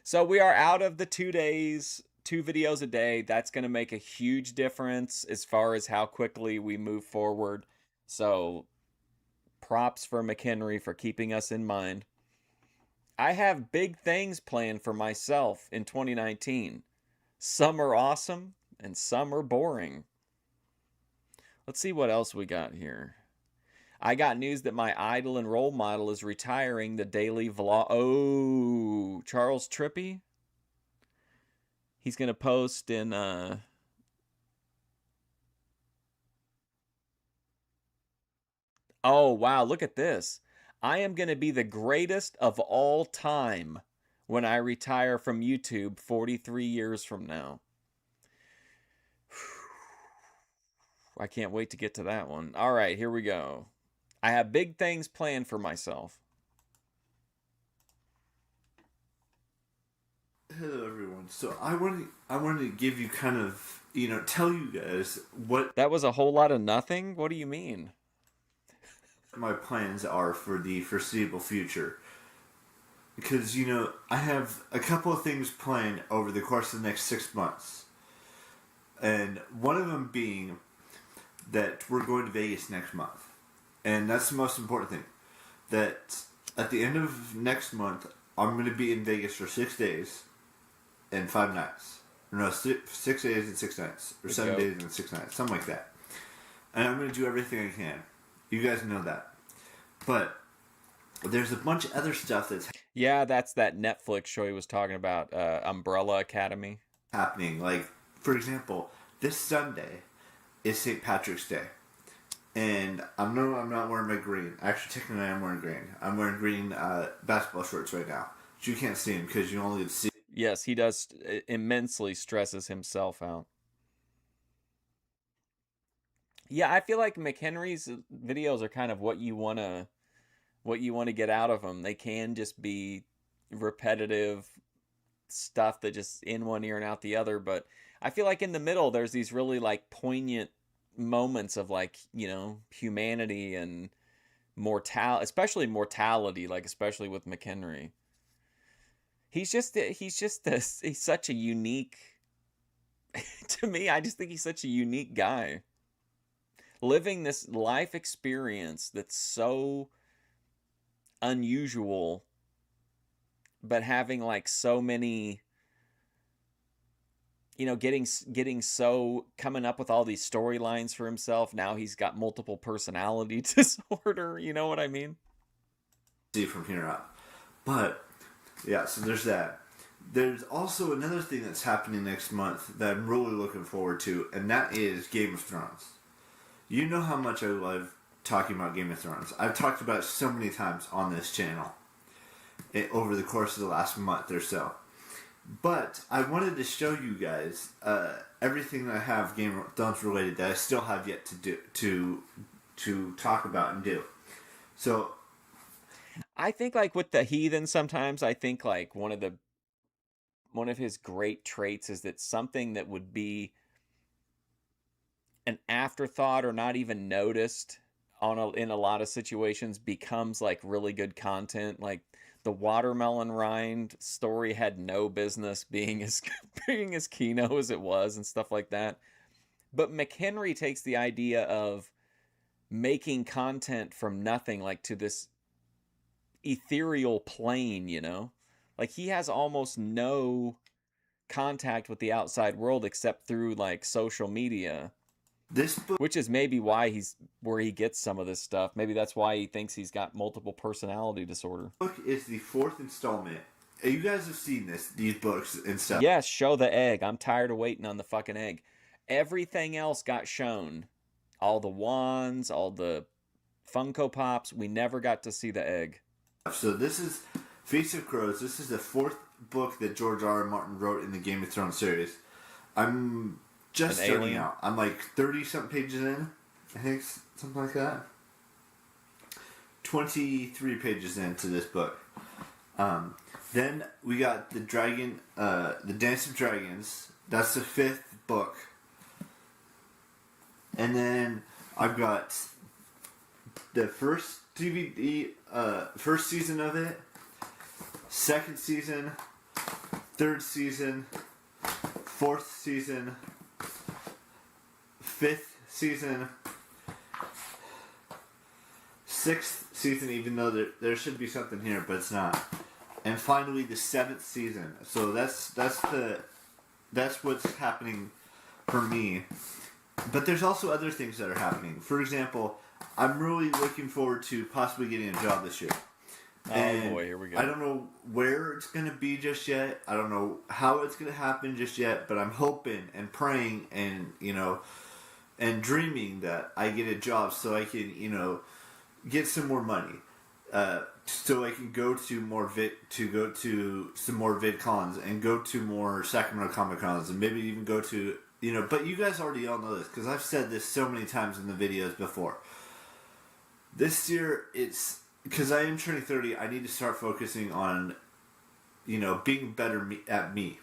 So we are out of the 2 days, 2 videos a day. That's going to make a huge difference as far as how quickly we move forward. So props for McHenry for keeping us in mind. I have big things planned for myself in 2019. Some are awesome and some are boring. Let's see what else we got here. I got news that my idol and role model is retiring the daily vlog. Oh, Charles Trippy? He's going to post in Oh, wow, look at this. I am going to be the greatest of all time when I retire from YouTube 43 years from now. I can't wait to get to that one. All right, here we go. I have big things planned for myself. Hello everyone. So I wanted to give you kind of, tell you guys what That was a whole lot of nothing? What do you mean? my plans are for the foreseeable future. Because, I have a couple of things planned over the course of the next 6 months. And one of them being that we're going to Vegas next month. And that's the most important thing. That at the end of next month, I'm going to be in Vegas for 6 days and 5 nights. No, 6 days and 6 nights. Or 7 days and 6 nights. Something like that. And I'm going to do everything I can. You guys know that. But there's a bunch of other stuff that's Yeah, that's that Netflix show he was talking about, Umbrella Academy. happening. Like, for example, this Sunday is St. Patrick's Day. And I'm not wearing my green. Actually, technically, I'm wearing green. I'm wearing green basketball shorts right now. But you can't see them because you only see. Yes, he does immensely stresses himself out. Yeah, I feel like McHenry's videos are kind of what you want to get out of them. They can just be repetitive stuff that just in one ear and out the other, but I feel like in the middle there's these really like poignant moments of like, humanity and especially mortality, like especially with McHenry. He's such a unique to me, I just think he's such a unique guy. Living this life experience that's so unusual, but having like so many, getting so coming up with all these storylines for himself. Now he's got multiple personality disorder. You know what I mean? See from here out. But yeah, so there's that. There's also another thing that's happening next month that I'm really looking forward to, and that is Game of Thrones. You know how much I love talking about Game of Thrones. I've talked about it so many times on this channel over the course of the last month or so. But I wanted to show you guys everything that I have Game of Thrones related that I still have yet to do to talk about and do. So I think like with the Heathen, sometimes I think like one of his great traits is that something that would be an afterthought or not even noticed in a lot of situations becomes like really good content. Like the watermelon rind story had no business being as keynote as it was and stuff like that. But McHenry takes the idea of making content from nothing, like to this ethereal plane, like he has almost no contact with the outside world except through like social media. This book, which is maybe why where he gets some of this stuff. Maybe that's why he thinks he's got multiple personality disorder. Book is the 4th installment. You guys have seen these books and stuff. Yes, show the egg. I'm tired of waiting on the fucking egg. Everything else got shown. All the wands, all the Funko Pops. We never got to see the egg. So this is Feast of Crows. This is the 4th book that George R.R. Martin wrote in the Game of Thrones series. I'm just starting out. I'm like 30-something pages in. I think something like that. 23 pages into this book. Then we got the Dance of Dragons. That's the 5th book. And then I've got the first DVD, first season of it, 2nd season, 3rd season, 4th season, 5th season, 6th season, even though there should be something here, but it's not. And finally, the 7th season. So that's what's happening for me. But there's also other things that are happening. For example, I'm really looking forward to possibly getting a job this year. Oh boy, here we go. I don't know where it's going to be just yet. I don't know how it's going to happen just yet. But I'm hoping and praying and, and dreaming that I get a job so I can, get some more money. So I can go to some more VidCons and go to more Sacramento Comic Cons and maybe even go to, but you guys already all know this because I've said this so many times in the videos before. This year, it's because I am turning 30. I need to start focusing on, being better at me.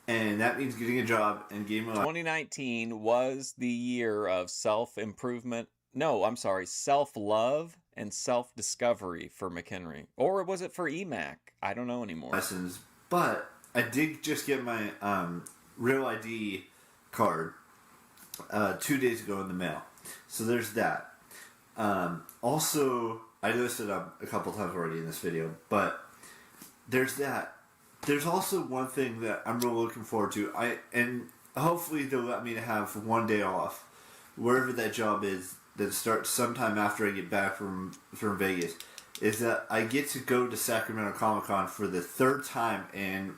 And that means getting a job and getting my 2019 was the year of self-improvement. No, I'm sorry, self-love and self-discovery for McHenry. Or was it for EMAC? I don't know anymore. Lessons. But I did just get my Real ID card 2 days ago in the mail. So there's that. Also, I listed them a couple times already in this video, but there's that. There's also one thing that I'm really looking forward to. And hopefully they'll let me have one day off, wherever that job is, that starts sometime after I get back from Vegas. Is that I get to go to Sacramento Comic-Con for the third time in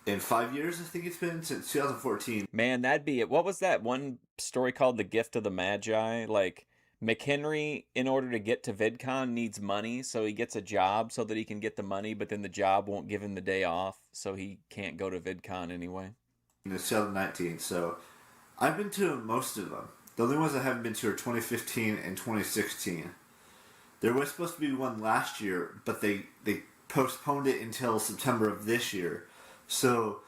5 years. I think it's been since 2014. Man, that'd be it. What was that one story called? The Gift of the Magi? Like, McHenry, in order to get to VidCon, needs money, so he gets a job so that he can get the money, but then the job won't give him the day off, so he can't go to VidCon anyway. In 2019, so I've been to most of them. The only ones I haven't been to are 2015 and 2016. There was supposed to be one last year, but they postponed it until September of this year. So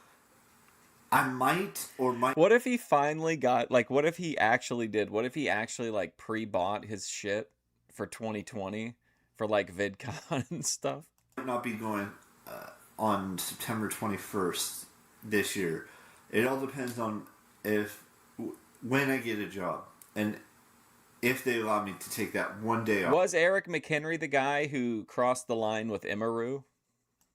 I might or might. What if he finally got, like, what if he actually did? What if he actually, like, pre-bought his shit for 2020 for, like, VidCon and stuff? Might not be going on September 21st this year. It all depends on when I get a job and if they allow me to take that one day off. Was Eric McHenry the guy who crossed the line with Imaru?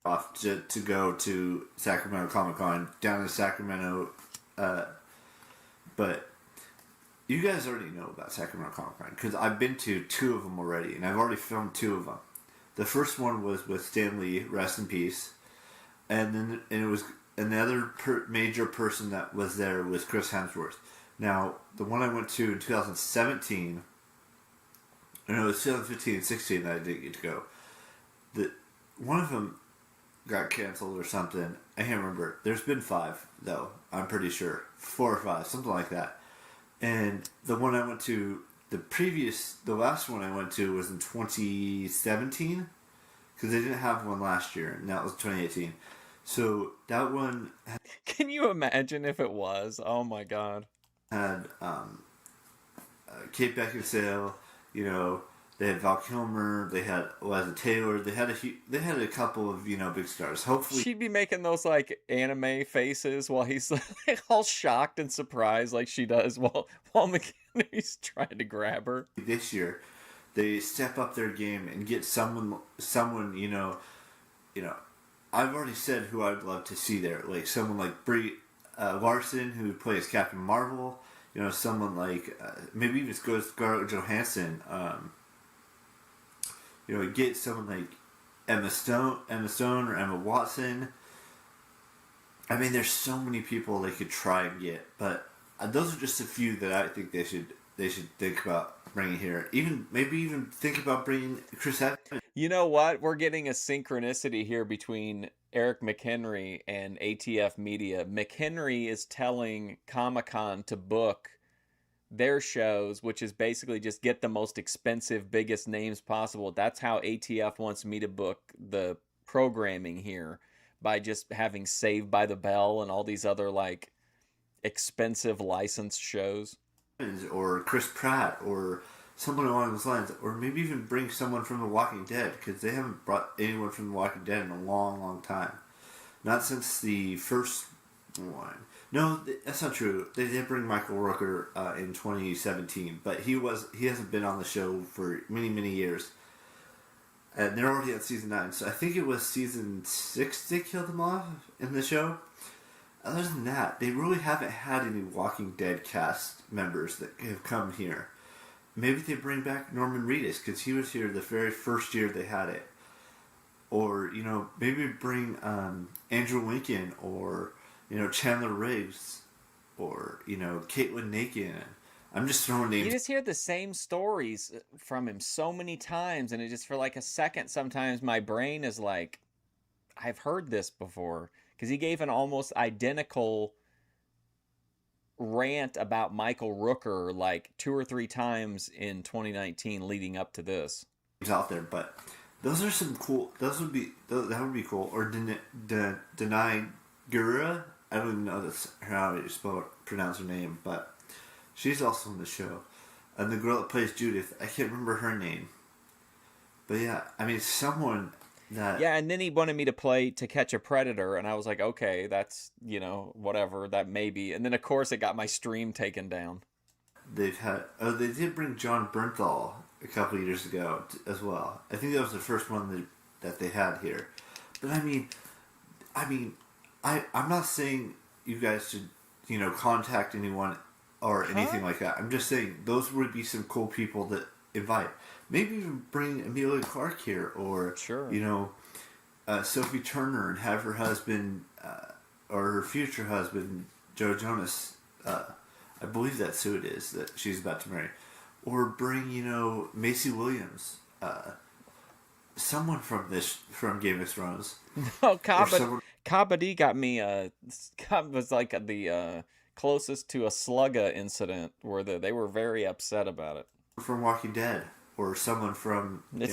Off to go to Sacramento Comic-Con down in Sacramento, but you guys already know about Sacramento Comic-Con because I've been to 2 of them already, and I've already filmed 2 of them. The first one was with Stan Lee, rest in peace, and it was another major person that was there was Chris Hemsworth. Now the one I went to in 2017, and it was 2015 and 16 that I didn't get to go. One of them got canceled or something. I can't remember. There's been 5 though. I'm pretty sure 4 or 5, something like that. And the one I went to, the last one I went to was in 2017 because they didn't have one last year, and that was 2018. So that one. Can you imagine if it was? Oh my god. Had Kate Beckinsale, they had Val Kilmer, they had Eliza Taylor, they had a couple of big stars. Hopefully, she'd be making those like anime faces while he's like all shocked and surprised, like she does while McKinney's trying to grab her. This year, they step up their game and get someone. I've already said who I'd love to see there, like someone like Brie Larson, who plays Captain Marvel. Someone like maybe even Scarlett Johansson. Get someone like Emma Stone or Emma Watson. I mean, there's so many people they could try and get, but those are just a few that I think they should think about bringing here. Maybe even think about bringing Chris Evans. You know what? We're getting a synchronicity here between Eric McHenry and ATF Media. McHenry is telling Comic-Con to book their shows, which is basically just get the most expensive, biggest names possible. That's how ATF wants me to book the programming here, by just having Saved by the Bell and all these other like expensive licensed shows. Or Chris Pratt or someone along those lines, or maybe even bring someone from The Walking Dead, because they haven't brought anyone from The Walking Dead in a long, long time. Not since the first one. No, that's not true. They did bring Michael Rooker in 2017, but he hasn't been on the show for many, many years. And they're already at season 9, so I think it was season 6 they killed him off in the show. Other than that, they really haven't had any Walking Dead cast members that have come here. Maybe they bring back Norman Reedus, because he was here the very first year they had it. Or, maybe bring Andrew Lincoln, or, Chandler Riggs, or, Caitlin Nakin. I'm just throwing names. You just hear the same stories from him so many times, and it just, for like a second, sometimes my brain is like, I've heard this before. Because he gave an almost identical rant about Michael Rooker like 2 or 3 times in 2019 leading up to this. Out there, but those are some cool. That would be cool. Or Denai Gura. I don't even know how you pronounce her name, but she's also in the show. And the girl that plays Judith, I can't remember her name. But yeah, I mean, someone that. Yeah, and then he wanted me to play To Catch a Predator, and I was like, okay, that's, whatever, that may be. And then, of course, it got my stream taken down. They did bring John Bernthal a couple of years ago as well. I think that was the first one that they had here. But I'm not saying you guys should, contact anyone or anything like that. I'm just saying those would be some cool people to invite. Maybe even bring Amelia Clark here, or Sure. Sophie Turner, and have her husband or her future husband Joe Jonas. I believe that's who it is that she's about to marry. Or bring Macy Williams, someone from Game of Thrones. Oh, Kabaddi got me. Was like the closest to a Slugga incident where they were very upset about it. From Walking Dead, or someone from They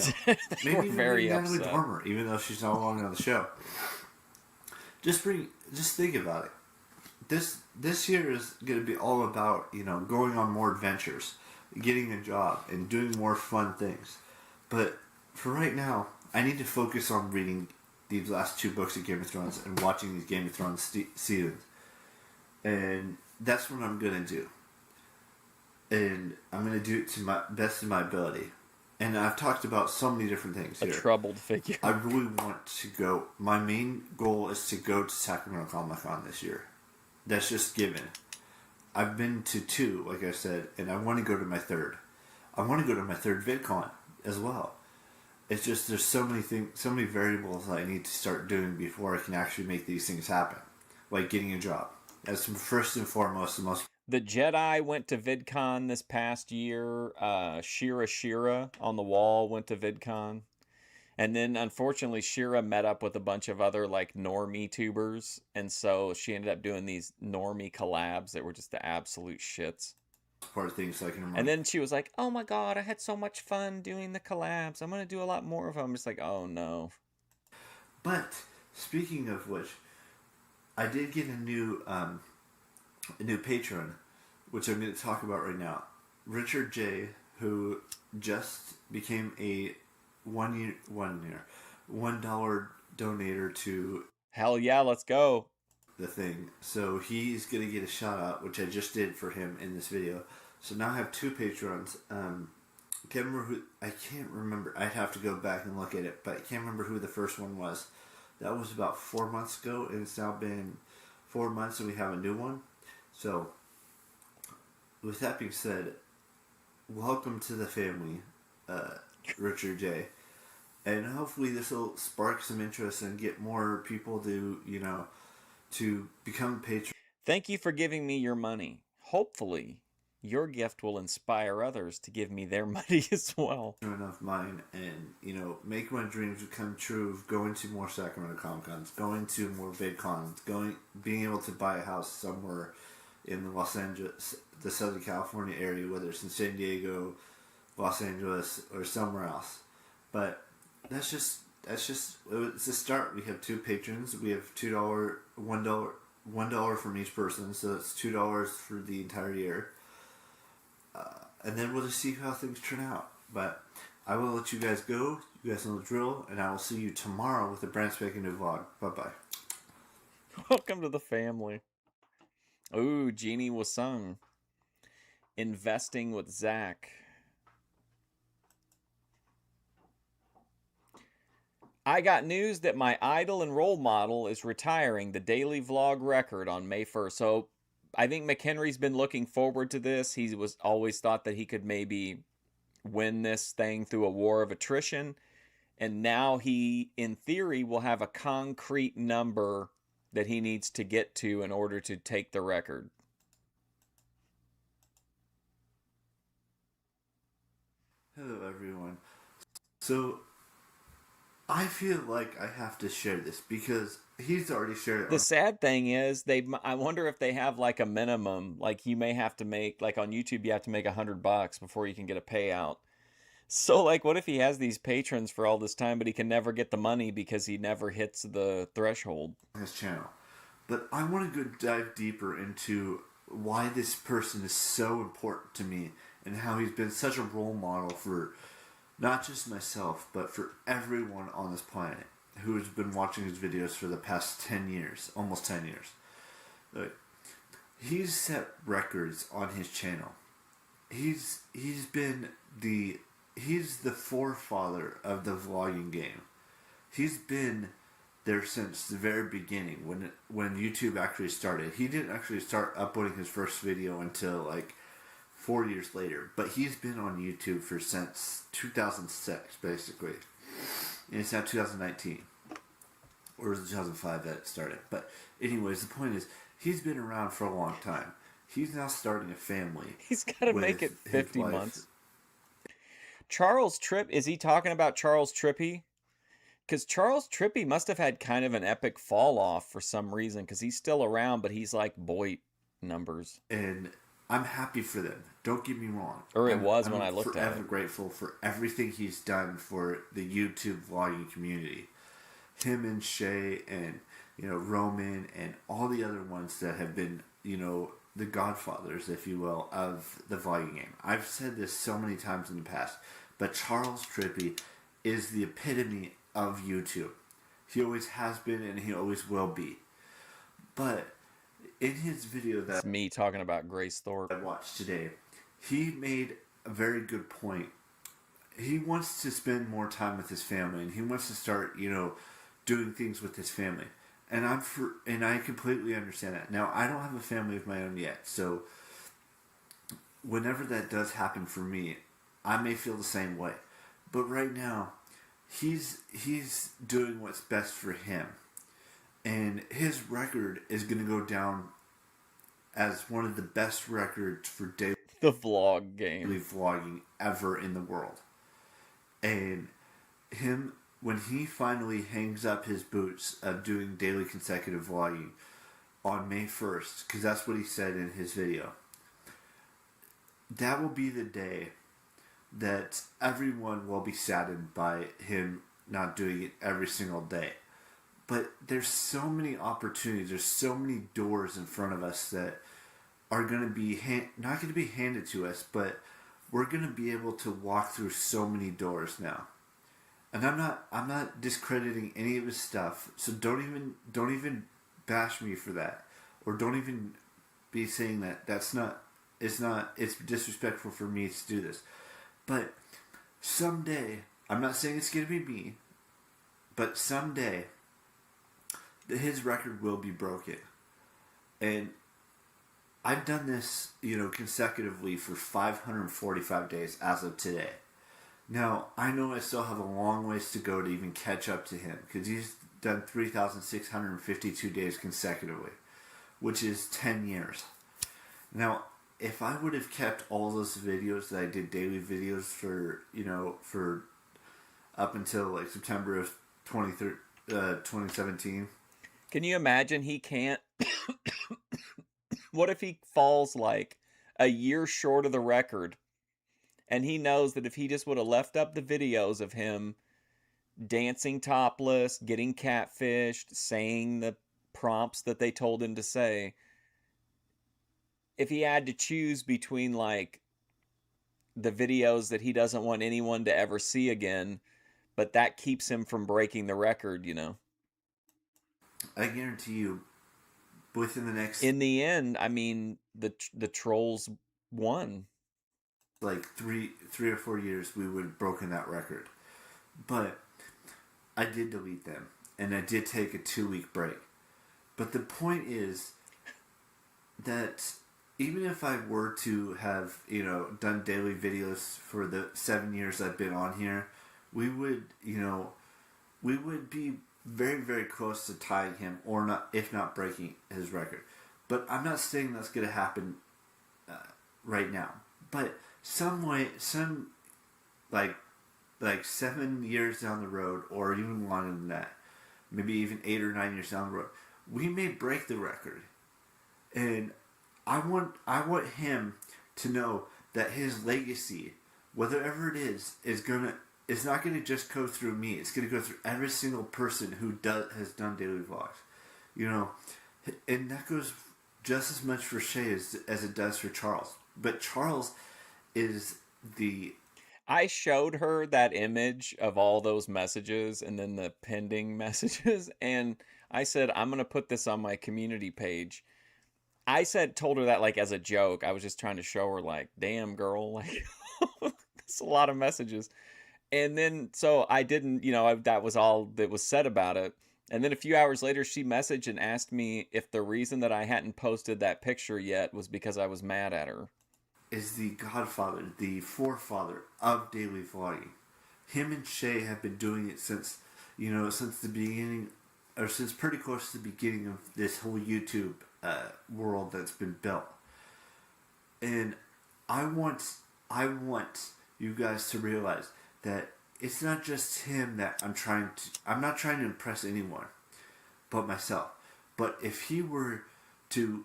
maybe were even very Natalie upset. Dormer, even though she's no longer on the show. Just think about it. This year is going to be all about going on more adventures, getting a job, and doing more fun things. But for right now, I need to focus on reading these last 2 books of Game of Thrones and watching these Game of Thrones seasons, and that's what I'm going to do. And I'm going to do it to my best of my ability. And I've talked about so many different things here. A troubled figure. I really want to go. My main goal is to go to Sacramento Comic-Con this year. That's just given. I've been to 2, like I said, and I want to go to my 3rd. I want to go to my 3rd VidCon as well. It's just there's so many variables that I need to start doing before I can actually make these things happen. Like getting a job. That's first and foremost the most. The Jedi went to VidCon this past year. Shira on the wall went to VidCon. And then, unfortunately, Shira met up with a bunch of other, like, normie tubers. And so she ended up doing these normie collabs that were just the absolute shits. Part of things like and then she was like, oh my god, I had so much fun doing the collabs. I'm going to do a lot more of them. I'm just like, oh no. But, speaking of which, I did get a new patron, which I'm going to talk about right now. Richard J., who just became a $1 donator to Hell yeah, let's go. the thing. So he's going to get a shout out, which I just did for him in this video. So now I have 2 patrons. I can't remember. I'd have to go back and look at it, but I can't remember who the first one was. That was about 4 months ago, and it's now been 4 months and we have a new one. So with that being said, welcome to the family, Richard J. And hopefully this will spark some interest and get more people to become patrons. Thank you for giving me your money. Hopefully, your gift will inspire others to give me their money as well. Of mine, and make my dreams come true of going to more Sacramento Comic-Cons, going to more VidCons, being able to buy a house somewhere in the Los Angeles, the Southern California area, whether it's in San Diego, Los Angeles, or somewhere else. But it's a start. We have 2 patrons. We have $1 from each person, so it's $2 for the entire year. And then we'll just see how things turn out. But I will let you guys go. You guys know the drill, and I will see you tomorrow with a brand spanking new vlog. Bye bye. Welcome to the family. Ooh, Jeannie Wasung. Investing with Zach. I got news that my idol and role model is retiring the daily vlog record on May 1st. So I think McHenry's been looking forward to this. He was always thought that he could maybe win this thing through a war of attrition. And now he, in theory, will have a concrete number that he needs to get to in order to take the record. Hello, everyone. So I feel like I have to share this because he's already shared it. The sad thing is, I wonder if they have like a minimum. Like you may have to make, like on YouTube, you have to make $100 before you can get a payout. So like, what if he has these patrons for all this time, but he can never get the money because he never hits the threshold? His channel. But I want to go dive deeper into why this person is so important to me and how he's been such a role model for not just myself, but for everyone on this planet who has been watching his videos for the past 10 years, almost 10 years. Like, he's set records on his channel. He's been the he's the forefather of the vlogging game. He's been there since the very beginning when YouTube actually started. He didn't actually start uploading his first video until like 4 years later, but he's been on YouTube since 2006 basically, and it's now 2019, or was it 2005 that it started? But anyways, the point is he's been around for a long time. He's now starting a family. He's got to make it 50 months. Charles Tripp, is he talking about Charles Trippy? Because Charles Trippy must have had kind of an epic fall off for some reason, because he's still around, but he's like boy numbers. And I'm happy for them. Don't get me wrong. Or it was when I looked at it. I'm forever grateful for everything he's done for the YouTube vlogging community. Him and Shay and, Roman and all the other ones that have been, the godfathers, if you will, of the vlogging game. I've said this so many times in the past, but Charles Trippy is the epitome of YouTube. He always has been and he always will be. But in his video that... It's me talking about Grace Thorpe. I watched today, he made a very good point. He wants to spend more time with his family and he wants to start, doing things with his family. And I completely understand that. Now, I don't have a family of my own yet, so whenever that does happen for me, I may feel the same way. But right now, he's doing what's best for him. And his record is going to go down as one of the best records for daily vlogging ever in the world. And him, when he finally hangs up his boots of doing daily consecutive vlogging on May 1st, because that's what he said in his video, that will be the day that everyone will be saddened by him not doing it every single day. But there's so many opportunities, there's so many doors in front of us that are going to be not going to be handed to us, but we're going to be able to walk through so many doors now. And I'm not discrediting any of his stuff, so don't even bash me for that, or don't even be saying that it's disrespectful for me to do this. But someday, I'm not saying it's going to be me, but someday his record will be broken. And I've done this, consecutively for 545 days as of today. Now, I know I still have a long ways to go to even catch up to him, because he's done 3,652 days consecutively, which is 10 years. Now, if I would have kept all those videos that I did, daily videos for up until like September of 2017. Can you imagine he can't? What if he falls like a year short of the record? And he knows that if he just would have left up the videos of him dancing topless, getting catfished, saying the prompts that they told him to say, if he had to choose between like the videos that he doesn't want anyone to ever see again, but that keeps him from breaking the record, I guarantee you, within the next... In the end, I mean, the trolls won. Like three or 4 years, we would have broken that record. But I did delete them, and I did take a 2-week break. But the point is that even if I were to have, done daily videos for the 7 years I've been on here, we would be very, very close to tying him, or not, if not breaking his record. But I'm not saying that's going to happen right now. But like 7 years down the road, or even longer than that, maybe even 8 or 9 years down the road, we may break the record. And I want him to know that his legacy, whatever it is not gonna just go through me. It's gonna go through every single person who has done daily vlogs, and that goes just as much for Shay as it does for Charles. But Charles is the... I showed her that image of all those messages and then the pending messages, and I said, I'm going to put this on my community page. Told her that like as a joke. I was just trying to show her like, damn girl, like It's a lot of messages. And then, so I didn't, that was all that was said about it. And then a few hours later, she messaged and asked me if the reason that I hadn't posted that picture yet was because I was mad at her. Is the godfather, the forefather of daily vlogging. Him and Shay have been doing it since, since the beginning, or since pretty close to the beginning of this whole YouTube world that's been built. And I want you guys to realize that it's not just him that I'm not trying to impress anyone but myself. But if he were to,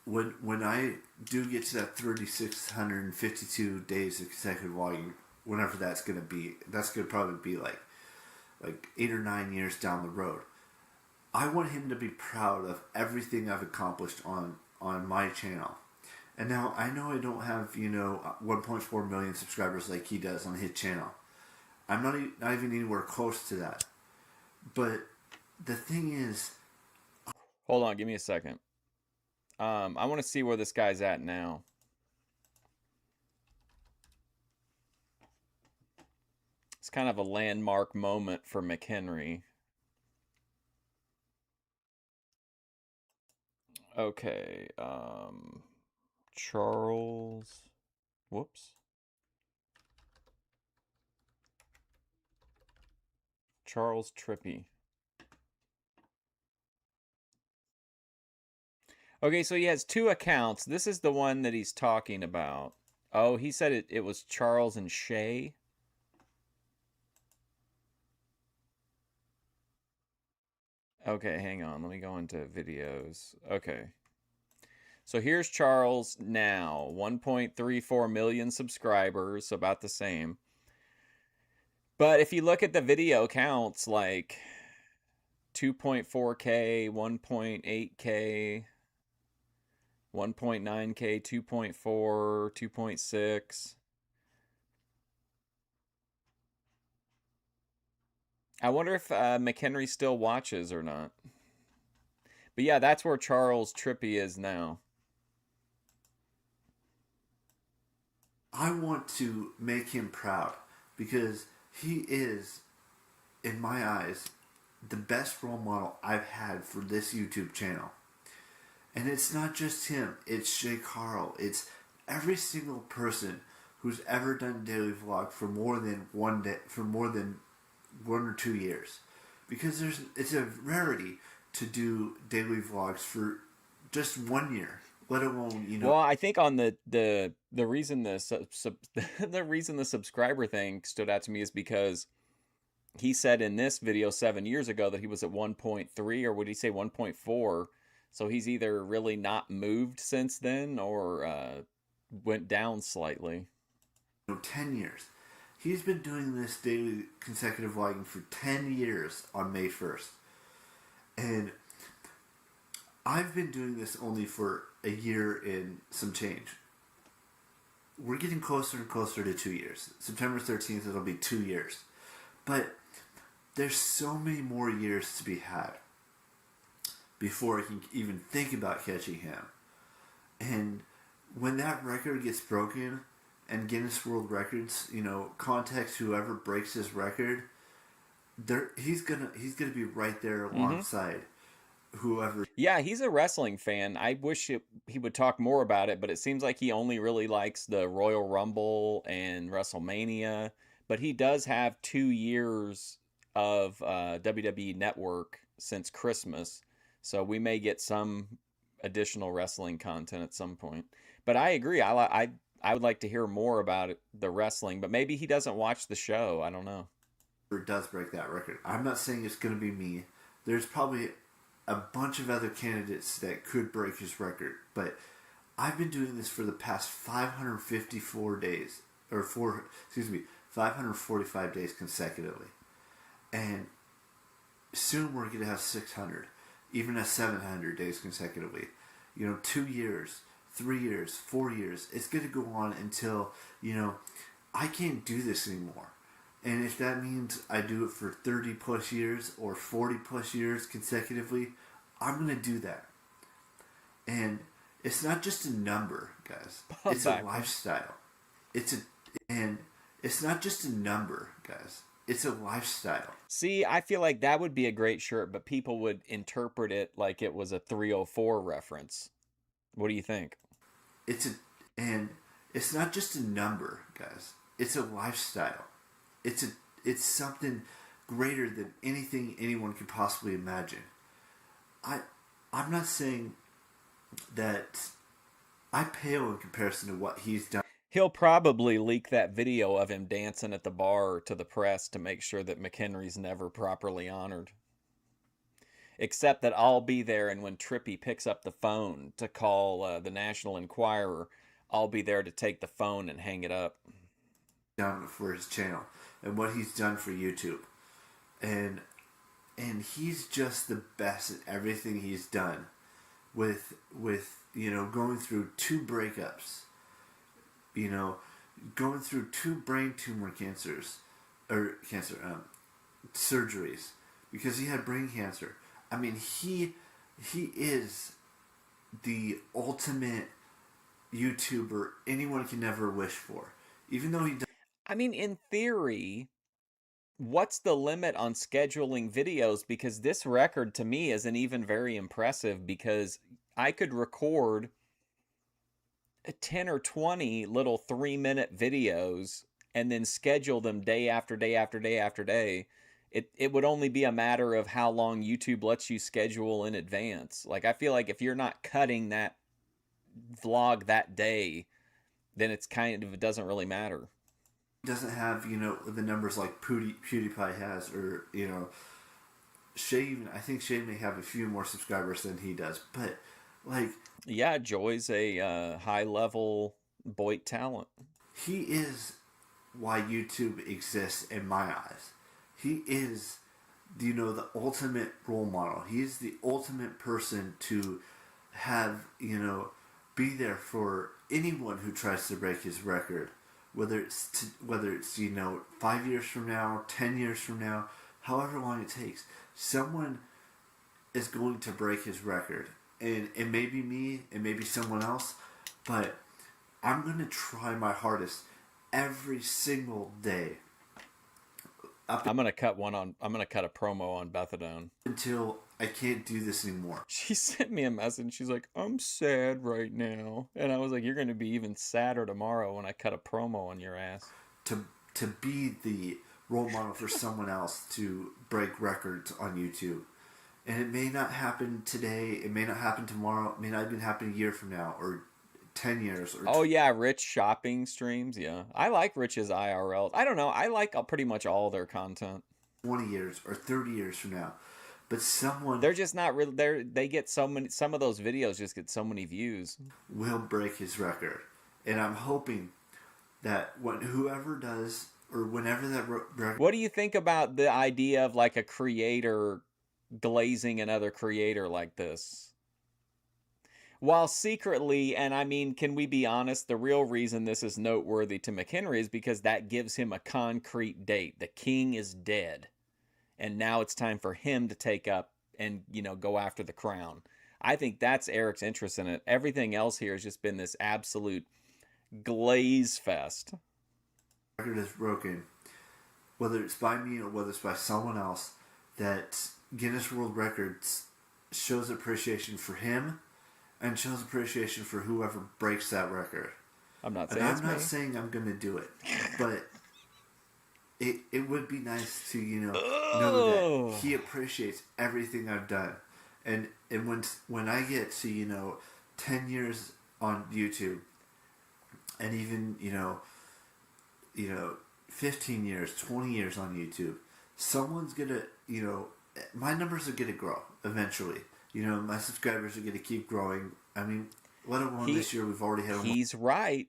when I do get to that 3,652 days of consecutive vlogging, whenever that's going to be, that's going to probably be like 8 or 9 years down the road. I want him to be proud of everything I've accomplished on my channel. And now, I know I don't have, 1.4 million subscribers like he does on his channel. I'm not even anywhere close to that. But the thing is... Hold on, give me a second. I want to see where this guy's at now. It's kind of a landmark moment for McHenry. Okay, Charles... Whoops. Charles Trippy. Okay, so he has two accounts. This is the one that he's talking about. Oh, he said it was Charles and Shay. Okay, hang on. Let me go into videos. Okay. So here's Charles now. 1.34 million subscribers, about the same. But if you look at the video counts, like 2.4K, 1.8K, 1.9K, 2.4, 2.6. I wonder if McHenry still watches or not. But yeah, that's where Charles Trippy is now. I want to make him proud because he is, in my eyes, the best role model I've had for this YouTube channel. And it's not just him, it's Shay Carl, it's every single person who's ever done daily vlog for more than 1 day, for more than 1 or 2 years. Because it's a rarity to do daily vlogs for just 1 year, let alone, Well, I think on the reason the reason the subscriber thing stood out to me is because he said in this video 7 years ago that he was at 1.3, or would he say 1.4? So he's either really not moved since then or went down slightly. 10 years. He's been doing this daily consecutive vlogging for 10 years on May 1st. And I've been doing this only for a year and some change. We're getting closer and closer to 2 years. September 13th, it'll be 2 years. But there's so many more years to be had before I can even think about catching him. And when that record gets broken, and Guinness World Records, contacts whoever breaks his record, he's gonna be right there alongside whoever. Yeah, he's a wrestling fan. I wish he would talk more about it, but it seems like he only really likes the Royal Rumble and WrestleMania. But he does have 2 years of WWE Network since Christmas, so we may get some additional wrestling content at some point. But I agree. I would like to hear more about the wrestling, but maybe he doesn't watch the show. I don't know. Does break that record. I'm not saying it's going to be me. There's probably a bunch of other candidates that could break his record, but I've been doing this for the past 554 days, 545 days consecutively. And soon we're going to have 600, even a 700 days consecutively. 2 years, 3 years, 4 years. It's going to go on until, I can't do this anymore. And if that means I do it for 30 plus years or 40 plus years consecutively, I'm going to do that. And it's not just a number, guys. It's a lifestyle. And it's not just a number, guys. It's a lifestyle. See, I feel like that would be a great shirt, but people would interpret it like it was a 304 reference. What do you think? It's a and it's not just a number, guys. It's a lifestyle. It's a it's something greater than anything anyone could possibly imagine. I I'm not saying that I pale in comparison to what he's done. He'll probably leak that video of him dancing at the bar to the press to make sure that McHenry's never properly honored. Except that I'll be there, and when Trippy picks up the phone to call the National Enquirer, I'll be there to take the phone and hang it up. Done for his channel and what he's done for YouTube, and he's just the best at everything he's done. With going through 2 breakups, going through 2 brain tumor surgeries because he had brain cancer. I mean, he is the ultimate YouTuber anyone can ever wish for. Even though he does. I mean, in theory, what's the limit on scheduling videos? Because this record to me isn't even very impressive, because I could record 10 or 20 little 3-minute videos and then schedule them day after day after day after day. It would only be a matter of how long YouTube lets you schedule in advance. Like, I feel like if you're not cutting that vlog that day, then it doesn't really matter. Doesn't have the numbers like PewDiePie has, or Shay. I think Shay may have a few more subscribers than he does, but yeah, Joy's a high level Boyd talent. He is why YouTube exists in my eyes. He is the ultimate role model. He's the ultimate person to have be there for anyone who tries to break his record. Whether it's 5 years from now, 10 years from now, however long it takes, someone is going to break his record. And it may be me, it may be someone else, but I'm going to try my hardest every single day. I'm going to cut a promo on Bethadone. Until I can't do this anymore. She sent me a message. She's like, I'm sad right now. And I was like, you're going to be even sadder tomorrow when I cut a promo on your ass. To be the role model for someone else to break records on YouTube. And it may not happen today. It may not happen tomorrow. It may not even happen a year from now, or 10 years. Or yeah, Rich shopping streams. Yeah, I like Rich's IRL. I don't know. I like pretty much all their content. 20 years or 30 years from now. But they're just not really. They get so many. Some of those videos just get so many views. Will break his record, and I'm hoping that whoever does, or whenever that record. What do you think about the idea of like a creator glazing another creator like this? While secretly, and I mean, can we be honest, the real reason this is noteworthy to McHenry is because that gives him a concrete date. The king is dead. And now it's time for him to take up and, go after the crown. I think that's Eric's interest in it. Everything else here has just been this absolute glaze fest. The record is broken, whether it's by me or whether it's by someone else, that Guinness World Records shows appreciation for him and shows appreciation for whoever breaks that record. I'm not saying I'm going to do it, but it would be nice to know that he appreciates everything I've done, and when I get to 10 years on YouTube, and even 15 years, 20 years on YouTube, someone's gonna my numbers are gonna grow eventually. My subscribers are gonna keep growing. I mean, let alone this year we've already had. He's right.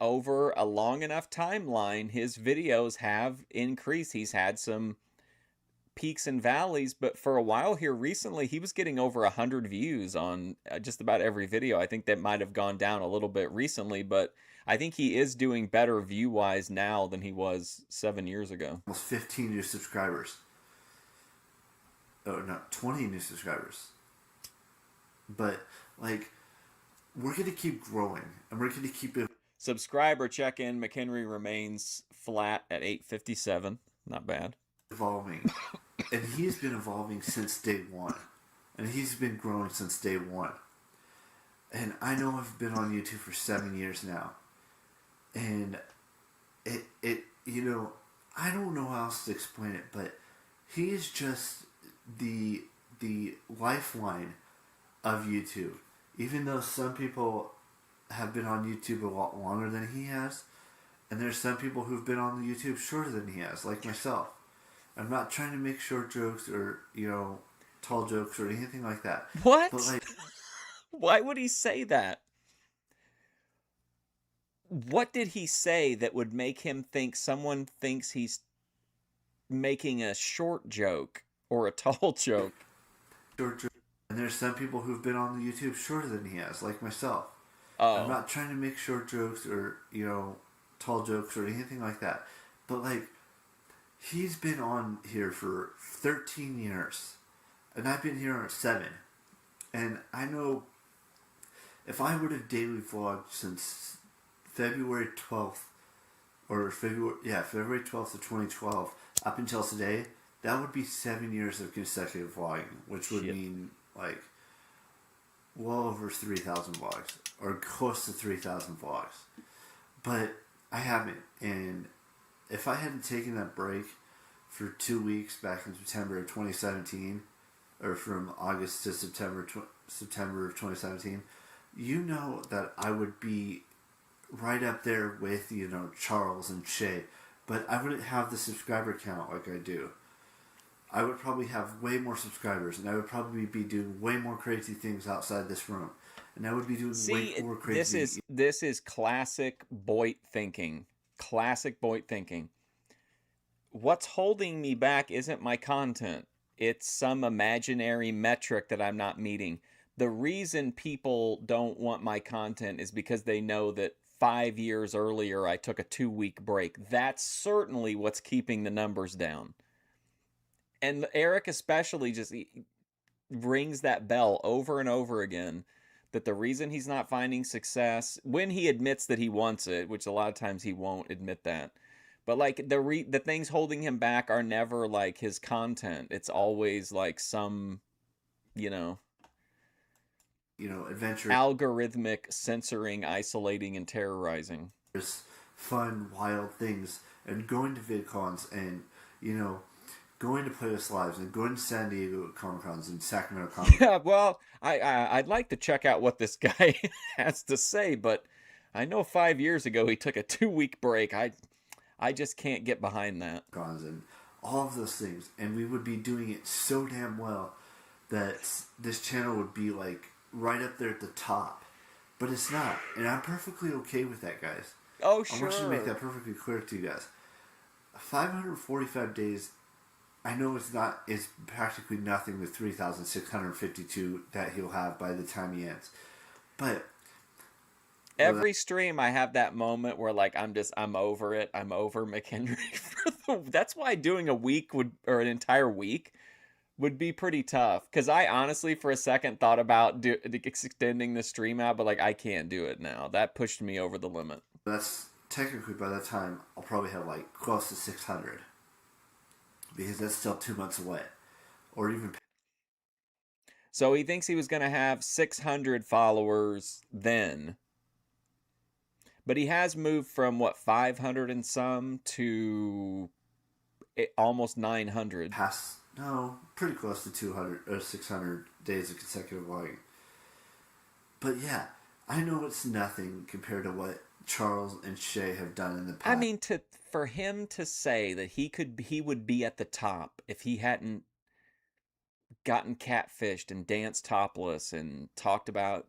Over a long enough timeline, his videos have increased. He's had some peaks and valleys, but for a while here recently, he was getting over 100 views on just about every video. I think that might have gone down a little bit recently, but I think he is doing better view-wise now than he was 7 years ago. Almost 15 new subscribers. Oh, no, 20 new subscribers. But, we're going to keep growing, and we're going to keep it. Subscriber check-in, McHenry remains flat at 857. Not bad. Evolving. And he's been evolving since day one. And he's been growing since day one. And I know I've been on YouTube for 7 years now. And it I don't know how else to explain it, but he is just the lifeline of YouTube. Even though some people have been on YouTube a lot longer than he has, and there's some people who've been on the YouTube shorter than he has, like myself. I'm not trying to make short jokes or, tall jokes or anything like that. What? But why would he say that? What did he say that would make him think someone thinks he's making a short joke or a tall joke? Short jokes. And there's some people who've been on the YouTube shorter than he has, like myself. Oh. I'm not trying to make short jokes or, tall jokes or anything like that. But, he's been on here for 13 years. And I've been here 7. And I know if I would have daily vlogged since February 12th, February 12th of 2012, up until today, that would be 7 years of consecutive vlogging, which would mean, well over 3,000 vlogs, or close to 3,000 vlogs. But I haven't, and if I hadn't taken that break for 2 weeks back in September of 2017, or from August to September of 2017, that I would be right up there with, Charles and Shay, but I wouldn't have the subscriber count like I do. I would probably have way more subscribers, and I would probably be doing way more crazy things outside this room. And I would be doing way more crazy. This is classic Boyd thinking. Classic Boyd thinking. What's holding me back isn't my content. It's some imaginary metric that I'm not meeting. The reason people don't want my content is because they know that 5 years earlier I took a 2-week break. That's certainly what's keeping the numbers down. And Eric especially just rings that bell over and over again that the reason he's not finding success, when he admits that he wants it, which a lot of times he won't admit that, but the things holding him back are never his content. It's always some, adventure, algorithmic censoring, isolating, and terrorizing. Fun, wild things, and going to VidCons and, going to Playlist Lives and going to San Diego Comic-Cons and Sacramento Comic-Cons. Yeah, well, I'd like to check out what this guy has to say, but I know 5 years ago he took a 2-week break. I just can't get behind that. And all of those things. And we would be doing it so damn well that this channel would be right up there at the top. But it's not. And I'm perfectly okay with that, guys. Oh, sure. I want you to make that perfectly clear to you guys. 545 days, I know it's practically nothing to 3,652 that he'll have by the time he ends. But every stream I have that moment where I'm over it. I'm over McHenry. That's why doing a week or an entire week would be pretty tough. Because I honestly, for a second, thought about extending the stream out, but I can't do it now. That pushed me over the limit. That's technically, by that time, I'll probably have close to 600. Because that's still 2 months away. Or even. So he thinks he was going to have 600 followers then. But he has moved from 500 and some to almost 900. No, pretty close to 200 or 600 days of consecutive vlogging. But yeah, I know it's nothing compared to what Charles and Shay have done in the past. I mean, for him to say that he would be at the top if he hadn't gotten catfished and danced topless and talked about,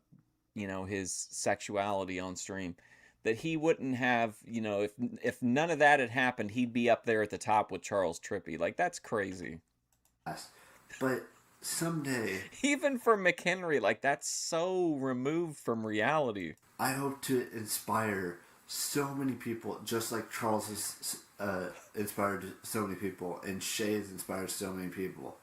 his sexuality on stream, that he wouldn't have, if none of that had happened, he'd be up there at the top with Charles Trippy. That's crazy. But someday, even for McHenry, that's so removed from reality. I hope to inspire so many people, just like Charles has inspired so many people, and Shay has inspired so many people.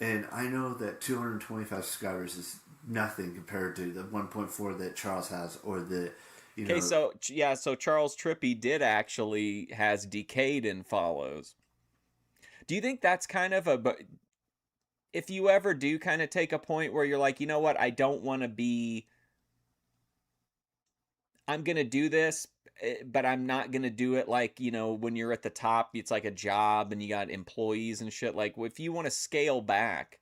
And I know that 225 subscribers is nothing compared to the 1.4 that Charles has, or the You Okay, know, so yeah, so Charles Trippy did actually has decayed in follows. Do you think that's kind of if you ever do kind of take a point where you're like, you know what, I don't want to be, I'm gonna do this, but I'm not gonna do it like, when you're at the top, it's like a job and you got employees and shit. Like, if you want to scale back,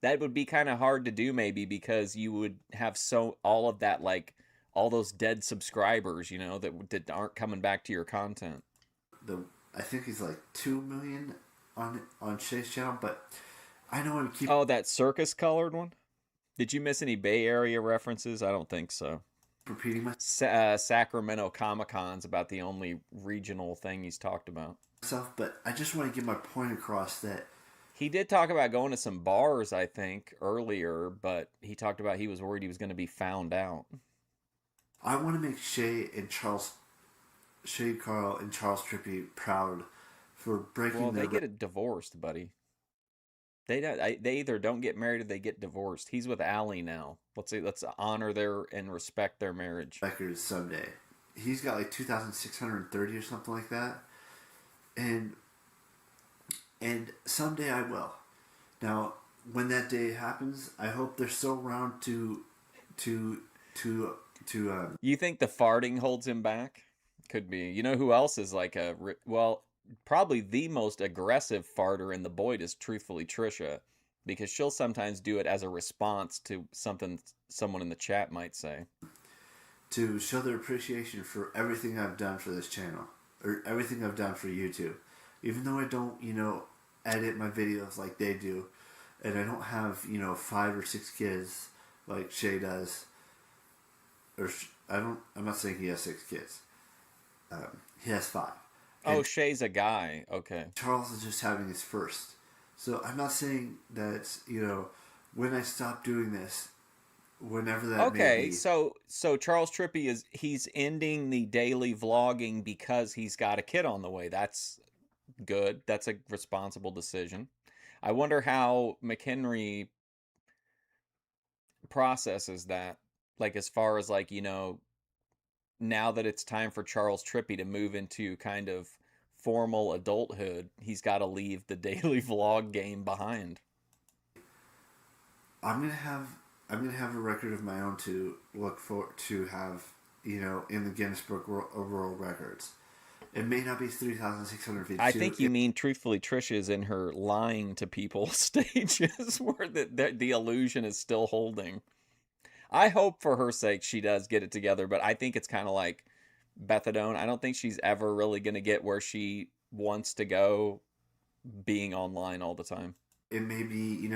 that would be kind of hard to do maybe because you would have all of that, like all those dead subscribers, that aren't coming back to your content. the I think he's like 2 million on Shay's channel, but I know him keep Oh, that circus colored one? Did you miss any Bay Area references? I don't think so. repeating Sacramento Comic Con's about the only regional thing he's talked about. myself, but I just want to get my point across that He did talk about going to some bars, I think, earlier, but he talked about he was worried he was going to be found out. I want to make Shay Carl and Charles Trippy proud for breaking Well, their they get divorced, buddy. They either don't get married or they get divorced. He's with Allie now. Let's honor their and respect their marriage. records someday. He's got like 2,630 or something like that, and someday I will. Now, when that day happens, I hope they're still around to You think the farting holds him back? Could be. You know who else is like probably the most aggressive farter in the Boyd is truthfully Trisha, because she'll sometimes do it as a response to something someone in the chat might say. to show their appreciation for everything I've done for this channel or everything I've done for YouTube. Even though I don't, edit my videos like they do, and I don't have, 5 or 6 kids like Shay does, or I'm not saying he has 6 kids. He has 5. Oh, Shay's a guy. Okay. Charles is just having his first. So I'm not saying that, when I stop doing this, whenever that may Okay, be. so Charles Trippy he's ending the daily vlogging because he's got a kid on the way. That's good. That's a responsible decision. I wonder how McHenry processes that. Like as far as like, now that it's time for Charles Trippy to move into kind of formal adulthood, he's got to leave the daily vlog game behind. I'm gonna have a record of my own to look for to have, in the Guinness Book of World Records. It may not be 3,652. I think you mean truthfully Trisha is in her lying to people stages where the illusion is still holding. I hope for her sake she does get it together, but I think it's kind of like Bethadone. I don't think she's ever really going to get where she wants to go being online all the time. It may be,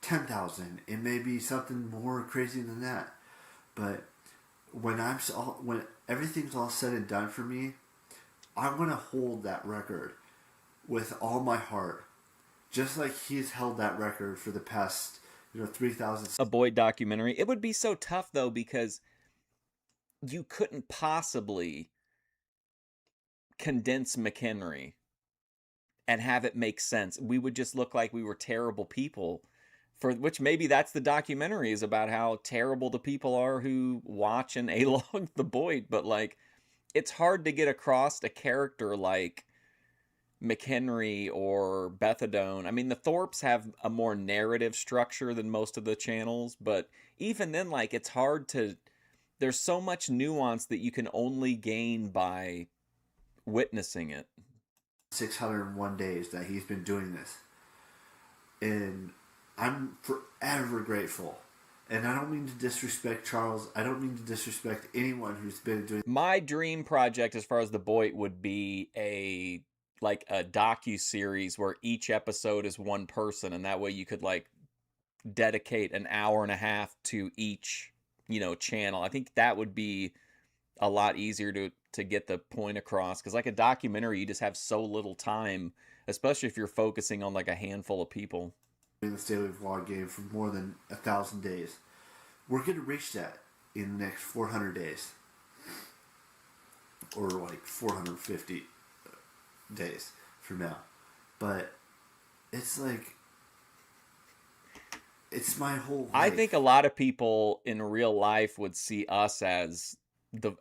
10,000. It may be something more crazy than that. But when everything's all said and done for me, I'm going to hold that record with all my heart. Just like he's held that record for the past, 3,000. A Boyd documentary. It would be so tough, though, because you couldn't possibly condense McHenry and have it make sense. We would just look like we were terrible people, for which maybe that's the documentary, is about how terrible the people are who watch and A-log the Boyd. But like, it's hard to get across a character like McHenry or Bethadone. I mean, the Thorpes have a more narrative structure than most of the channels, but even then, like, it's hard to, there's so much nuance that you can only gain by witnessing it. 601 days that he's been doing this. And I'm forever grateful. And I don't mean to disrespect Charles. I don't mean to disrespect anyone who's been doing. My dream project, as far as the Boyd, would be a docu-series where each episode is one person, and that way you could like dedicate an hour and a half to each, channel. I think that would be a lot easier to get the point across, because like a documentary, you just have so little time, especially if you're focusing on like a handful of people. In this daily vlog game for more than 1,000 days. We're going to reach that in the next 400 days. Or like 450 days from now. But it's like, it's my whole life. I think a lot of people in real life would see us as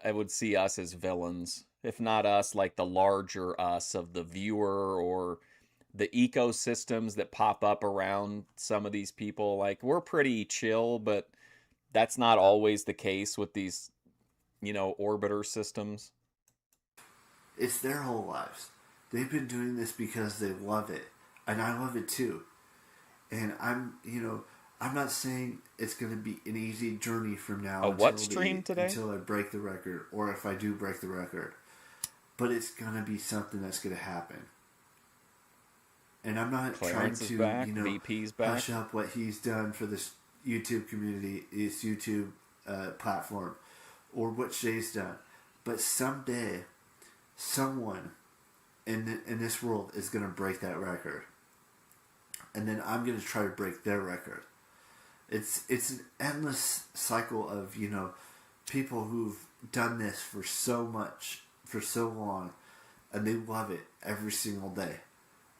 I would see us as villains. If not us, like the larger us of the viewer or the ecosystems that pop up around some of these people. Like we're pretty chill, but that's not always the case with these, orbiter systems. It's their whole lives. They've been doing this because they love it, and I love it too. And I'm not saying it's going to be an easy journey from now A what stream today? until I break the record, or if I do break the record. But it's going to be something that's going to happen. And I'm not Clarence trying is to, back. VP's back. hush up what he's done for this YouTube community, this YouTube platform, or what Shay's done. But someday, someone in this world is going to break that record. And then I'm going to try to break their record. It's an endless cycle of, people who've done this for so long, and they love it every single day.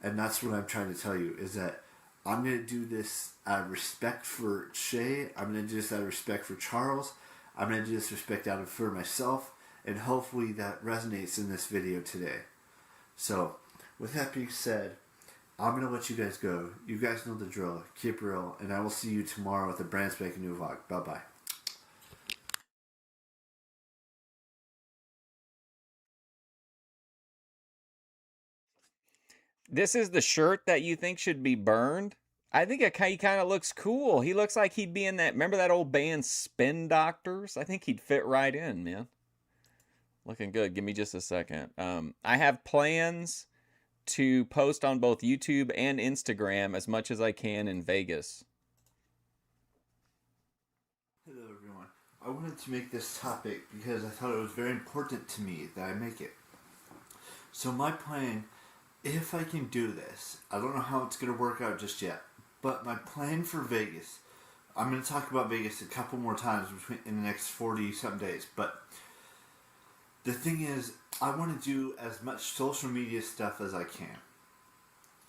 And that's what I'm trying to tell you, is that I'm going to do this out of respect for Shay. I'm going to do this out of respect for Charles. I'm going to do this respect out of for myself. And hopefully that resonates in this video today. So, with that being said, I'm going to let you guys go. You guys know the drill. Keep real. And I will see you tomorrow with a brand spanking new vlog. Bye-bye. This is the shirt that you think should be burned? I think he kind of looks cool. He looks like he'd be in that. Remember that old band Spin Doctors? I think he'd fit right in, man. Looking good. Give me just a second. I have plans to post on both YouTube and Instagram as much as I can in Vegas. Hello, everyone. I wanted to make this topic because I thought it was very important to me that I make it. So my plan, if I can do this, I don't know how it's going to work out just yet, but my plan for Vegas, I'm going to talk about Vegas a couple more times in the next 40-something days, but the thing is, I want to do as much social media stuff as I can.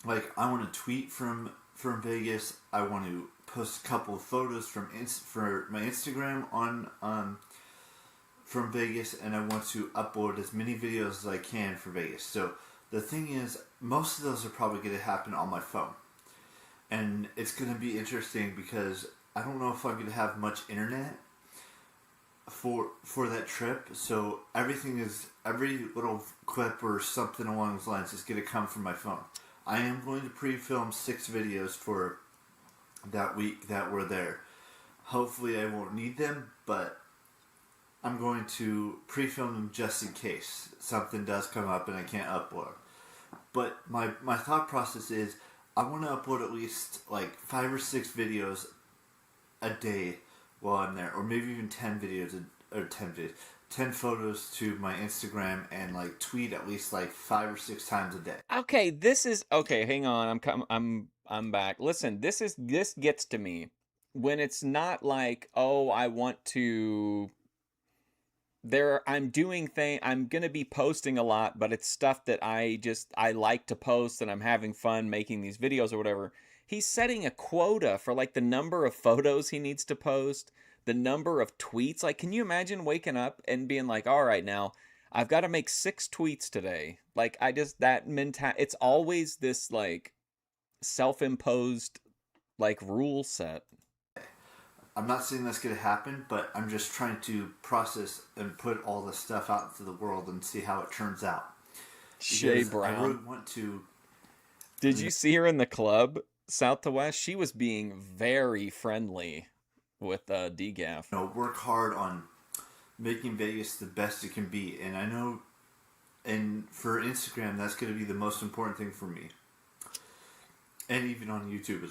Like, I want to tweet from Vegas. I want to post a couple of photos for my Instagram from Vegas, and I want to upload as many videos as I can for Vegas. So the thing is, most of those are probably going to happen on my phone, and it's going to be interesting because I don't know if I'm going to have much internet for that trip, so every little clip or something along those lines is going to come from my phone. I am going to pre-film 6 videos for that week that we're there. Hopefully I won't need them, but I'm going to pre-film them just in case something does come up and I can't upload. But my thought process is I want to upload at least like 5 or 6 videos a day while I'm there, or maybe even 10 photos to my Instagram, and like tweet at least like 5 or 6 times a day. Okay, hang on. I'm back. Listen, this gets to me when it's not like, oh, I want to I'm going to be posting a lot, but it's stuff that I like to post and I'm having fun making these videos or whatever. He's setting a quota for like the number of photos he needs to post, the number of tweets. Like, can you imagine waking up and being like, all right, now I've got to make 6 tweets today. Like, it's always this like self-imposed like rule set. I'm not saying that's going to happen, but I'm just trying to process and put all this stuff out into the world and see how it turns out. Shay Brown. I really want to. Did you see her in the club, South to West? She was being very friendly with DGAF. Work hard on making Vegas the best it can be, and I know, and for Instagram, that's going to be the most important thing for me, and even on YouTube as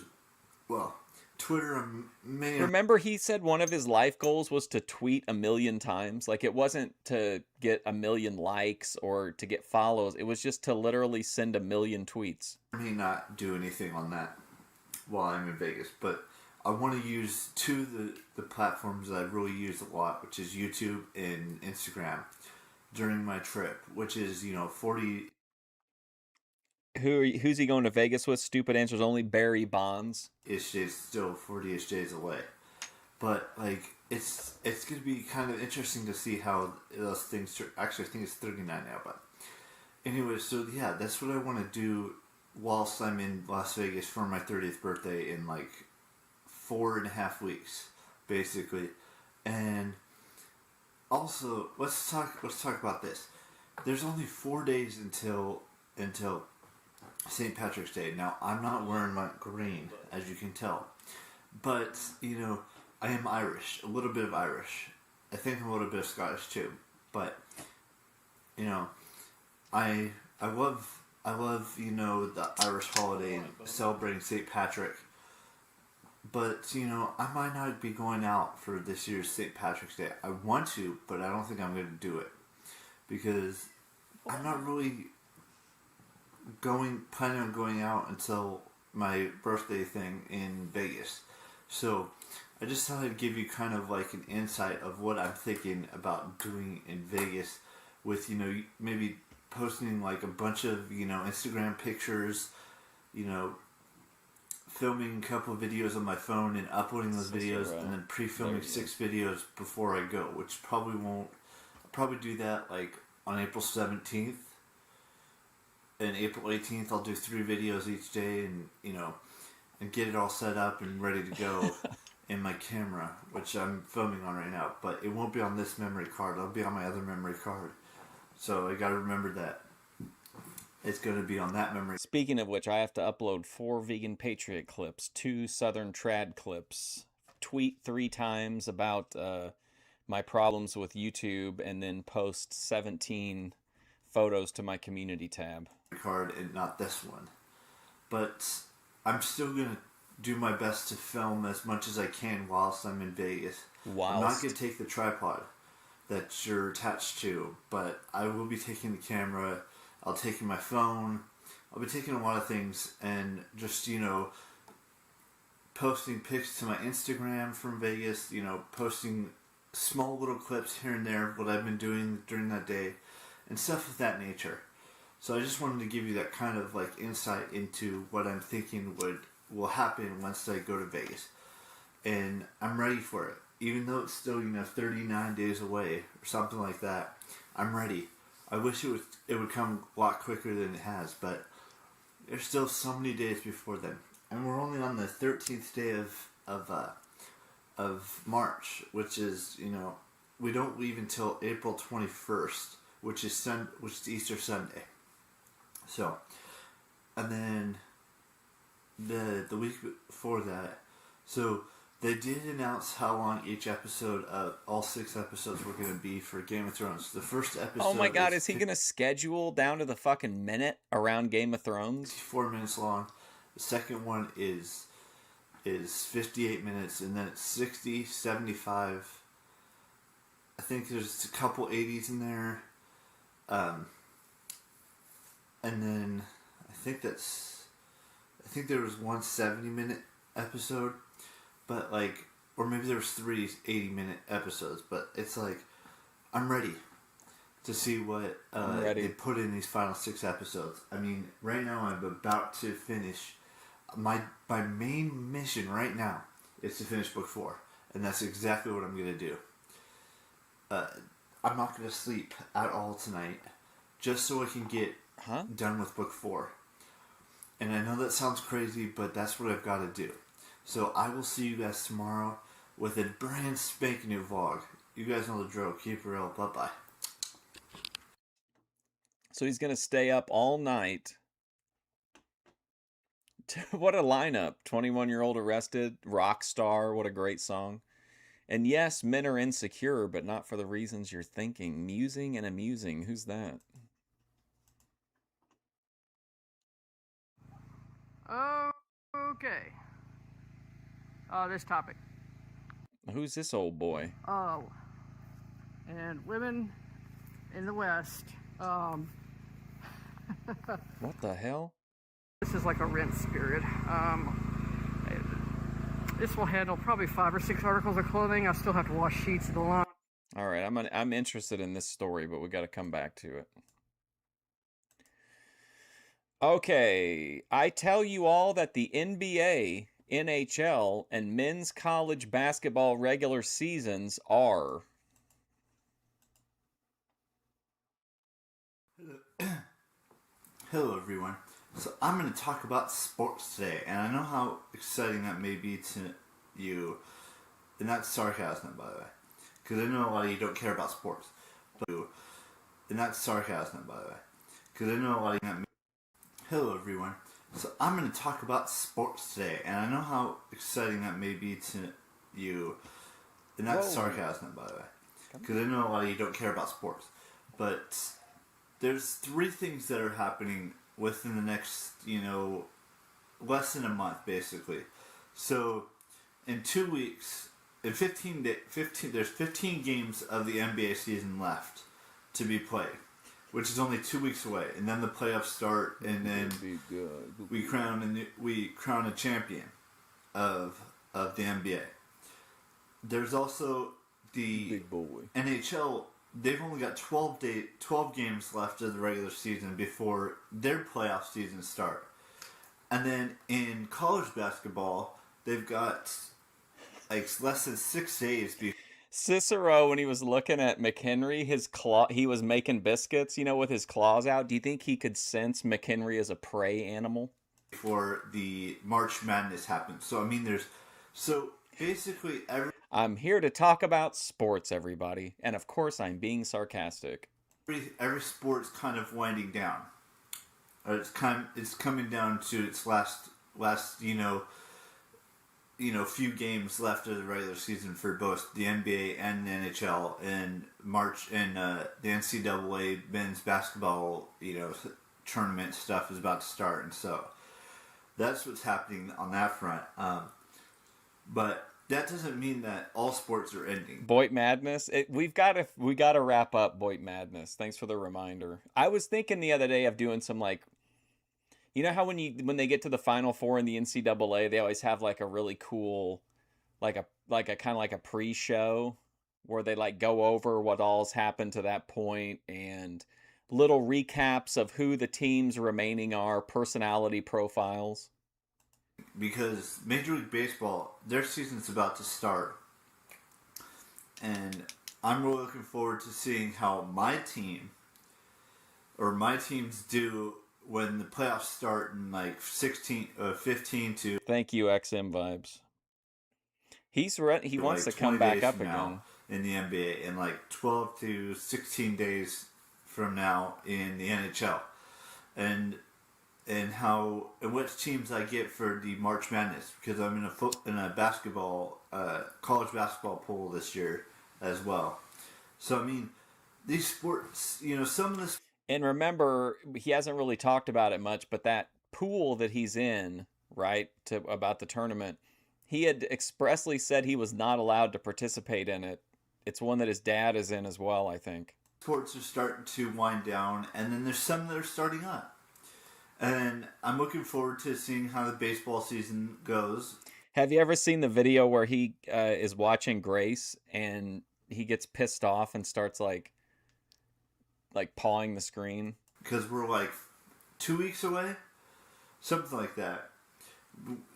well. Twitter, Remember, he said one of his life goals was to tweet 1 million times. Like, it wasn't to get 1 million likes or to get follows. It was just to literally send 1 million tweets. I may not do anything on that while I'm in Vegas, but I want to use 2 of the platforms that I really use a lot, which is YouTube and Instagram during my trip, which is 40. Who's he going to Vegas with? Stupid answers only. Barry Bonds. Ish days, still 40-ish days away. But, like, it's going to be kind of interesting to see how those things. Actually, I think it's 39 now, but anyway, so yeah, that's what I want to do whilst I'm in Las Vegas for my 30th birthday in like 4.5 weeks, basically. And also, let's talk about this. There's only 4 days until St. Patrick's Day. Now, I'm not wearing my green, as you can tell, but I am Irish, a little bit of Irish. I think I'm a little bit of Scottish too, but I love the Irish holiday and celebrating St. Patrick. But I might not be going out for this year's St. Patrick's Day. I want to, but I don't think I'm going to do it because I'm not really planning on going out until my birthday thing in Vegas. So I just thought I'd give you kind of like an insight of what I'm thinking about doing in Vegas with maybe posting like a bunch of Instagram pictures, filming a couple of videos on my phone and uploading those videos, and then pre-filming 6 videos before I go, which I'll probably do that like on April 17th. And April 18th I'll do 3 videos each day and get it all set up and ready to go in my camera, which I'm filming on right now, but it won't be on this memory card, it'll be on my other memory card. So I gotta remember that. It's going to be on that memory. Speaking of which, I have to upload 4 Vegan Patriot clips, 2 Southern Trad clips, tweet 3 times about my problems with YouTube, and then post 17 photos to my community tab. Card and not this one. But I'm still going to do my best to film as much as I can whilst I'm in Vegas. I'm not going to take the tripod that you're attached to, but I will be taking the camera. I'll take my phone. I'll be taking a lot of things and just, posting pics to my Instagram from Vegas, posting small little clips here and there, what I've been doing during that day, and stuff of that nature. So I just wanted to give you that kind of like insight into what I'm thinking will happen once I go to Vegas. And I'm ready for it. Even though it's still, 39 days away or something like that, I'm ready. I wish it would come a lot quicker than it has, but there's still so many days before then, and we're only on the 13th day of March, which is we don't leave until April 21st, which is Easter Sunday. So, and then the week before that, so. They did announce how long each episode of all 6 episodes were going to be for Game of Thrones. The first episode. Oh my God, is he going to schedule down to the fucking minute around Game of Thrones? 4 minutes long. The second one is 58 minutes, and then it's 60, 75. I think there's a couple 80s in there. And then I think there was one 70-minute episode. But or maybe there was 3 80-minute episodes. But it's like, I'm ready to see what they put in these final 6 episodes. I mean, right now I'm about to finish. My main mission right now is to finish book 4. And that's exactly what I'm going to do. I'm not going to sleep at all tonight, just so I can get done with book 4. And I know that sounds crazy, but that's what I've got to do. So I will see you guys tomorrow with a brand spanking new vlog. You guys know the drill. Keep it real. Bye-bye. So he's going to stay up all night. What a lineup. 21-year-old arrested. Rock star. What a great song. And yes, men are insecure, but not for the reasons you're thinking. Musing and amusing. Who's that? Okay. This topic. Who's this old boy? Oh. And women in the West. What the hell? This is like a rinse period. This will handle probably 5 or 6 articles of clothing. I still have to wash sheets of the laundry. All right, I'm interested in this story, but we got to come back to it. Okay, I tell you all that the NBA NHL, and men's college basketball regular seasons are... Hello, everyone. So I'm going to talk about sports today, and I know how exciting that may be to you, and that's sarcasm, by the way, because I know a lot of you don't care about sports. And that's sarcasm, by the way, because I know a lot of you. Hello, everyone. So I'm going to talk about sports today, and I know how exciting that may be to you, and that's sarcasm, by the way, because I know a lot of you don't care about sports. But there's 3 things that are happening within the next, less than a month, basically. So, in 2 weeks, in 15 there's 15 games of the NBA season left to be played, which is only 2 weeks away, and then the playoffs start, and then we crown a champion of the NBA. There's also the Big boy. NHL. They've only got 12 games left of the regular season before their playoff season start. And then in college basketball, they've got like less than 6 days before Cicero, when he was looking at McHenry, he was making biscuits, with his claws out. Do you think he could sense McHenry as a prey animal? before the March Madness happens. So basically I'm here to talk about sports, everybody. And of course, I'm being sarcastic. every sport's kind of winding down. Or it's coming down to its last few games left of the regular season for both the NBA and the NHL, and March, and the NCAA men's basketball tournament stuff is about to start, and so that's what's happening on that front. But that doesn't mean that all sports are ending. Boit Madness. We got to wrap up Boit Madness. Thanks for the reminder. I was thinking the other day of doing some how when they get to the Final Four in the NCAA, they always have like a really cool, like a kind of like a pre-show where they go over what all's happened to that point and little recaps of who the teams remaining are, personality profiles. Because Major League Baseball, their season's about to start, and I'm really looking forward to seeing how my teams do when the playoffs start in 15 to... Thank you, XM Vibes. He wants to come back up again in the NBA, in 12 to 16 days from now in the NHL, and which teams I get for the March Madness, because I'm in a basketball college basketball pool this year as well. So these sports, some of this. And remember, he hasn't really talked about it much, but that pool that he's in, right, about the tournament, he had expressly said he was not allowed to participate in it. It's one that his dad is in as well, I think. Sports are starting to wind down, and then there's some that are starting up. And I'm looking forward to seeing how the baseball season goes. Have you ever seen the video where he is watching Grace, and he gets pissed off and starts like pawing the screen? Because we're 2 weeks away? Something like that.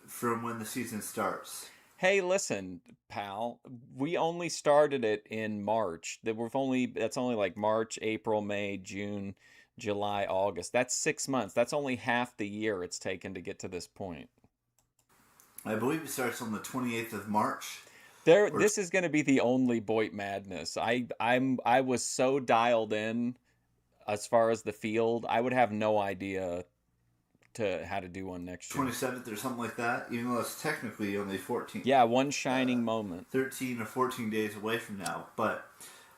From when the season starts. Hey, listen, pal. We only started it in March. That's only March, April, May, June, July, August. That's 6 months. That's only half the year it's taken to get to this point. I believe it starts on the 28th of March. This is going to be the only Boit Madness. I was so dialed in as far as the field. I would have no idea how to do one next year. 27th or something like that, even though it's technically only 14. Yeah, one shining moment. 13 or 14 days away from now. But,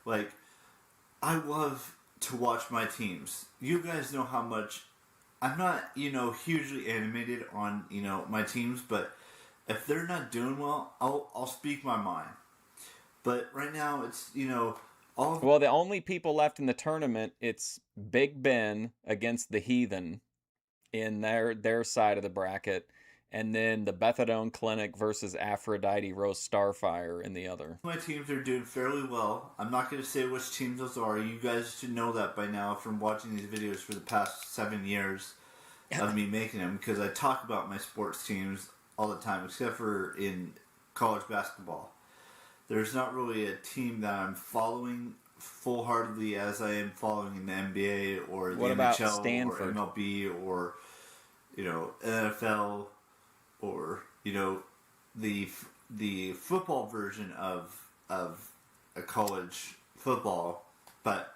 I love to watch my teams. You guys know how much... I'm not, hugely animated on, my teams, but if they're not doing well, I'll speak my mind. But right now, it's, Well, the only people left in the tournament, it's Big Ben against the Heathen in their side of the bracket, and then the Bethadone Clinic versus Aphrodite Rose Starfire in the other. My teams are doing fairly well. I'm not going to say which teams those are. You guys should know that by now from watching these videos for the past 7 years of me making them, because I talk about my sports teams all the time, except for in college basketball. There's not really a team that I'm following full-heartedly as I am following the NBA or the What about NHL Stanford? or MLB or NFL or the football version of a college football, but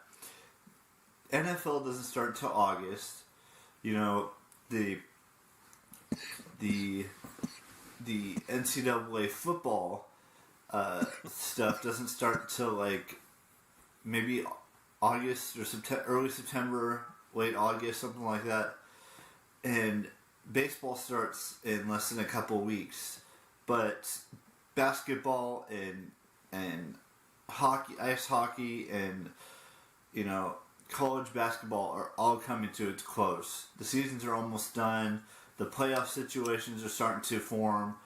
NFL doesn't start until August. The NCAA football stuff doesn't start until like maybe August or early September, late August, something like that. And baseball starts in less than a couple weeks, but basketball and hockey, ice hockey, and college basketball are all coming to its close. The seasons are almost done. The playoff situations are starting to form.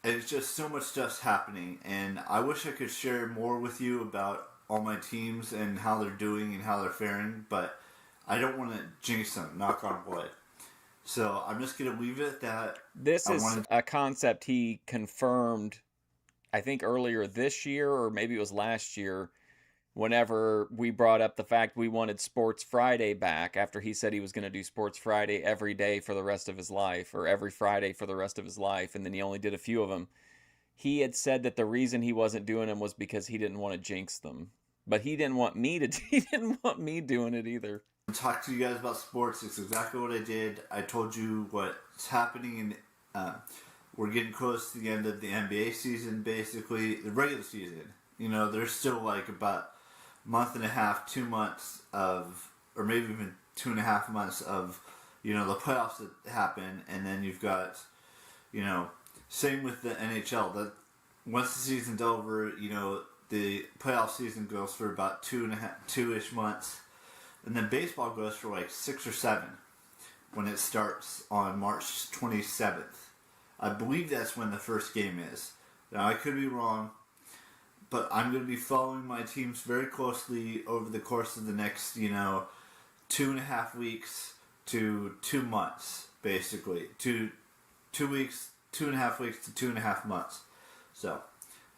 And it's just so much stuff's happening, and I wish I could share more with you about all my teams and how they're doing and how they're faring, but I don't want to jinx them, knock on wood. So I'm just going to leave it at that. This is a concept he confirmed, I think, earlier this year, or maybe it was last year, whenever we brought up the fact we wanted Sports Friday back, after he said he was going to do Sports Friday every day for the rest of his life, or every Friday for the rest of his life, and then he only did a few of them. He had said that the reason he wasn't doing them was because he didn't want to jinx them. But he didn't want me doing it either. Talk to you guys about sports. It's exactly what I did. I told you what's happening, and we're getting close to the end of the NBA season, basically the regular season. There's still like about a month and a half, 2 months of, or maybe even 2.5 months of, the playoffs that happen, and then you've got, same with the NHL. That once the season's over, the playoff season goes for about 2-ish months. And then baseball goes for like 6 or 7 when it starts on March 27th. I believe that's when the first game is. Now, I could be wrong, but I'm going to be following my teams very closely over the course of the next, 2.5 weeks to 2 months, basically. 2 weeks, 2.5 weeks to 2.5 months. So,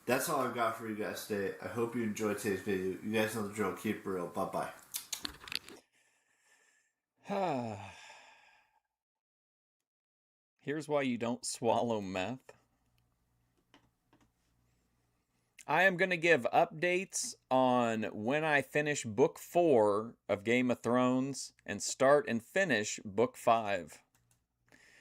that's all I've got for you guys today. I hope you enjoyed today's video. You guys know the drill. Keep it real. Bye-bye. Here's why you don't swallow meth. I am going to give updates on when I finish book 4 of Game of Thrones and start and finish book 5.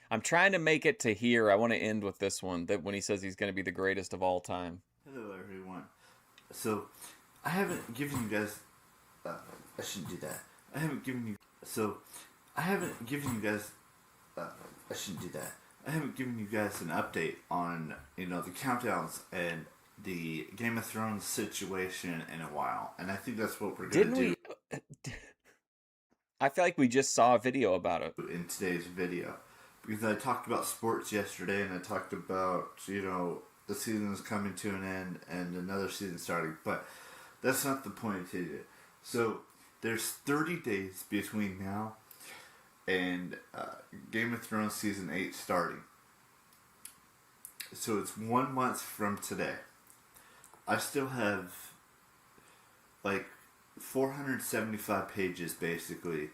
I'm trying to make it to here. I want to end with this one, that when he says he's going to be the greatest of all time. Hello, everyone. So, I haven't given you guys... I shouldn't do that. I haven't given you guys an update on, the countdowns and the Game of Thrones situation in a while. And I think that's what we're going to do. I feel like we just saw a video about it. In today's video. Because I talked about sports yesterday, and I talked about, the season is coming to an end and another season starting. But that's not the point today. So, there's 30 days between now and Game of Thrones Season 8 starting. So it's 1 month from today. I still have like 475 pages basically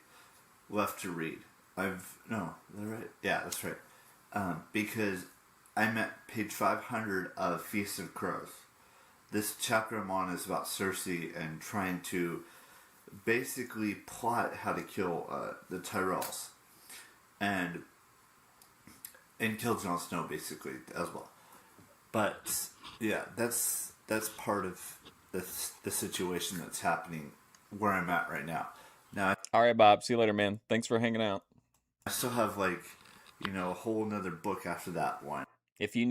left to read. Is that right? Yeah, that's right. Because I'm at page 500 of Feast of Crows. This chapter I'm on is about Cersei and trying to basically plot how to kill the Tyrells and kill Jon Snow basically as well. But yeah, that's part of the situation that's happening where I'm at right now. Now, all right, Bob. See you later, man. Thanks for hanging out. I still have a whole nother book after that one. If you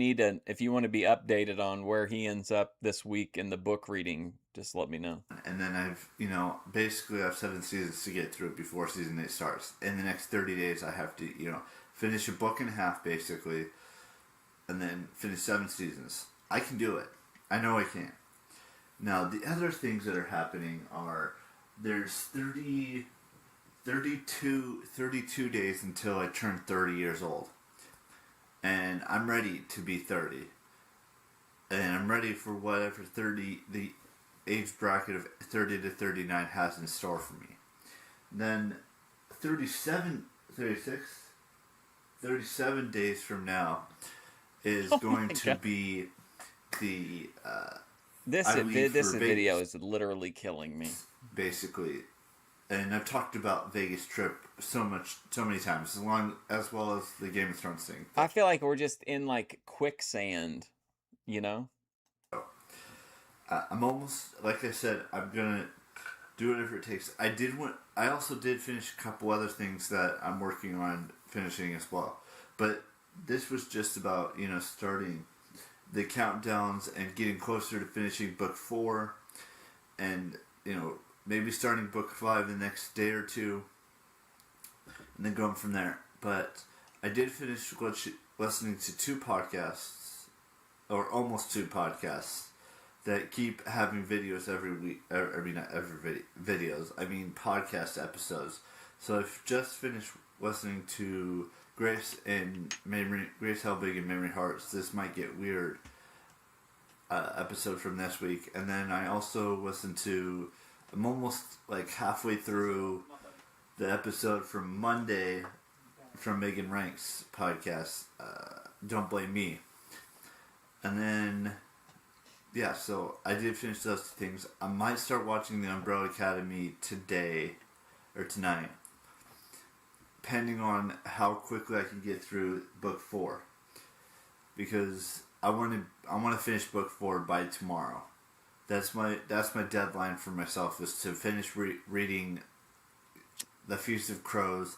want to be updated on where he ends up this week in the book reading, just let me know. And then I've 7 seasons to get through before season 8 starts. In the next 30 days, I have to, finish a book and a half basically, and then finish 7 seasons. I can do it. I know I can. Now, the other things that are happening are there's 32 days until I turn 30 years old. and I'm ready to be 30. And I'm ready for whatever the age bracket of 30 to 39 has in store for me. Then 37 days from now is going to be the This I leave this for video Vegas, is literally killing me. basically. And I've talked about Vegas trip so many times, as well as the Game of Thrones thing. I feel like we're just in like quicksand, you know? I'm almost, like I said, I'm gonna do whatever it takes. I also did finish a couple other things that I'm working on finishing as well. But this was just about, starting the countdowns and getting closer to finishing book 4, and maybe starting book 5 the next day or two, and then going from there. But I did finish listening to 2 podcasts, or almost 2 podcasts, that keep having videos every week, videos. I mean podcast episodes. So I've just finished listening to Grace Helbig and Memory Hearts. This might get weird. Episode from this week, and then I also listened to. I'm almost like halfway through the episode from Monday from Megan Rank's podcast. Don't Blame Me. And then, yeah, so I did finish those 2 things. I might start watching The Umbrella Academy today or tonight, depending on how quickly I can get through book 4, because I want to finish book 4 by tomorrow. That's my deadline for myself, is to finish reading The Feast of Crows,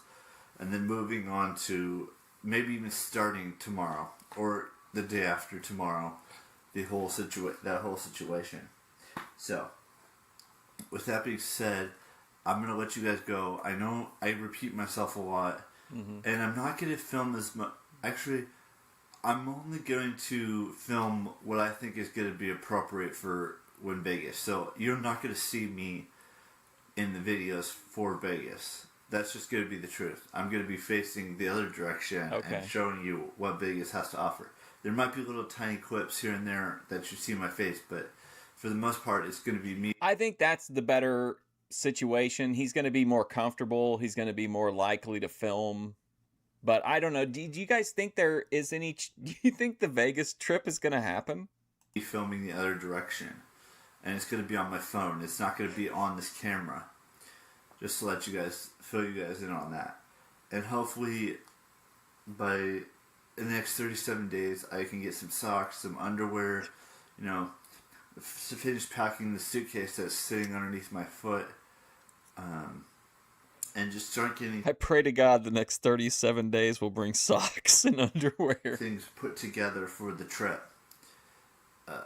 and then moving on to maybe even starting tomorrow or the day after tomorrow, that whole situation. So, with that being said, I'm gonna let you guys go. I know I repeat myself a lot, and I'm not gonna film as much. Actually, I'm only going to film what I think is going to be appropriate for Win Vegas. So you're not going to see me in the videos for Vegas. That's just going to be the truth. I'm going to be facing the other direction and showing you what Vegas has to offer. There might be little tiny clips here and there that you see my face, but for the most part, it's going to be me. I think that's the better situation. He's going to be more comfortable. He's going to be more likely to film. But I don't know. Do you guys think there is any... Do you think the Vegas trip is going to happen? Filming the other direction. And it's going to be on my phone. It's not going to be on this camera. Just to let you guys... fill you guys in on that. And hopefully, in the next 37 days, I can get some socks, some underwear, to finish packing the suitcase that's sitting underneath my foot. And just start getting... I pray to God the next 37 days will bring socks and underwear. Things put together for the trip.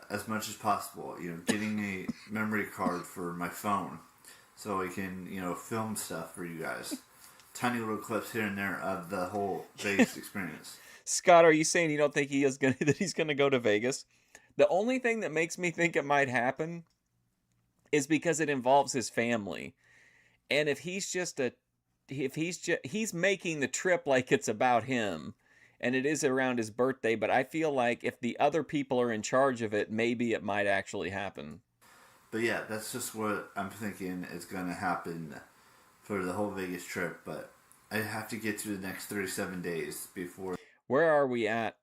As much as possible. Getting a memory card for my phone, so I can, film stuff for you guys. Tiny little clips here and there of the whole Vegas experience. Scott, are you saying you don't think that he's gonna go to Vegas? The only thing that makes me think it might happen is because it involves his family. And if he's making the trip like it's about him, and it is around his birthday, but I feel like if the other people are in charge of it, maybe it might actually happen. But yeah, that's just what I'm thinking is going to happen for the whole Vegas trip, but I have to get through the next 37 days before... Where are we at?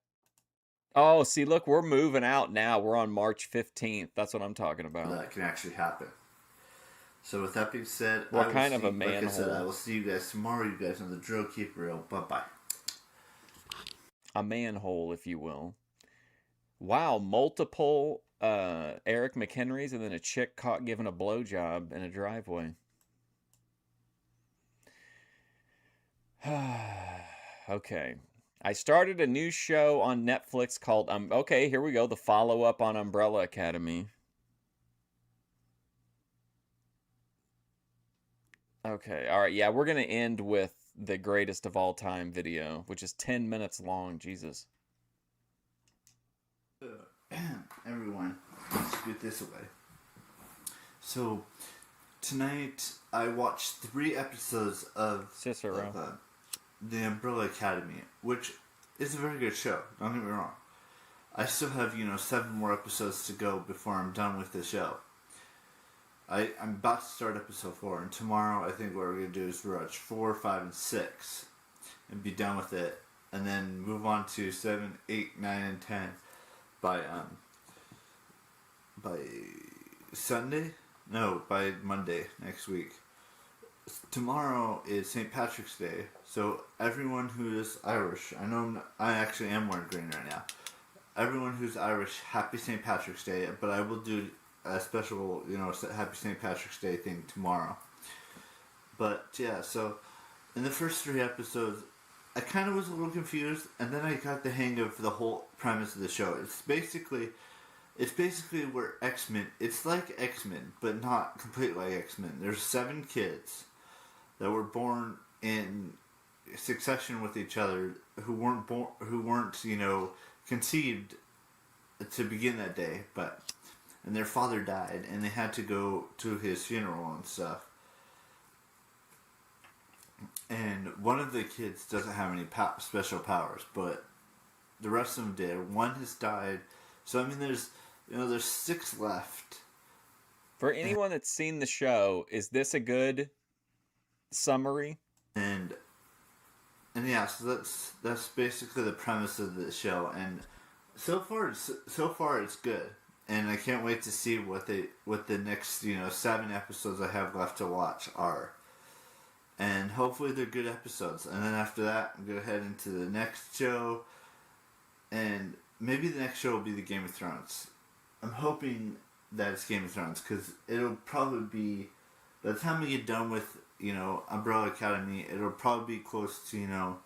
Oh, see, look, we're moving out now. We're on March 15th. That's what I'm talking about. That can actually happen. So with that being said, what kind of a manhole? Like I said, I will see you guys tomorrow. You guys on the drill. Keep it real. Bye-bye. A manhole, if you will. Wow, multiple Eric McHenrys and then a chick caught giving a blowjob in a driveway. Okay. I started a new show on Netflix called, okay, here we go, the follow-up on Umbrella Academy. Okay, all right, yeah, we're going to end with the greatest of all time video, which is 10 minutes long, Jesus. Everyone, let's get this away. So, tonight I watched 3 episodes of Cicero. The Umbrella Academy, which it's a very good show. Don't get me wrong. I still have 7 more episodes to go before I'm done with the show. I'm about to start episode 4, and tomorrow I think what we're gonna do is watch 4, 5, and 6, and be done with it, and then move on to 7, 8, 9, and 10 by Sunday. No, by Monday next week. Tomorrow is St. Patrick's Day, so everyone who is Irish, I actually am wearing green right now. Everyone who's Irish, happy St. Patrick's Day, but I will do a special, happy St. Patrick's Day thing tomorrow. But yeah, so in the first 3 episodes, I kind of was a little confused, and then I got the hang of the whole premise of the show. It's basically where X-Men, it's like X-Men, but not completely like X-Men. There's 7 kids that were born in succession with each other who weren't conceived to begin that day, and their father died, and they had to go to his funeral and stuff. And one of the kids doesn't have any special powers, but the rest of them did. One has died, so there's 6 left. For anyone that's seen the show, is this a good summary? And yeah, so that's basically the premise of the show, and so far it's good, and I can't wait to see what the next 7 episodes I have left to watch are, and hopefully they're good episodes. And then after that, I'm gonna head into the next show, and maybe the next show will be the Game of Thrones. I'm hoping that it's Game of Thrones, because it'll probably be, by the time we get done with Umbrella Academy, it'll probably be close to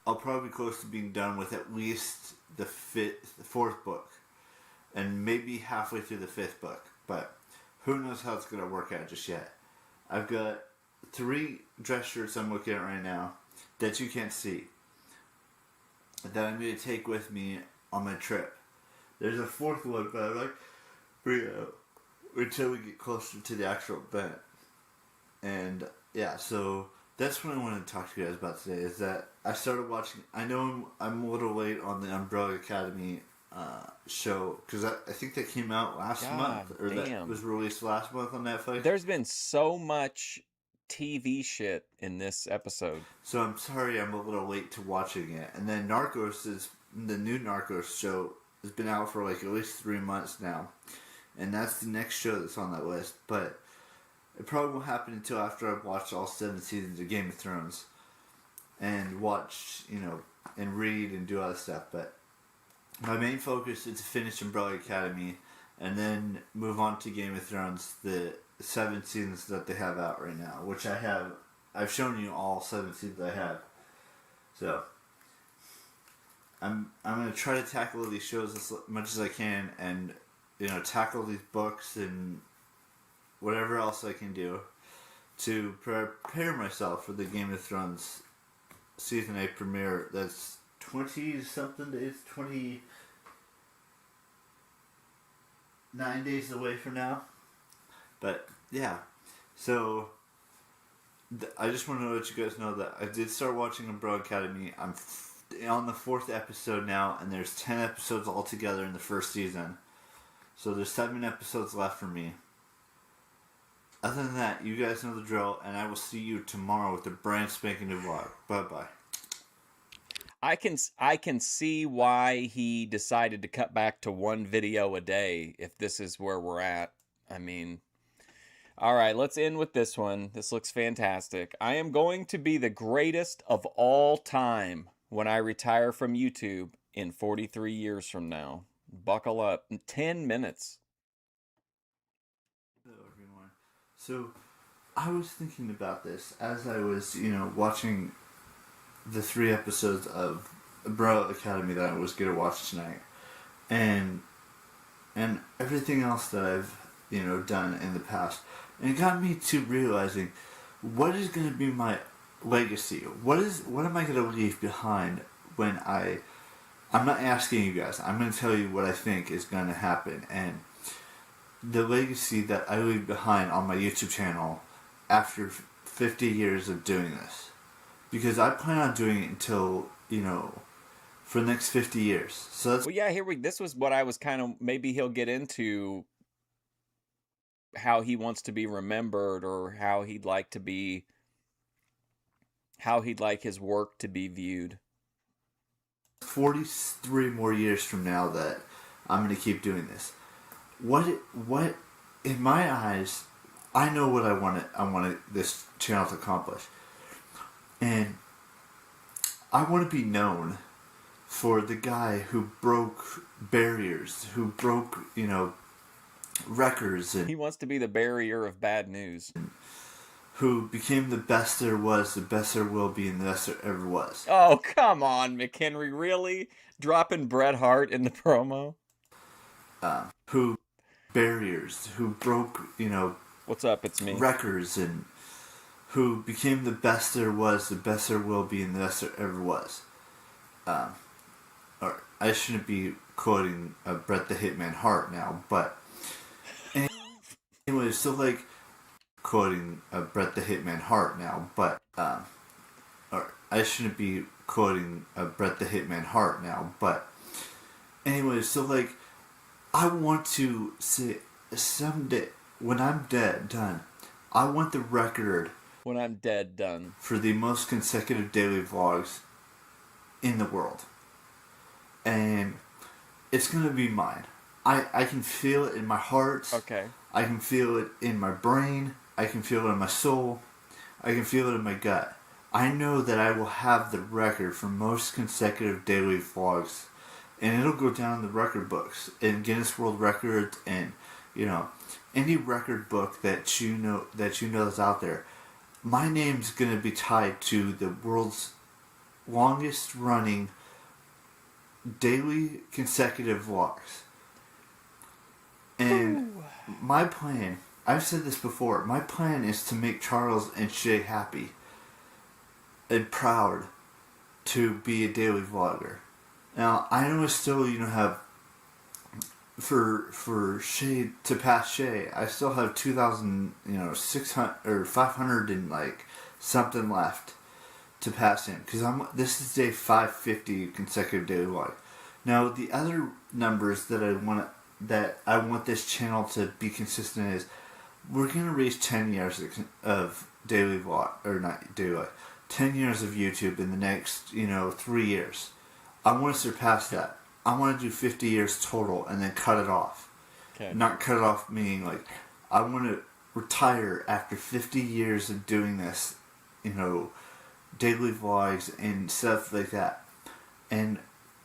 I'll probably be close to being done with at least the 4th book, and maybe halfway through the 5th book. But who knows how it's gonna work out just yet. I've got 3 dress shirts I'm looking at right now that you can't see, that I'm gonna take with me on my trip. There's a 4th one, but I'm bring it out until we get closer to the actual event. And yeah, so that's what I wanted to talk to you guys about today, is that I started watching, I know I'm a little late on the Umbrella Academy show, because I think that came out last month, or that was released last month on Netflix. There's been so much TV shit in this episode. So I'm sorry I'm a little late to watching it. And then the new Narcos show has been out for at least 3 months now, and that's the next show that's on that list. But it probably won't happen until after I've watched all 7 seasons of Game of Thrones, and watch, and read and do other stuff. But my main focus is to finish Umbrella Academy, and then move on to Game of Thrones, the 7 seasons that they have out right now, which I've shown you all 7 seasons I have. So I'm gonna try to tackle these shows as much as I can, and tackle these books and whatever else I can do to prepare myself for the Game of Thrones season 8 premiere. That's 20-something days, 29 days away from now. But yeah, so I just want to let you guys know that I did start watching Umbrella Academy. I'm on the 4th episode now, and there's 10 episodes altogether in the first season. So there's 7 episodes left for me. Other than that, you guys know the drill, and I will see you tomorrow with a brand spanking new vlog. Bye-bye. I can see why he decided to cut back to 1 video a day if this is where we're at. All right, let's end with this one. This looks fantastic. I am going to be the greatest of all time when I retire from YouTube in 43 years from now. Buckle up. 10 minutes. Hello, everyone. So, I was thinking about this as I was, watching the 3 episodes of Umbrella Academy that I was going to watch tonight. And everything else that I've, done in the past. And it got me to realizing, what is going to be my legacy? What am I going to leave behind when I'm not asking you guys. I'm going to tell you what I think is going to happen. And the legacy that I leave behind on my YouTube channel after 50 years of doing this. Because I plan on doing it until, for the next 50 years. So that's Well, yeah, this was what I was kind of, maybe he'll get into how he wants to be remembered, or how he'd like his work to be viewed. 43 more years from now that I'm going to keep doing this. What in my eyes, I know what I wanted this channel to accomplish. And I want to be known for the guy who broke barriers, who broke, records, and He wants to be the barrier of bad news. who became the best there was, the best there will be, and the best there ever was. Oh, come on, McHenry, really? Dropping Bret Hart in the promo? Who barriers, who broke, What's up? It's me. records, and who became the best there was, the best there will be, and the best there ever was. Or I shouldn't be quoting Bret the Hitman Hart now, but anyway, so like quoting Bret the Hitman Hart now, but or I shouldn't be quoting Bret the Hitman Hart now, but anyway, so like I want to say someday when I'm done, I want the record When I'm dead, done. for the most consecutive daily vlogs in the world. And it's going to be mine. I can feel it in my heart. Okay. I can feel it in my brain. I can feel it in my soul. I can feel it in my gut. I know that I will have the record for most consecutive daily vlogs. And it'll go down in the record books in Guinness World Records, and any record book that you know that's out there. My name's going to be tied to the world's longest running daily consecutive vlogs. And my plan, I've said this before, my plan is to make Charles and Shay happy and proud to be a daily vlogger. Now, I know I still, have, for Shay, to pass Shay, I still have 2,600 or 500 and like something left to pass him, because this is day 550 consecutive daily vlog. Now, the other numbers that I want this channel to be consistent is, we're gonna reach 10 years of daily vlog, or not daily, 10 years of YouTube in the next 3 years. I want to surpass that. I want to do 50 years total and then cut it off. Okay. Not cut it off meaning like I want to retire after 50 years of doing this, daily vlogs and stuff like that. And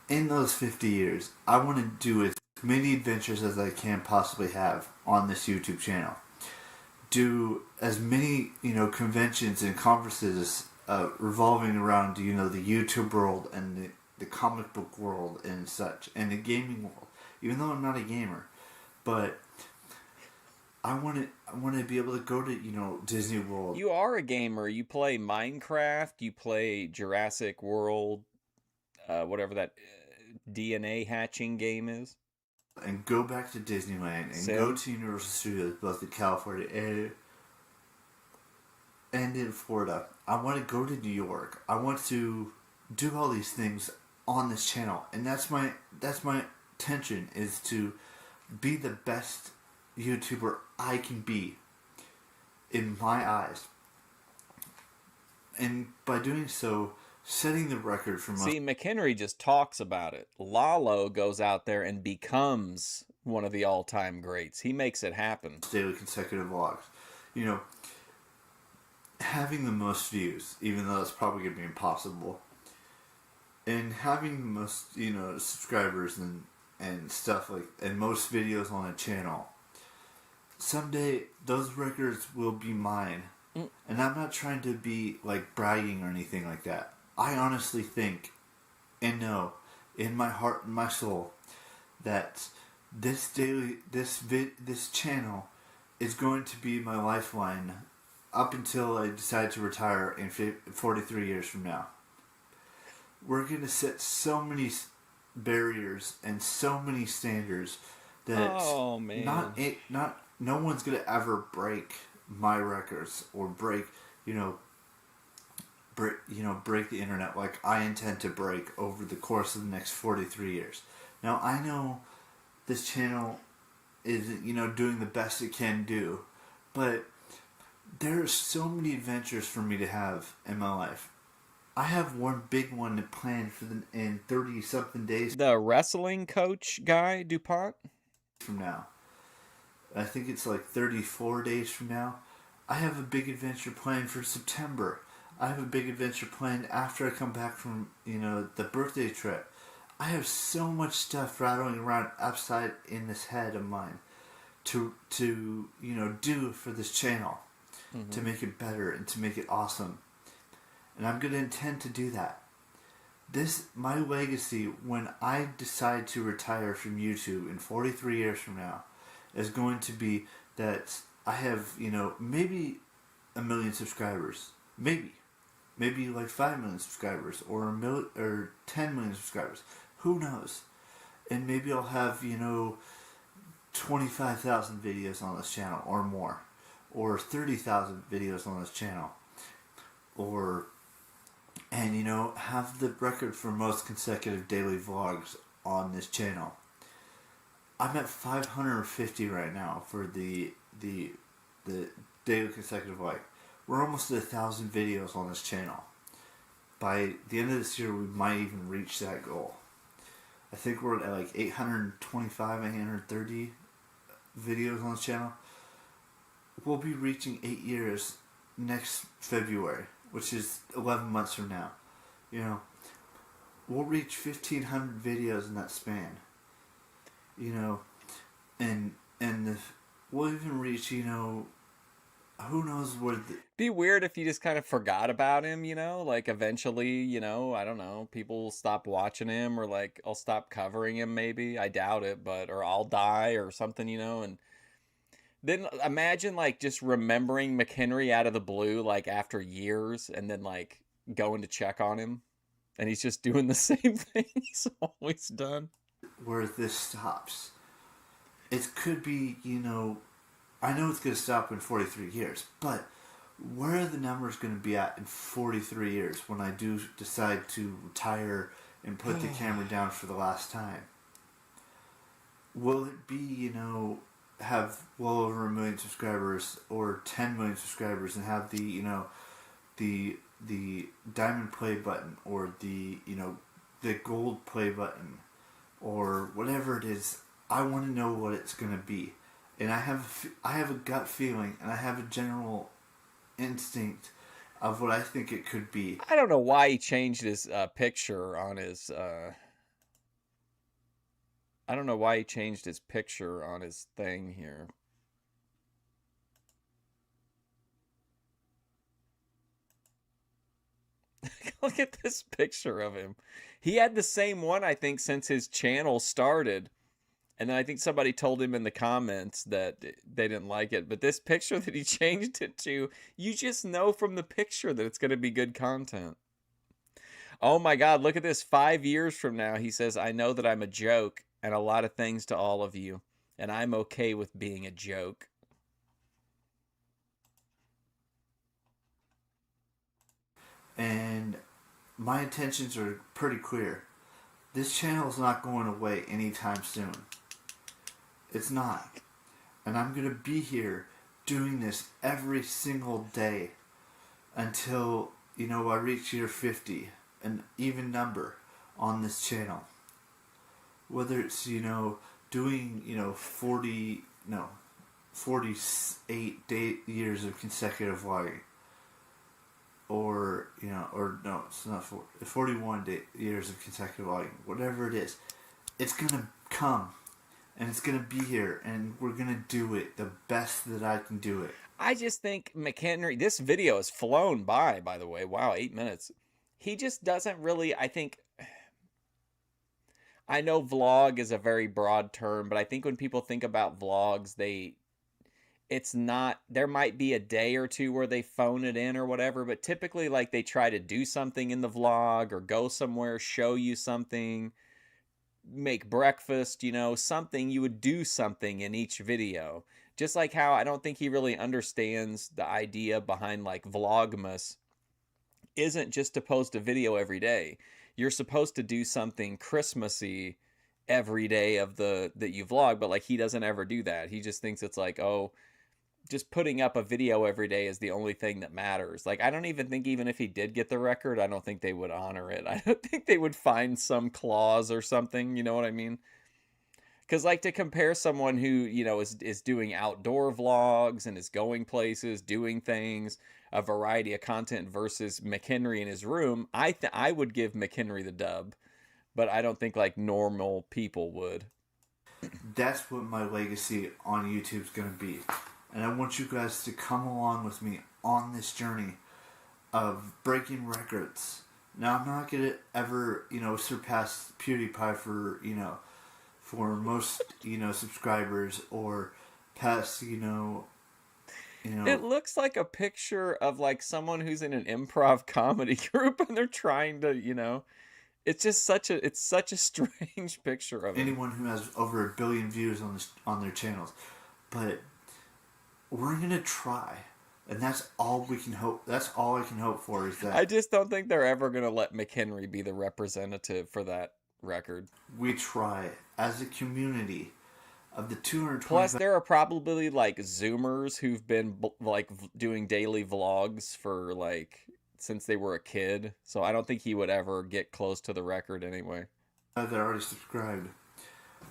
in those 50 years, I want to do as many adventures as I can possibly have on this YouTube channel. Do as many, conventions and conferences revolving around, the YouTube world and the comic book world and such, and the gaming world. Even though I'm not a gamer, but I want to be able to go to Disney World. You are a gamer. You play Minecraft. You play Jurassic World, whatever that DNA hatching game is. And go back to Disneyland and go to Universal Studios, both in California and in Florida. I want to go to New York. I want to do all these things on this channel, and that's my intention, is to be the best YouTuber I can be in my eyes, and by doing so, setting the record for most. See, McHenry just talks about it. Lalo goes out there and becomes one of the all-time greats. He makes it happen. Daily consecutive vlogs, having the most views, even though it's probably going to be impossible. And having the most, subscribers and stuff and most videos on a channel. Someday, those records will be mine. And I'm not trying to be, bragging or anything like that. I honestly think and know in my heart and my soul that this channel is going to be my lifeline up until I decide to retire in 43 years from now. We're going to set so many barriers and so many standards that no one's going to ever break my records or break, break the internet like I intend to break over the course of the next 43 years. Now, I know this channel is, doing the best it can do, but there are so many adventures for me to have in my life. I have one big one planned in 30-something days The wrestling coach guy, DuPont? from now. I think it's like 34 days from now. I have a big adventure planned for September. I have a big adventure planned after I come back from, the birthday trip. I have so much stuff rattling around upside in this head of mine to do for this channel, to make it better and to make it awesome. And I'm going to intend to do that. My legacy, when I decide to retire from YouTube in 43 years from now, is going to be that I have, maybe 1 million subscribers. Maybe like 5 million subscribers or 10 million subscribers. Who knows? And maybe I'll have, 25,000 videos on this channel or more, or 30,000 videos on this channel, and have the record for most consecutive daily vlogs on this channel. I'm at 550 right now for the daily consecutive vlog. We're almost at 1,000 videos on this channel. By the end of this year, we might even reach that goal. I think we're at like 825, 830 videos on this channel. We'll be reaching 8 years next February, which is 11 months from now. We'll reach 1,500 videos in that span. And we'll even reach, who knows where Be weird if you just kind of forgot about him, like eventually, I don't know, people will stop watching him, or like I'll stop covering him maybe. I doubt it, or I'll die or something, and then imagine like just remembering McHenry out of the blue, like after years, and then like going to check on him and he's just doing the same thing he's always done. Where this stops. It could be, I know it's going to stop in 43 years, but where are the numbers going to be at in 43 years when I do decide to retire and put the camera down for the last time? Will it be, have well over 1 million subscribers or 10 million subscribers and have the diamond play button or the gold play button or whatever it is? I want to know what it's going to be. And I have a gut feeling and I have a general instinct of what I think it could be. I don't know why he changed his picture on his I don't know why he changed his picture on his thing here. Look at this picture of him. He had the same one, I think, since his channel started. And then I think somebody told him in the comments that they didn't like it. But this picture that he changed it to, you just know from the picture that it's going to be good content. Oh my God, look at this. 5 years from now, he says, I know that I'm a joke and a lot of things to all of you. And I'm okay with being a joke. And my intentions are pretty clear. This channel is not going away anytime soon. It's not. And I'm going to be here doing this every single day until, I reach year 50, an even number on this channel. Whether it's, doing, 48 years of consecutive vlogging. Or it's not 41 years of consecutive vlogging. Whatever it is, it's going to come. And it's going to be here, and we're going to do it the best that I can do it. I just think McHenry, this video has flown by the way. Wow, 8 minutes. He just doesn't really, I know vlog is a very broad term, but I think when people think about vlogs, it's not, there might be a day or two where they phone it in or whatever, but typically like they try to do something in the vlog or go somewhere, show you something, make breakfast, something. You would do something in each video. Just like how I don't think he really understands the idea behind like Vlogmas isn't just to post a video every day. You're supposed to do something Christmassy every day of that you vlog, but like he doesn't ever do that. He just thinks it's like, oh, just putting up a video every day is the only thing that matters. Like I don't even think even if he did get the record, I don't think they would honor it. I don't think they would find some clause or something, you know what I mean? Because like to compare someone who, you know, is doing outdoor vlogs and is going places, doing things, a variety of content versus McHenry in his room, I would give McHenry the dub, but I don't think like normal people would. That's what my legacy on YouTube is going to be. And I want you guys to come along with me on this journey of breaking records. Now, I'm not going to ever, you know, surpass PewDiePie for, you know, for most, you know, subscribers or pass, you know. It looks like a picture of like someone who's in an improv comedy group and they're trying to, you know, it's such a strange picture of anyone who has over 1 billion views on their channels. But we're going to try. And that's all we can hope. That's all I can hope for is that. I just don't think they're ever going to let McHenry be the representative for that record. We try as a community of the 220. Plus, there are probably like Zoomers who've been like doing daily vlogs for like since they were a kid. So I don't think he would ever get close to the record anyway. That already subscribed,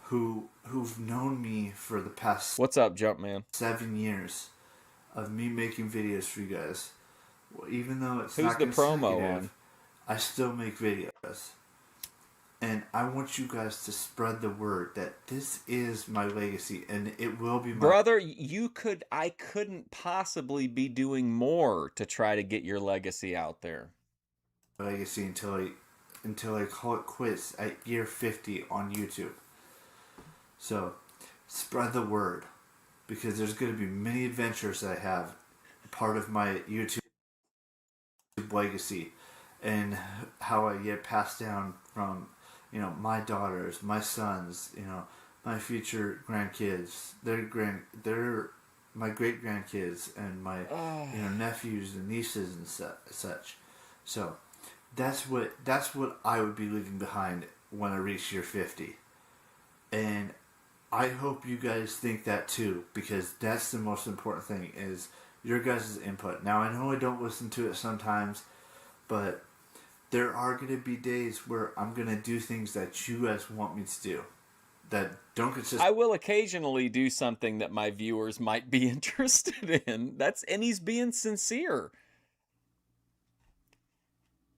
who've known me for the past. What's up, Jumpman? 7 years of me making videos for you guys. Well, even though it's who's not the promo on? I still make videos. And I want you guys to spread the word that this is my legacy and it will be my... Brother, I couldn't possibly be doing more to try to get your legacy out there. Legacy until I call it quits at year 50 on YouTube. So, spread the word. Because there's going to be many adventures that I have part of my YouTube legacy. And how I get passed down from... you know, my daughters, my sons, you know, my future grandkids, they're my great grandkids and my you know nephews and nieces and such. So that's what I would be leaving behind when I reach year 50. And I hope you guys think that too, because that's the most important thing is your guys' input. Now I know I don't listen to it sometimes, but there are going to be days where I'm going to do things that you guys want me to do that don't consist. I will occasionally do something that my viewers might be interested in. And he's being sincere.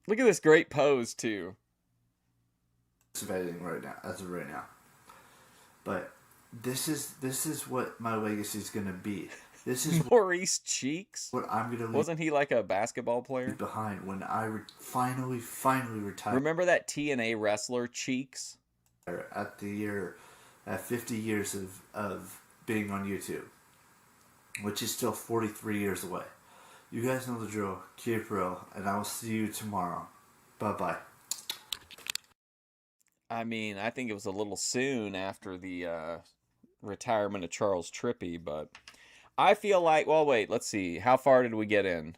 Look at this great pose too. Editing right now, as of right now. But this is what my legacy is going to be. This is Maurice Cheeks. What I'm gonna leave. Wasn't he like a basketball player? Behind when I finally retire. Remember that TNA wrestler Cheeks? At 50 years of being on YouTube, which is still 43 years away. You guys know the drill. Keep it real, and I will see you tomorrow. Bye bye. I mean, I think it was a little soon after the retirement of Charles Trippy, but. I feel like, well, wait, let's see. How far did we get in?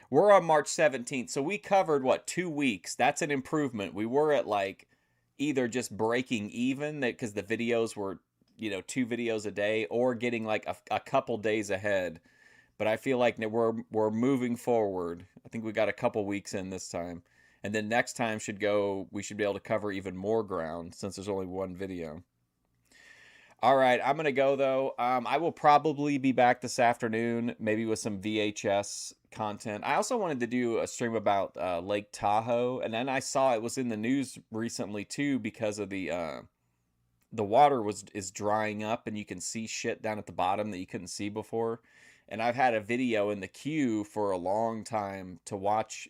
We're on March 17th, so we covered, 2 weeks? That's an improvement. We were at, like, either just breaking even, because the videos were, 2 videos a day, or getting, like, a couple days ahead. But I feel like we're moving forward. I think we got a couple weeks in this time. And then next time we should be able to cover even more ground, since there's only one video. All right, I'm going to go, though. I will probably be back this afternoon, maybe with some VHS content. I also wanted to do a stream about Lake Tahoe, and then I saw it was in the news recently, too, because of the water is drying up, and you can see shit down at the bottom that you couldn't see before. And I've had a video in the queue for a long time to watch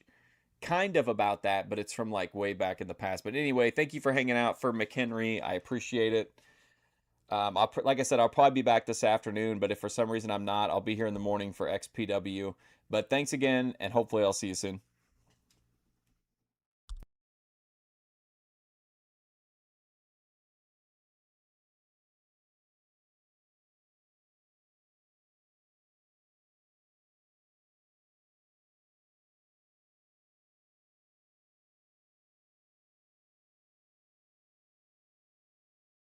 kind of about that, but it's from, like, way back in the past. But anyway, thank you for hanging out for McHenry. I appreciate it. Like I said, I'll probably be back this afternoon, but if for some reason I'm not, I'll be here in the morning for XPW. But thanks again, and hopefully I'll see you soon.